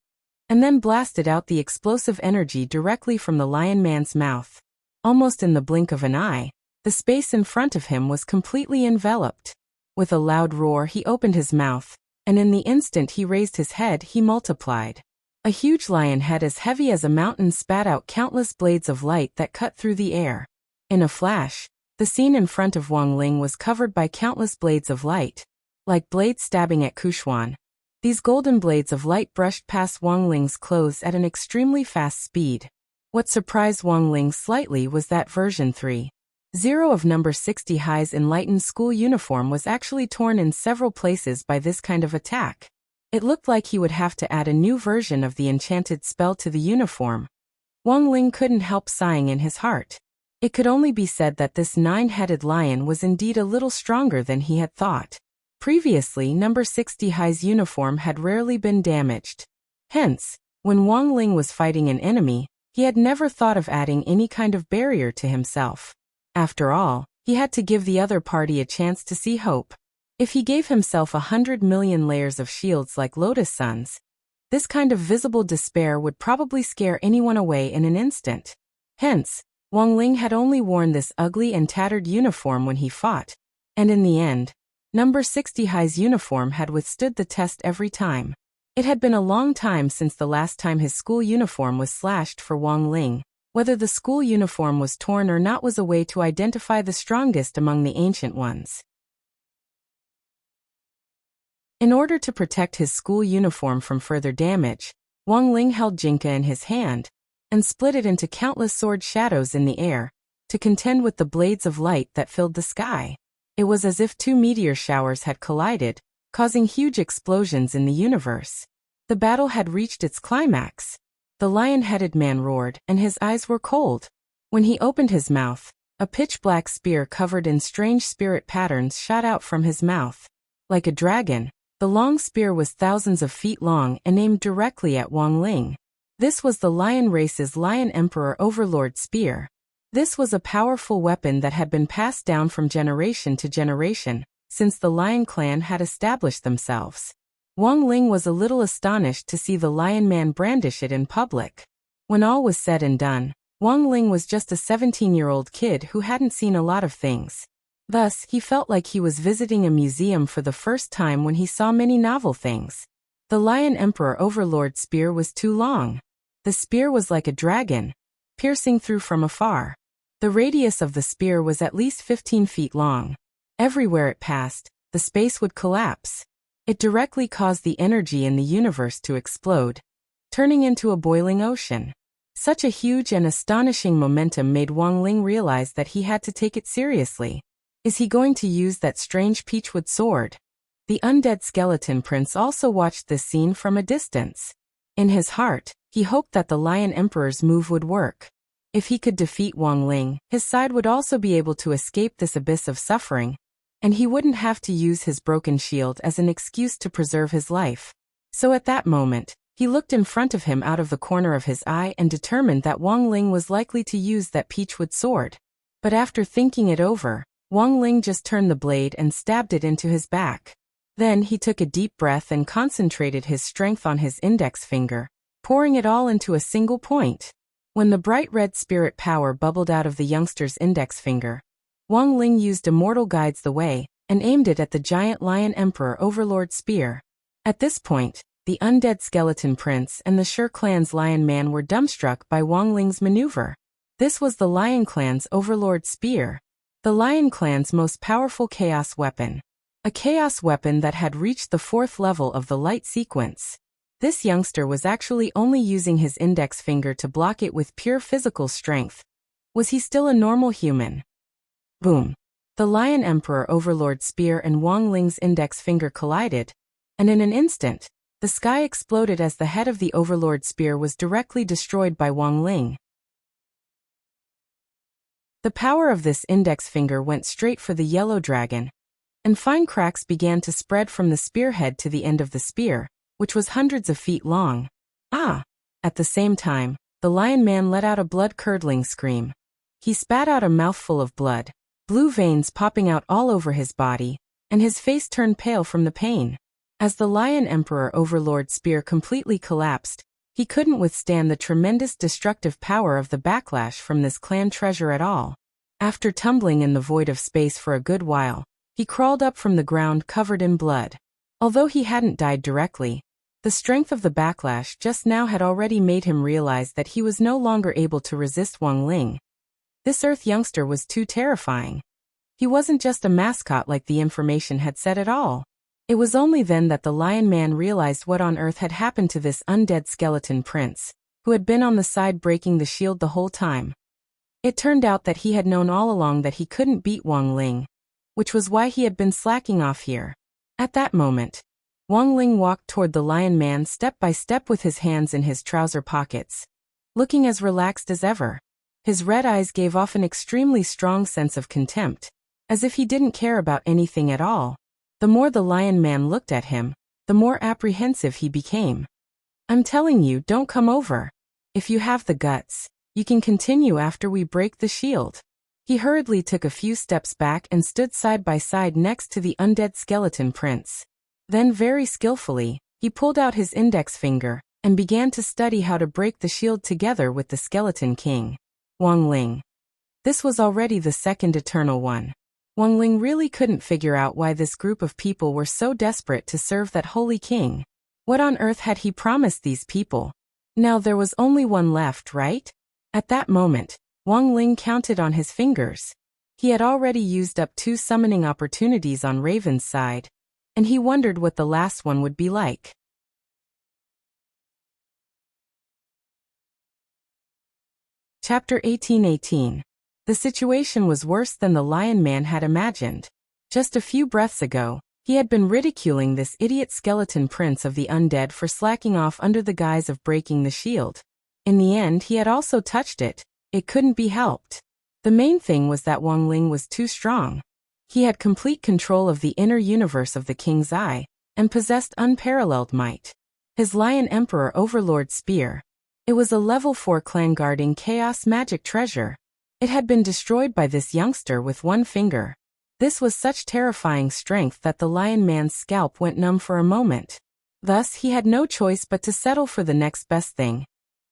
and then blasted out the explosive energy directly from the Lion Man's mouth. Almost in the blink of an eye, the space in front of him was completely enveloped. With a loud roar he opened his mouth, and in the instant he raised his head he multiplied. A huge lion head as heavy as a mountain spat out countless blades of light that cut through the air. In a flash, the scene in front of Wang Ling was covered by countless blades of light. Like blades stabbing at Kushuan, these golden blades of light brushed past Wang Ling's clothes at an extremely fast speed. What surprised Wang Ling slightly was that version 3.0 of number 60 High's enlightened school uniform was actually torn in several places by this kind of attack. It looked like he would have to add a new version of the enchanted spell to the uniform. Wang Ling couldn't help sighing in his heart. It could only be said that this nine-headed lion was indeed a little stronger than he had thought. Previously, number 60 High's uniform had rarely been damaged. Hence, when Wang Ling was fighting an enemy, he had never thought of adding any kind of barrier to himself. After all, he had to give the other party a chance to see hope. If he gave himself 100 million layers of shields like Lotus Suns, this kind of visible despair would probably scare anyone away in an instant. Hence, Wang Ling had only worn this ugly and tattered uniform when he fought, and in the end, number 60 High's uniform had withstood the test every time. It had been a long time since the last time his school uniform was slashed for Wang Ling. Whether the school uniform was torn or not was a way to identify the strongest among the ancient ones. In order to protect his school uniform from further damage, Wang Ling held Jinka in his hand, and split it into countless sword shadows in the air, to contend with the blades of light that filled the sky. It was as if two meteor showers had collided, causing huge explosions in the universe. The battle had reached its climax. The lion-headed man roared, and his eyes were cold. When he opened his mouth, a pitch-black spear covered in strange spirit patterns shot out from his mouth. Like a dragon, the long spear was thousands of feet long and aimed directly at Wang Ling. This was the lion race's Lion Emperor Overlord spear. This was a powerful weapon that had been passed down from generation to generation, since the Lion clan had established themselves. Wang Ling was a little astonished to see the Lion Man brandish it in public. When all was said and done, Wang Ling was just a 17-year-old kid who hadn't seen a lot of things. Thus, he felt like he was visiting a museum for the first time when he saw many novel things. The Lion Emperor Overlord spear was too long. The spear was like a dragon, piercing through from afar. The radius of the spear was at least 15 feet long. Everywhere it passed, the space would collapse. It directly caused the energy in the universe to explode, turning into a boiling ocean. Such a huge and astonishing momentum made Wang Ling realize that he had to take it seriously. Is he going to use that strange peachwood sword? The undead skeleton prince also watched this scene from a distance. In his heart, he hoped that the Lion Emperor's move would work. If he could defeat Wang Ling, his side would also be able to escape this abyss of suffering, and he wouldn't have to use his broken shield as an excuse to preserve his life. So at that moment, he looked in front of him out of the corner of his eye and determined that Wang Ling was likely to use that peachwood sword. But after thinking it over, Wang Ling just turned the blade and stabbed it into his back. Then he took a deep breath and concentrated his strength on his index finger, pouring it all into a single point. When the bright red spirit power bubbled out of the youngster's index finger, Wang Ling used Immortal Guides the Way and aimed it at the giant Lion Emperor Overlord spear. At this point, the undead skeleton prince and the Sher clan's Lion Man were dumbstruck by Wang Ling's maneuver. This was the Lion clan's Overlord spear, the Lion clan's most powerful chaos weapon. A chaos weapon that had reached the 4th level of the light sequence. This youngster was actually only using his index finger to block it with pure physical strength. Was he still a normal human? Boom. The Lion Emperor Overlord spear and Wang Ling's index finger collided, and in an instant, the sky exploded as the head of the Overlord spear was directly destroyed by Wang Ling. The power of this index finger went straight for the yellow dragon, and fine cracks began to spread from the spearhead to the end of the spear, which was hundreds of feet long. Ah! At the same time, the Lion Man let out a blood-curdling scream. He spat out a mouthful of blood, blue veins popping out all over his body, and his face turned pale from the pain. As the Lion Emperor Overlord spear completely collapsed, he couldn't withstand the tremendous destructive power of the backlash from this clan treasure at all. After tumbling in the void of space for a good while, he crawled up from the ground covered in blood. Although he hadn't died directly, the strength of the backlash just now had already made him realize that he was no longer able to resist Wang Ling. This Earth youngster was too terrifying. He wasn't just a mascot like the information had said at all. It was only then that the Lion Man realized what on earth had happened to this undead skeleton prince, who had been on the side breaking the shield the whole time. It turned out that he had known all along that he couldn't beat Wang Ling, which was why he had been slacking off here. At that moment, Wang Ling walked toward the Lion Man step by step with his hands in his trouser pockets, looking as relaxed as ever. His red eyes gave off an extremely strong sense of contempt, as if he didn't care about anything at all. The more the Lion Man looked at him, the more apprehensive he became. I'm telling you, don't come over. If you have the guts, you can continue after we break the shield. He hurriedly took a few steps back and stood side by side next to the undead skeleton prince. Then very skillfully, he pulled out his index finger and began to study how to break the shield together with the skeleton king, Wang Ling. This was already the second eternal one. Wang Ling really couldn't figure out why this group of people were so desperate to serve that holy king. What on earth had he promised these people? Now there was only one left, right? At that moment, Wang Ling counted on his fingers. He had already used up 2 summoning opportunities on Raven's side, and he wondered what the last one would be like. Chapter 18:18. The situation was worse than the Lion Man had imagined. Just a few breaths ago, he had been ridiculing this idiot skeleton prince of the undead for slacking off under the guise of breaking the shield. In the end, he had also touched it. It couldn't be helped. The main thing was that Wang Ling was too strong. He had complete control of the inner universe of the King's Eye, and possessed unparalleled might. His Lion Emperor Overlord spear. It was a level 4 clan guarding chaos magic treasure. It had been destroyed by this youngster with one finger. This was such terrifying strength that the Lion Man's scalp went numb for a moment. Thus he had no choice but to settle for the next best thing,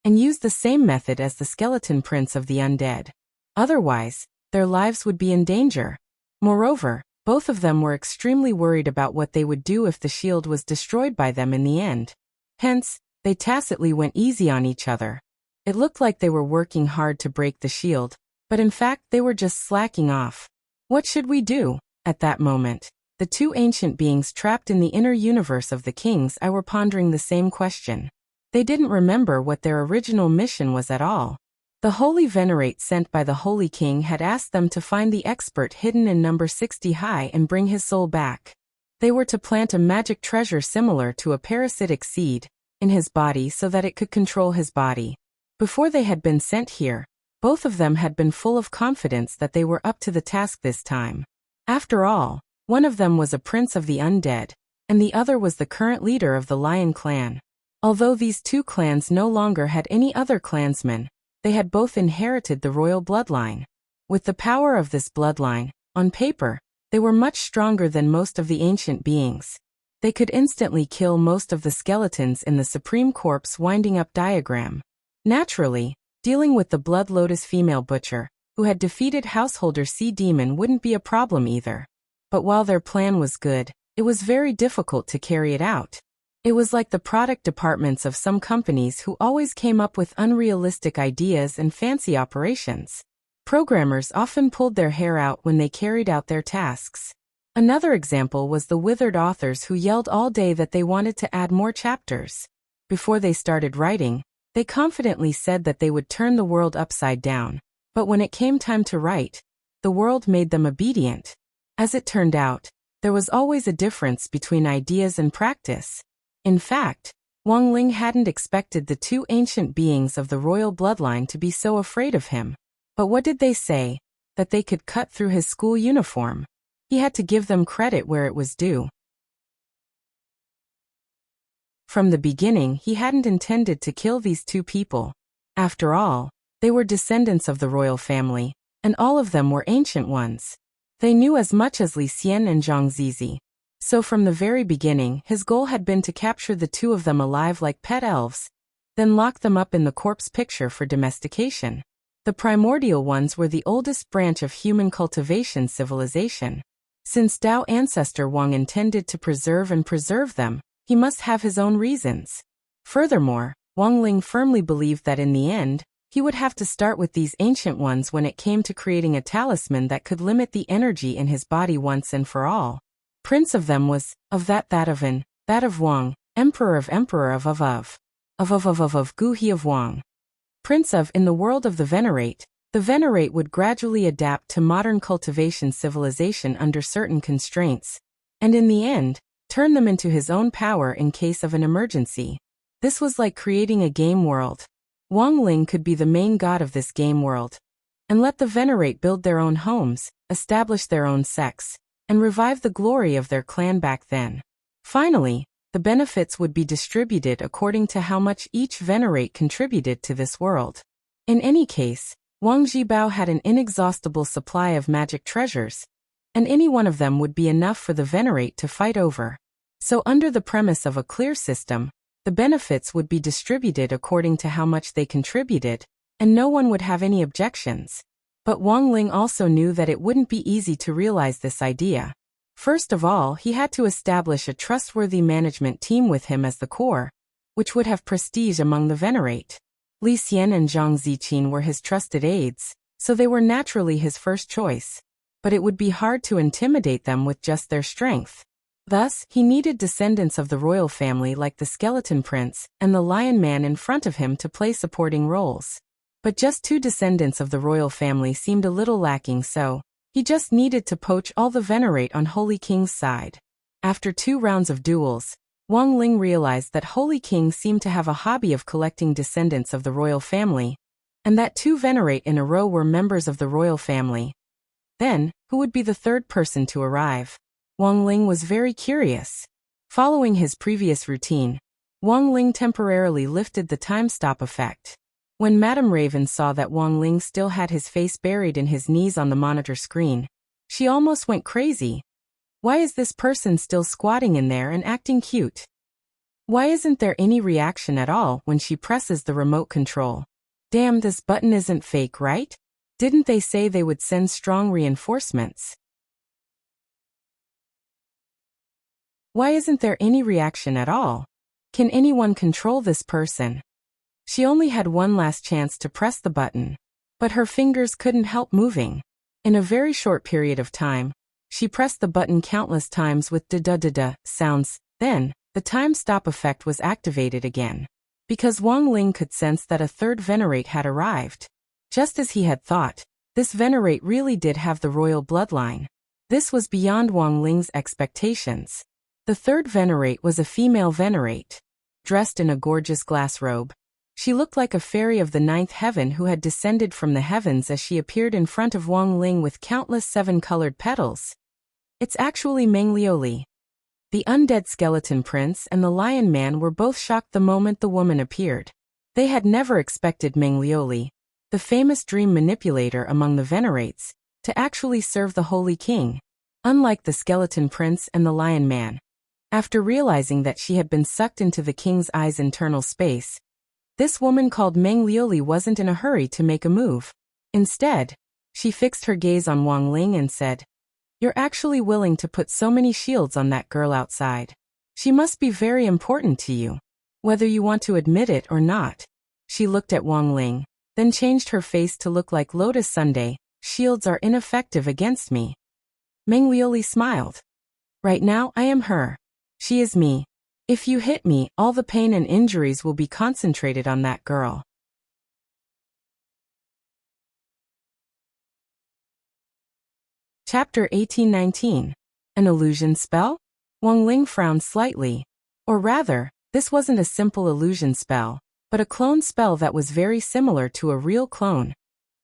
and use the same method as the skeleton prince of the undead. Otherwise, their lives would be in danger. Moreover, both of them were extremely worried about what they would do if the shield was destroyed by them in the end. Hence, they tacitly went easy on each other. It looked like they were working hard to break the shield, but in fact they were just slacking off. What should we do? At that moment, the 2 ancient beings trapped in the inner universe of the King's Eye were pondering the same question. They didn't remember what their original mission was at all. The Holy Venerate sent by the Holy King had asked them to find the expert hidden in number 60 high and bring his soul back. They were to plant a magic treasure similar to a parasitic seed in his body so that it could control his body. Before they had been sent here, both of them had been full of confidence that they were up to the task this time. After all, one of them was a prince of the undead, and the other was the current leader of the Lion clan. Although these 2 clans no longer had any other clansmen, they had both inherited the royal bloodline. With the power of this bloodline, On paper, they were much stronger than most of the ancient beings. They could instantly kill most of the skeletons in the Supreme Corpse winding up diagram. Naturally, dealing with the Blood Lotus female butcher, who had defeated Householder Sea Demon, wouldn't be a problem either. But while their plan was good, it was very difficult to carry it out. It was like the product departments of some companies who always came up with unrealistic ideas and fancy operations. Programmers often pulled their hair out when they carried out their tasks. Another example was the withered authors who yelled all day that they wanted to add more chapters. Before they started writing, they confidently said that they would turn the world upside down. But when it came time to write, the world made them obedient. As it turned out, there was always a difference between ideas and practice. In fact, Wang Ling hadn't expected the two ancient beings of the royal bloodline to be so afraid of him. But what did they say? That they could cut through his school uniform. He had to give them credit where it was due. From the beginning, he hadn't intended to kill these two people. After all, they were descendants of the royal family, and all of them were ancient ones. They knew as much as Li Xian and Zhang Zizi. So from the very beginning, his goal had been to capture the two of them alive like pet elves, then lock them up in the corpse picture for domestication. The primordial ones were the oldest branch of human cultivation civilization. Since Dao ancestor Wang intended to preserve them, he must have his own reasons. Furthermore, Wang Ling firmly believed that in the end, he would have to start with these ancient ones when it came to creating a talisman that could limit the energy in his body once and for all. Prince of them was, of that of Wang, Emperor of Gu He of Wang. Prince of, in the world of the Venerate would gradually adapt to modern cultivation civilization under certain constraints, and in the end, turn them into his own power in case of an emergency. This was like creating a game world. Wang Ling could be the main god of this game world, and let the Venerate build their own homes, establish their own sects, and revive the glory of their clan back then. Finally, the benefits would be distributed according to how much each Venerate contributed to this world. In any case, Wang Zhibao had an inexhaustible supply of magic treasures, and any one of them would be enough for the Venerate to fight over. So under the premise of a clear system, the benefits would be distributed according to how much they contributed, and no one would have any objections. But Wang Ling also knew that it wouldn't be easy to realize this idea. First of all, he had to establish a trustworthy management team with him as the core, which would have prestige among the Venerate. Li Xian and Zhang Ziqin were his trusted aides, so they were naturally his first choice. But it would be hard to intimidate them with just their strength. Thus, he needed descendants of the royal family like the Skeleton Prince and the Lion Man in front of him to play supporting roles. But just two descendants of the royal family seemed a little lacking, so he just needed to poach all the Venerate on Holy King's side. After 2 rounds of duels, Wang Ling realized that Holy King seemed to have a hobby of collecting descendants of the royal family, and that 2 Venerate in a row were members of the royal family. Then, who would be the third person to arrive? Wang Ling was very curious. Following his previous routine, Wang Ling temporarily lifted the time stop effect. When Madame Raven saw that Wang Ling still had his face buried in his knees on the monitor screen, she almost went crazy. Why is this person still squatting in there and acting cute? Why isn't there any reaction at all when she presses the remote control? Damn, this button isn't fake, right? Didn't they say they would send strong reinforcements? Why isn't there any reaction at all? Can anyone control this person? She only had one last chance to press the button, but her fingers couldn't help moving. In a very short period of time, she pressed the button countless times with da-da-da-da sounds. Then, the time stop effect was activated again. Because Wang Ling could sense that a third Venerate had arrived. Just as he had thought, this Venerate really did have the royal bloodline. This was beyond Wang Ling's expectations. The third Venerate was a female Venerate. Dressed in a gorgeous glass robe, she looked like a fairy of the 9th heaven who had descended from the heavens as she appeared in front of Wang Ling with countless 7-colored petals. It's actually Meng Liuli. The undead Skeleton Prince and the Lion Man were both shocked the moment the woman appeared. They had never expected Meng Liuli, the famous dream manipulator among the Venerates, to actually serve the Holy King, unlike the Skeleton Prince and the Lion Man. After realizing that she had been sucked into the king's eye's internal space, this woman called Meng Liuli wasn't in a hurry to make a move. Instead, she fixed her gaze on Wang Ling and said, "You're actually willing to put so many shields on that girl outside. She must be very important to you, whether you want to admit it or not." She looked at Wang Ling, then changed her face to look like Lotus Sunday. "Shields are ineffective against me." Meng Liuli smiled. "Right now I am her. She is me. If you hit me, all the pain and injuries will be concentrated on that girl." Chapter 18-19. An illusion spell? Wang Ling frowned slightly. Or rather, this wasn't a simple illusion spell, but a clone spell that was very similar to a real clone,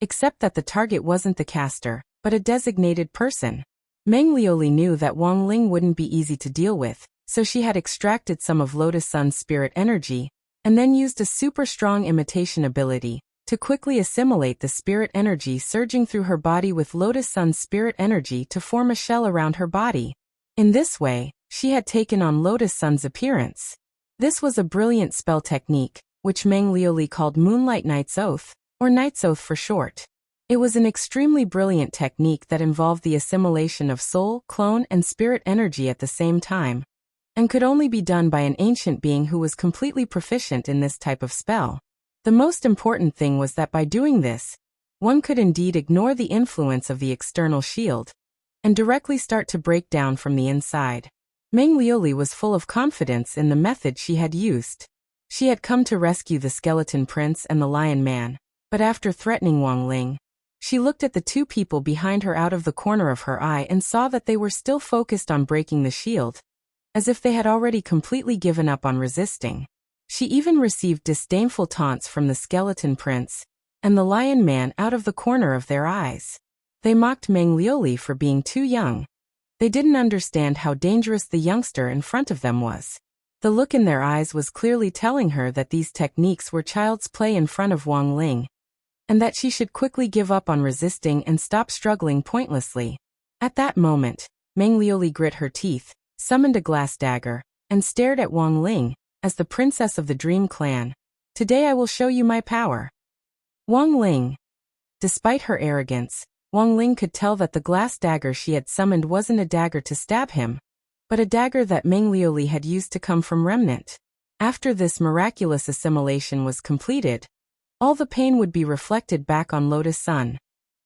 except that the target wasn't the caster, but a designated person. Meng Liuli knew that Wang Ling wouldn't be easy to deal with, so she had extracted some of Lotus Sun's spirit energy, and then used a super strong imitation ability to quickly assimilate the spirit energy surging through her body with Lotus Sun's spirit energy to form a shell around her body. In this way, she had taken on Lotus Sun's appearance. This was a brilliant spell technique, which Meng Liuli called Moonlight Knight's Oath, or Knight's Oath for short. It was an extremely brilliant technique that involved the assimilation of soul, clone, and spirit energy at the same time, and could only be done by an ancient being who was completely proficient in this type of spell. The most important thing was that by doing this, one could indeed ignore the influence of the external shield, and directly start to break down from the inside. Meng Liuli was full of confidence in the method she had used. She had come to rescue the Skeleton Prince and the Lion Man, but after threatening Wang Ling, she looked at the two people behind her out of the corner of her eye and saw that they were still focused on breaking the shield, as if they had already completely given up on resisting. She even received disdainful taunts from the Skeleton Prince and the Lion Man out of the corner of their eyes. They mocked Meng Liuli for being too young. They didn't understand how dangerous the youngster in front of them was. The look in their eyes was clearly telling her that these techniques were child's play in front of Wang Ling, and that she should quickly give up on resisting and stop struggling pointlessly. At that moment, Meng Liuli grit her teeth, summoned a glass dagger, and stared at Wang Ling, as the princess of the Dream Clan. "Today I will show you my power." Wang Ling. Despite her arrogance, Wang Ling could tell that the glass dagger she had summoned wasn't a dagger to stab him, but a dagger that Meng Liuli had used to come from Remnant. After this miraculous assimilation was completed, all the pain would be reflected back on Lotus Sun.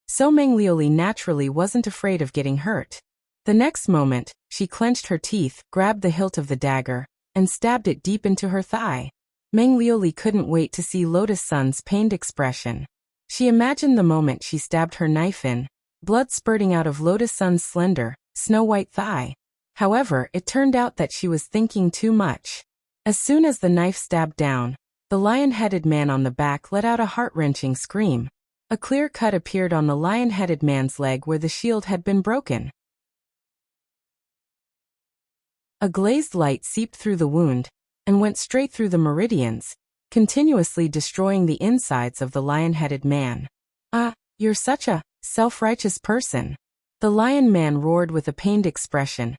So Meng Liuli naturally wasn't afraid of getting hurt. The next moment, she clenched her teeth, grabbed the hilt of the dagger, and stabbed it deep into her thigh. Meng Liuli couldn't wait to see Lotus Sun's pained expression. She imagined the moment she stabbed her knife in, blood spurting out of Lotus Sun's slender, snow-white thigh. However, it turned out that she was thinking too much. As soon as the knife stabbed down, the lion-headed man on the back let out a heart-wrenching scream. A clear cut appeared on the lion-headed man's leg where the shield had been broken. A glazed light seeped through the wound and went straight through the meridians, continuously destroying the insides of the lion-headed man. "Ah, you're such a self-righteous person." The lion man roared with a pained expression,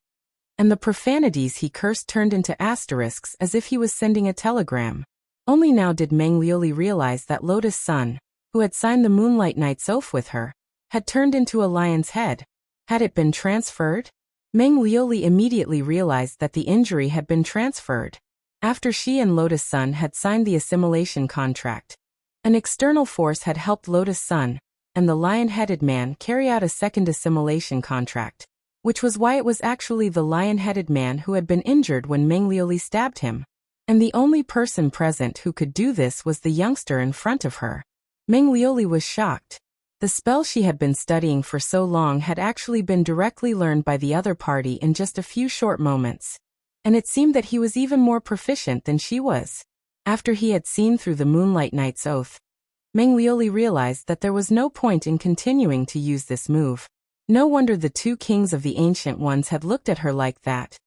and the profanities he cursed turned into asterisks as if he was sending a telegram. Only now did Meng Liuli realize that Lotus Sun, who had signed the Moonlight Knight's Oath with her, had turned into a lion's head. Had it been transferred? Meng Liuli immediately realized that the injury had been transferred. After she and Lotus Sun had signed the assimilation contract, an external force had helped Lotus Sun and the lion-headed man carry out a second assimilation contract, which was why it was actually the lion-headed man who had been injured when Meng Liuli stabbed him. And the only person present who could do this was the youngster in front of her. Meng Liuli was shocked. The spell she had been studying for so long had actually been directly learned by the other party in just a few short moments, and it seemed that he was even more proficient than she was. After he had seen through the Moonlight Knight's Oath, Meng Liuli realized that there was no point in continuing to use this move. No wonder the two kings of the Ancient Ones had looked at her like that.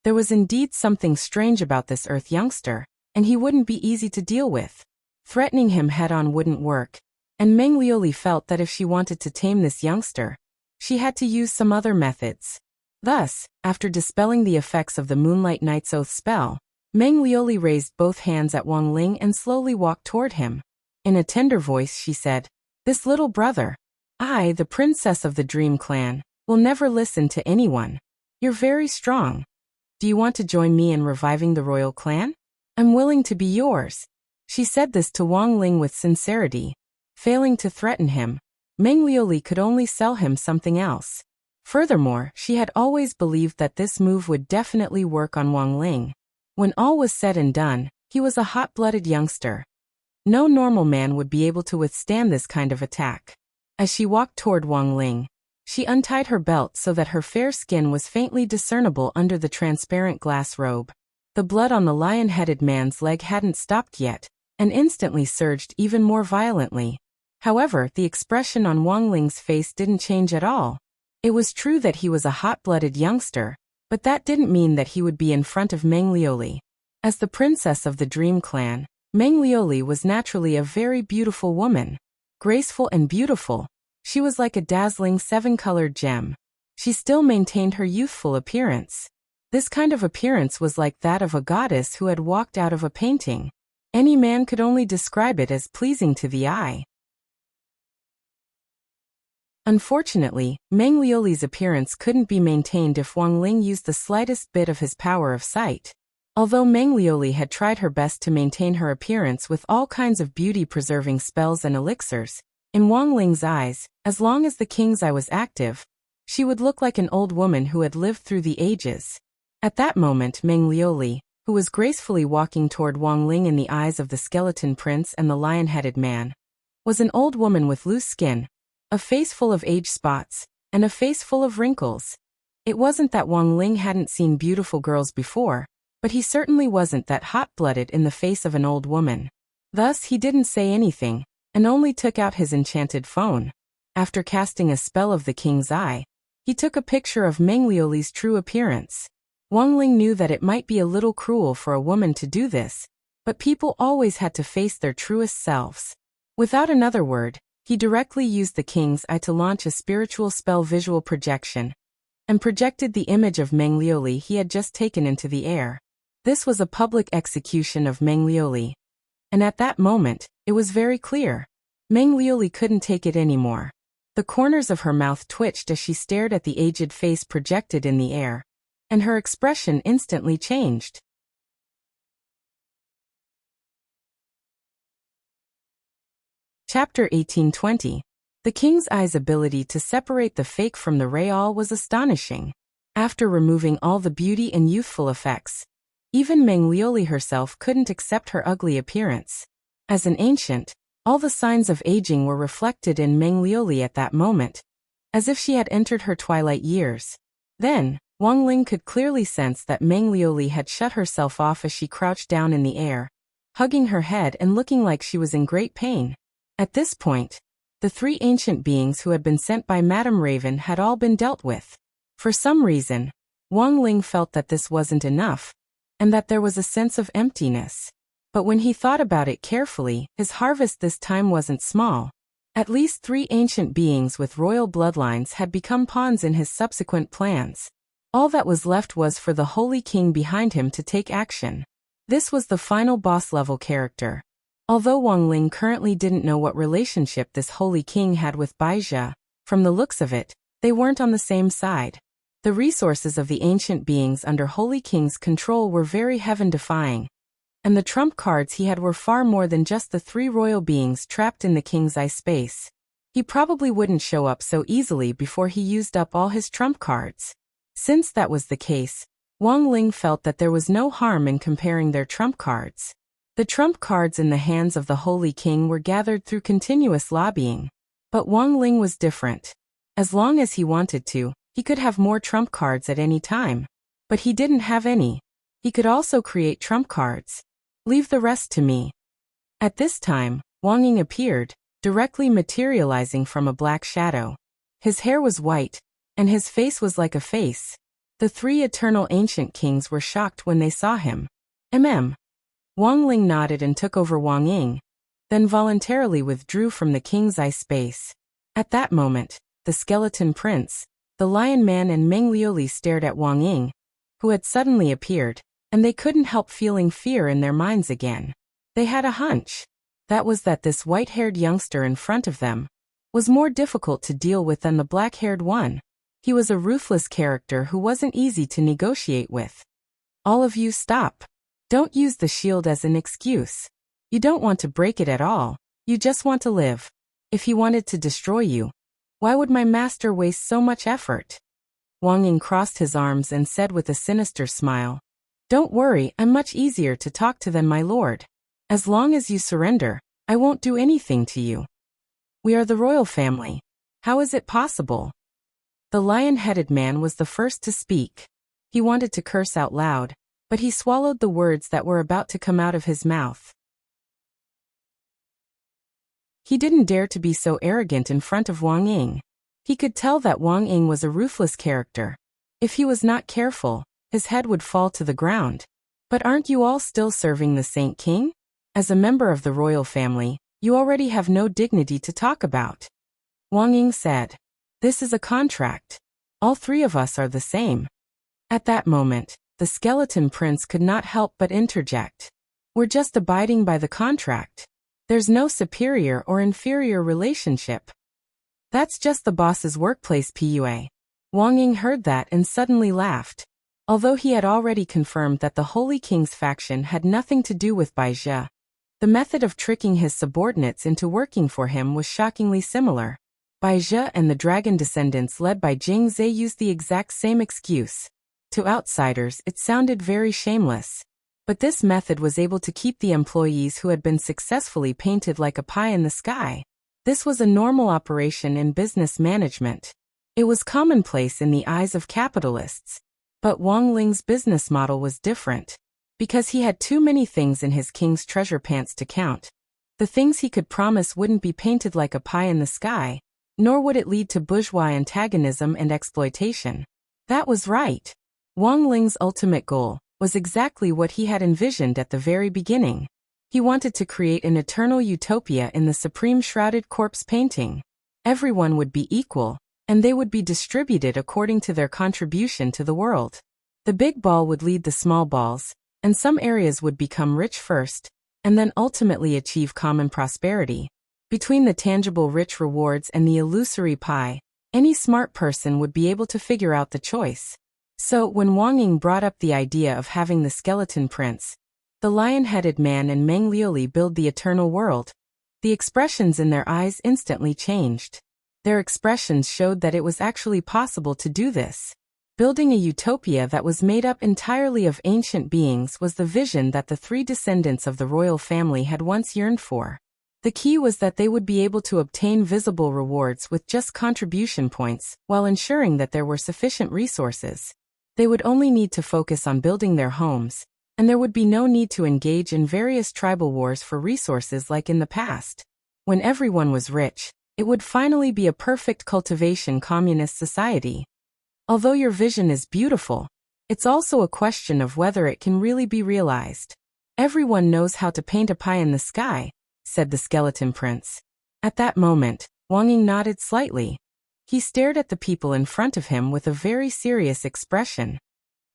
There was indeed something strange about this Earth youngster, and he wouldn't be easy to deal with. Threatening him head-on wouldn't work, and Meng Liuli felt that if she wanted to tame this youngster, she had to use some other methods. Thus, after dispelling the effects of the Moonlight Knight's Oath spell, Meng Liuli raised both hands at Wang Ling and slowly walked toward him. In a tender voice she said, "This little brother, I, the princess of the Dream Clan, will never listen to anyone. You're very strong. Do you want to join me in reviving the royal clan? I'm willing to be yours." She said this to Wang Ling with sincerity. Failing to threaten him, Meng Liuli could only sell him something else. Furthermore, she had always believed that this move would definitely work on Wang Ling. When all was said and done, he was a hot-blooded youngster. No normal man would be able to withstand this kind of attack. As she walked toward Wang Ling, she untied her belt so that her fair skin was faintly discernible under the transparent glass robe. The blood on the lion-headed man's leg hadn't stopped yet, and instantly surged even more violently. However, the expression on Wang Ling's face didn't change at all. It was true that he was a hot-blooded youngster, but that didn't mean that he would be in front of Meng Liuli. As the princess of the Dream Clan, Meng Liuli was naturally a very beautiful woman. Graceful and beautiful, she was like a dazzling seven-colored gem. She still maintained her youthful appearance. This kind of appearance was like that of a goddess who had walked out of a painting. Any man could only describe it as pleasing to the eye. Unfortunately, Meng Liuli's appearance couldn't be maintained if Wang Ling used the slightest bit of his power of sight. Although Meng Liuli had tried her best to maintain her appearance with all kinds of beauty-preserving spells and elixirs, in Wang Ling's eyes, as long as the king's eye was active, she would look like an old woman who had lived through the ages. At that moment, Meng Liuli, who was gracefully walking toward Wang Ling in the eyes of the skeleton prince and the lion-headed man, was an old woman with loose skin, a face full of age spots, and a face full of wrinkles. It wasn't that Wang Ling hadn't seen beautiful girls before, but he certainly wasn't that hot-blooded in the face of an old woman. Thus he didn't say anything, and only took out his enchanted phone. After casting a spell of the king's eye, he took a picture of Meng Liuli's true appearance. Wang Ling knew that it might be a little cruel for a woman to do this, but people always had to face their truest selves. Without another word, he directly used the king's eye to launch a spiritual spell visual projection, and projected the image of Meng Liuli he had just taken into the air. This was a public execution of Meng Liuli. And at that moment, it was very clear. Meng Liuli couldn't take it anymore. The corners of her mouth twitched as she stared at the aged face projected in the air, and her expression instantly changed. Chapter 1820. The king's eye's ability to separate the fake from the real was astonishing. After removing all the beauty and youthful effects, even Meng Liuli herself couldn't accept her ugly appearance. As an ancient, all the signs of aging were reflected in Meng Liuli at that moment, as if she had entered her twilight years. Then, Wang Ling could clearly sense that Meng Liuli had shut herself off as she crouched down in the air, hugging her head and looking like she was in great pain. At this point, the three ancient beings who had been sent by Madame Raven had all been dealt with. For some reason, Wang Ling felt that this wasn't enough, and that there was a sense of emptiness. But when he thought about it carefully, his harvest this time wasn't small. At least 3 ancient beings with royal bloodlines had become pawns in his subsequent plans. All that was left was for the Holy King behind him to take action. This was the final boss-level character. Although Wang Ling currently didn't know what relationship this Holy King had with Baizha, from the looks of it, they weren't on the same side. The resources of the ancient beings under Holy King's control were very heaven-defying, and the trump cards he had were far more than just the 3 royal beings trapped in the king's eye space. He probably wouldn't show up so easily before he used up all his trump cards. Since that was the case, Wang Ling felt that there was no harm in comparing their trump cards. The trump cards in the hands of the Holy King were gathered through continuous lobbying. But Wang Ling was different. As long as he wanted to, he could have more trump cards at any time. But he didn't have any. He could also create trump cards. Leave the rest to me. At this time, Wang Ying appeared, directly materializing from a black shadow. His hair was white, and his face was like a face. The 3 eternal ancient kings were shocked when they saw him. Wang Ling nodded and took over Wang Ying, then voluntarily withdrew from the king's eye space. At that moment, the skeleton prince, the lion man and Meng Liuli stared at Wang Ying, who had suddenly appeared, and they couldn't help feeling fear in their minds again. They had a hunch. That was that this white-haired youngster in front of them was more difficult to deal with than the black-haired one. He was a ruthless character who wasn't easy to negotiate with. All of you stop. Don't use the shield as an excuse. You don't want to break it at all. You just want to live. If he wanted to destroy you, why would my master waste so much effort? Wang Ying crossed his arms and said with a sinister smile, "Don't worry, I'm much easier to talk to than my lord. As long as you surrender, I won't do anything to you. We are the royal family. How is it possible?" The lion-headed man was the first to speak. He wanted to curse out loud, but he swallowed the words that were about to come out of his mouth. He didn't dare to be so arrogant in front of Wang Ying. He could tell that Wang Ying was a ruthless character. If he was not careful, his head would fall to the ground. But aren't you all still serving the Saint King? As a member of the royal family, you already have no dignity to talk about. Wang Ying said, "This is a contract. All three of us are the same." At that moment, the skeleton prince could not help but interject. "We're just abiding by the contract. There's no superior or inferior relationship. That's just the boss's workplace PUA." Wang Ying heard that and suddenly laughed. Although he had already confirmed that the Holy King's faction had nothing to do with Bai Zhe, the method of tricking his subordinates into working for him was shockingly similar. Bai Zhe and the dragon descendants led by Jing Zhe used the exact same excuse. To outsiders, it sounded very shameless. But this method was able to keep the employees who had been successfully painted like a pie in the sky. This was a normal operation in business management. It was commonplace in the eyes of capitalists. But Wang Ling's business model was different. Because he had too many things in his king's treasure pants to count. The things he could promise wouldn't be painted like a pie in the sky, nor would it lead to bourgeois antagonism and exploitation. That was right. Wang Ling's ultimate goal was exactly what he had envisioned at the very beginning. He wanted to create an eternal utopia in the supreme shrouded corpse painting. Everyone would be equal, and they would be distributed according to their contribution to the world. The big ball would lead the small balls, and some areas would become rich first, and then ultimately achieve common prosperity. Between the tangible rich rewards and the illusory pie, any smart person would be able to figure out the choice. So, when Wang Ying brought up the idea of having the skeleton prince, the lion-headed man and Meng Liuli build the eternal world, the expressions in their eyes instantly changed. Their expressions showed that it was actually possible to do this. Building a utopia that was made up entirely of ancient beings was the vision that the three descendants of the royal family had once yearned for. The key was that they would be able to obtain visible rewards with just contribution points, while ensuring that there were sufficient resources. They would only need to focus on building their homes, and there would be no need to engage in various tribal wars for resources like in the past. When everyone was rich, it would finally be a perfect cultivation communist society. Although your vision is beautiful, it's also a question of whether it can really be realized. "Everyone knows how to paint a pie in the sky," said the skeleton prince. At that moment, Wang Ying nodded slightly. He stared at the people in front of him with a very serious expression.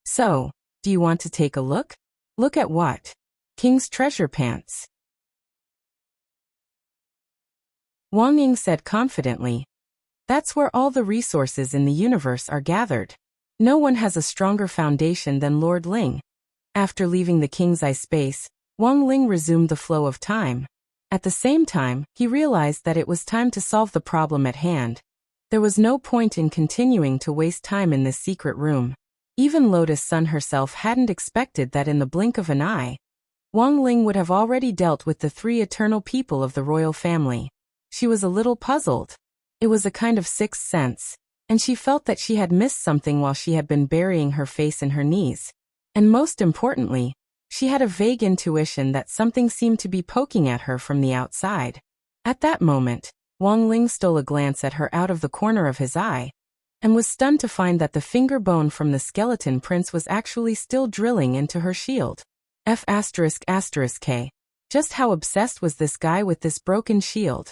"So, do you want to take a look?" "Look at what?" "King's treasure pants." Wang Ying said confidently. "That's where all the resources in the universe are gathered. No one has a stronger foundation than Lord Ling." After leaving the king's eye space, Wang Ling resumed the flow of time. At the same time, he realized that it was time to solve the problem at hand. There was no point in continuing to waste time in this secret room. Even Lotus Sun herself hadn't expected that in the blink of an eye, Wang Ling would have already dealt with the three eternal people of the royal family. She was a little puzzled. It was a kind of sixth sense, and she felt that she had missed something while she had been burying her face in her knees. And most importantly, she had a vague intuition that something seemed to be poking at her from the outside. At that moment, Wang Ling stole a glance at her out of the corner of his eye, and was stunned to find that the finger bone from the skeleton prince was actually still drilling into her shield. F***K. Just how obsessed was this guy with this broken shield?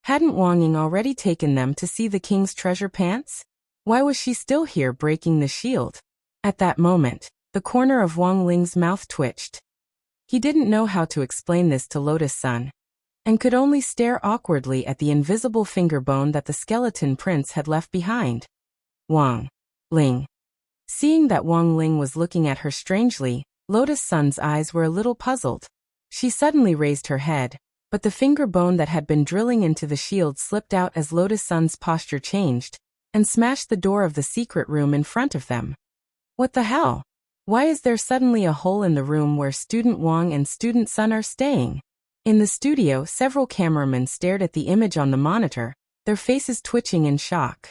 Hadn't Wang Ying already taken them to see the king's treasure pants? Why was she still here breaking the shield? At that moment, the corner of Wang Ling's mouth twitched. He didn't know how to explain this to Lotus Sun, and could only stare awkwardly at the invisible finger bone that the skeleton prince had left behind. Wang Ling. Seeing that Wang Ling was looking at her strangely, Lotus Sun's eyes were a little puzzled. She suddenly raised her head, but the finger bone that had been drilling into the shield slipped out as Lotus Sun's posture changed, and smashed the door of the secret room in front of them. What the hell? Why is there suddenly a hole in the room where Student Wang and Student Sun are staying? In the studio, several cameramen stared at the image on the monitor, their faces twitching in shock.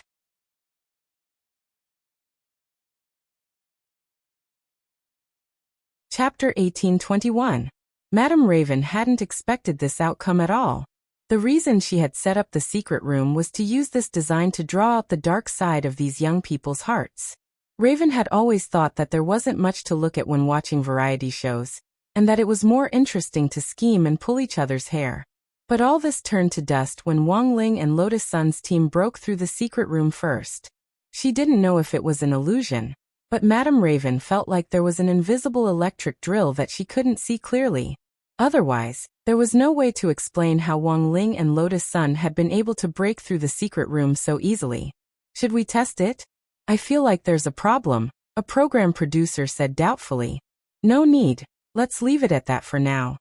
Chapter 1821. Madame Raven hadn't expected this outcome at all. The reason she had set up the secret room was to use this design to draw out the dark side of these young people's hearts. Raven had always thought that there wasn't much to look at when watching variety shows, and that it was more interesting to scheme and pull each other's hair. But all this turned to dust when Wang Ling and Lotus Sun's team broke through the secret room first. She didn't know if it was an illusion, but Madame Raven felt like there was an invisible electric drill that she couldn't see clearly. Otherwise, there was no way to explain how Wang Ling and Lotus Sun had been able to break through the secret room so easily. Should we test it? I feel like there's a problem, a program producer said doubtfully. No need, let's leave it at that for now.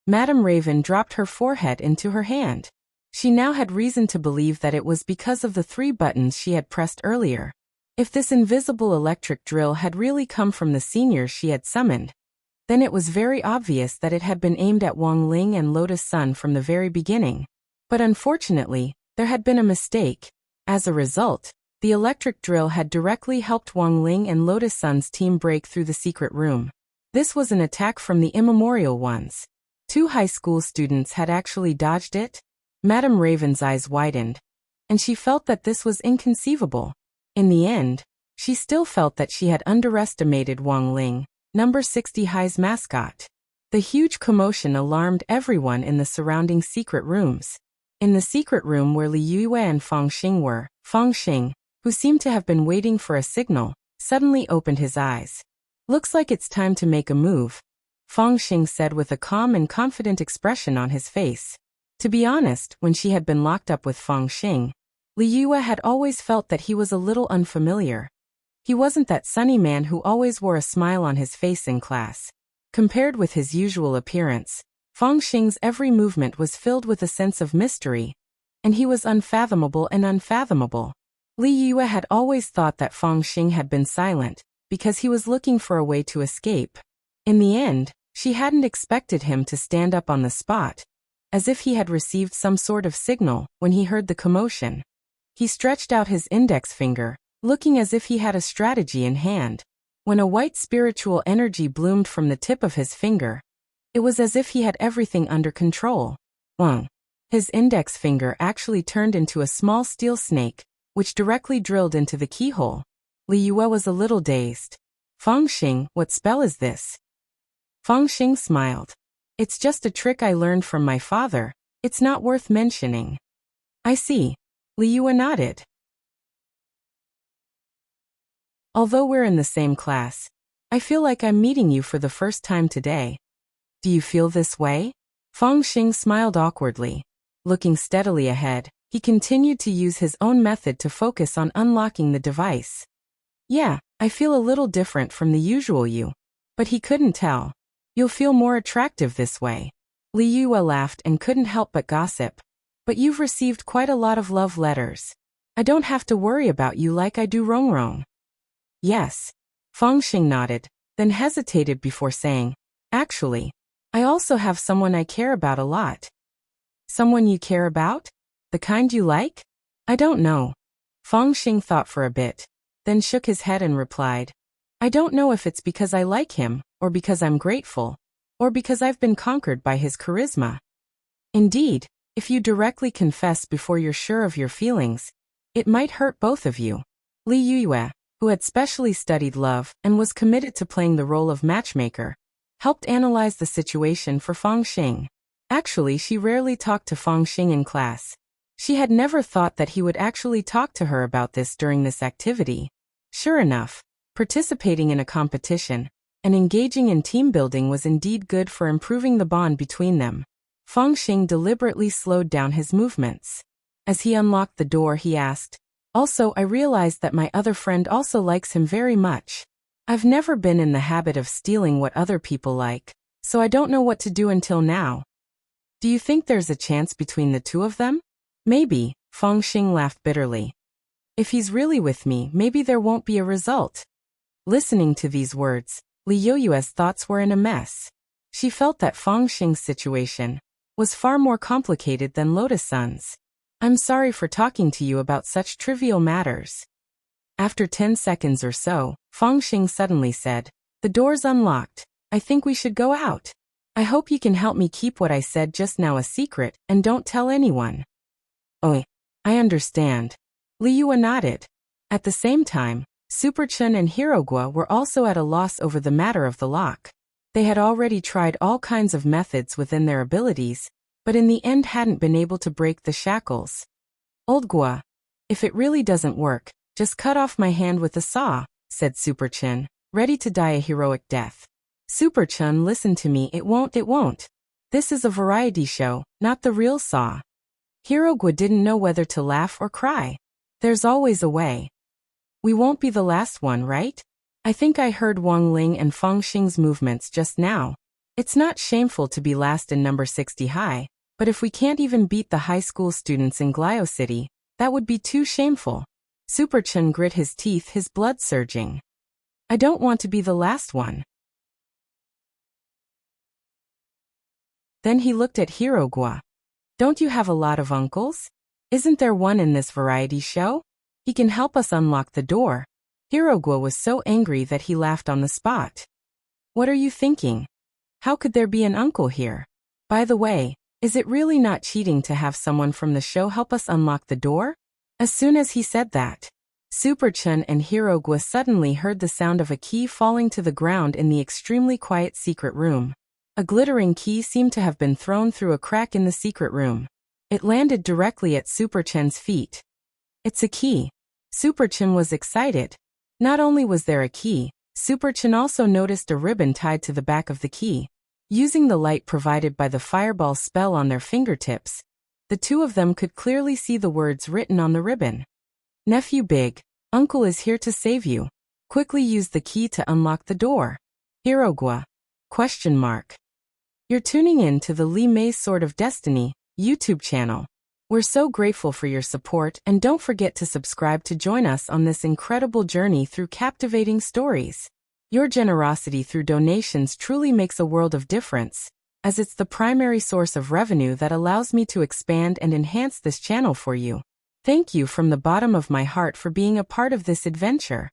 Madame Raven dropped her forehead into her hand. She now had reason to believe that it was because of the 3 buttons she had pressed earlier. If this invisible electric drill had really come from the seniors she had summoned, then it was very obvious that it had been aimed at Wang Ling and Lotus Sun from the very beginning. But unfortunately, there had been a mistake. As a result, the electric drill had directly helped Wang Ling and Lotus Sun's team break through the secret room. This was an attack from the immemorial ones. 2 high school students had actually dodged it? Madame Raven's eyes widened, and she felt that this was inconceivable. In the end, she still felt that she had underestimated Wang Ling, number 60 High's mascot. The huge commotion alarmed everyone in the surrounding secret rooms. In the secret room where Li Yue and Fang Xing were, Fang Xing, who seemed to have been waiting for a signal, suddenly opened his eyes. Looks like it's time to make a move, Fang Xing said with a calm and confident expression on his face. To be honest, when she had been locked up with Fang Xing, Li Yue had always felt that he was a little unfamiliar. He wasn't that sunny man who always wore a smile on his face in class. Compared with his usual appearance, Fang Xing's every movement was filled with a sense of mystery, and he was unfathomable and unfathomable. Li Yue had always thought that Fang Xing had been silent, because he was looking for a way to escape. In the end, she hadn't expected him to stand up on the spot, as if he had received some sort of signal when he heard the commotion. He stretched out his index finger, looking as if he had a strategy in hand. When a white spiritual energy bloomed from the tip of his finger, it was as if he had everything under control. His index finger actually turned into a small steel snake, which directly drilled into the keyhole. Li Yue was a little dazed. Fang Xing, what spell is this? Fang Xing smiled. It's just a trick I learned from my father. It's not worth mentioning. I see. Li Yue nodded. Although we're in the same class, I feel like I'm meeting you for the first time today. Do you feel this way? Fang Xing smiled awkwardly. Looking steadily ahead, he continued to use his own method to focus on unlocking the device. Yeah, I feel a little different from the usual you. But he couldn't tell. You'll feel more attractive this way. Li Yue laughed and couldn't help but gossip. But you've received quite a lot of love letters. I don't have to worry about you like I do Rongrong. Yes. Fang Xing nodded, then hesitated before saying, actually, I also have someone I care about a lot. Someone you care about? The kind you like? I don't know. Fang Xing thought for a bit, then shook his head and replied, I don't know if it's because I like him, or because I'm grateful, or because I've been conquered by his charisma. Indeed, if you directly confess before you're sure of your feelings, it might hurt both of you. Li Yue, who had specially studied love and was committed to playing the role of matchmaker, helped analyze the situation for Fang Xing. Actually, she rarely talked to Fang Xing in class. She had never thought that he would actually talk to her about this during this activity. Sure enough, participating in a competition and engaging in team building was indeed good for improving the bond between them. Fangxing deliberately slowed down his movements. As he unlocked the door, he asked, "Also, I realized that my other friend also likes him very much. I've never been in the habit of stealing what other people like, so I don't know what to do until now. Do you think there's a chance between the two of them?" "Maybe," Fangxing laughed bitterly. "If he's really with me, maybe there won't be a result." Listening to these words, Li Youyue's thoughts were in a mess. She felt that Fangxing's situation was far more complicated than Lotus-san's. "I'm sorry for talking to you about such trivial matters." After 10 seconds or so, Fangxing suddenly said, "The door's unlocked. I think we should go out. I hope you can help me keep what I said just now a secret and don't tell anyone." "Oh, I understand." Li Yue nodded. At the same time, Superchun and Hirogwa were also at a loss over the matter of the lock. They had already tried all kinds of methods within their abilities, but in the end hadn't been able to break the shackles. "Old Gua, if it really doesn't work, just cut off my hand with a saw," said Superchun, ready to die a heroic death. "Superchun, listen to me, it won't. This is a variety show, not the real saw." Hirogwa didn't know whether to laugh or cry. "There's always a way. We won't be the last one, right? I think I heard Wang Ling and Fangxing's movements just now. It's not shameful to be last in number 60 high, but if we can't even beat the high school students in Glio City, that would be too shameful." Superchun grit his teeth, his blood surging. "I don't want to be the last one." Then he looked at Hirogwa. "Don't you have a lot of uncles? Isn't there one in this variety show? He can help us unlock the door." Hirogwa was so angry that he laughed on the spot. "What are you thinking? How could there be an uncle here? By the way, is it really not cheating to have someone from the show help us unlock the door?" As soon as he said that, Superchun and Hirogwa suddenly heard the sound of a key falling to the ground in the extremely quiet secret room. A glittering key seemed to have been thrown through a crack in the secret room. It landed directly at Superchun's feet. "It's a key." Superchun was excited. Not only was there a key, Superchun also noticed a ribbon tied to the back of the key. Using the light provided by the fireball spell on their fingertips, the two of them could clearly see the words written on the ribbon. "Nephew Big, Uncle is here to save you. Quickly use the key to unlock the door. Hirogwa?" You're tuning in to the Li Mei's Sword of Destiny YouTube channel. We're so grateful for your support, and don't forget to subscribe to join us on this incredible journey through captivating stories. Your generosity through donations truly makes a world of difference, as it's the primary source of revenue that allows me to expand and enhance this channel for you. Thank you from the bottom of my heart for being a part of this adventure.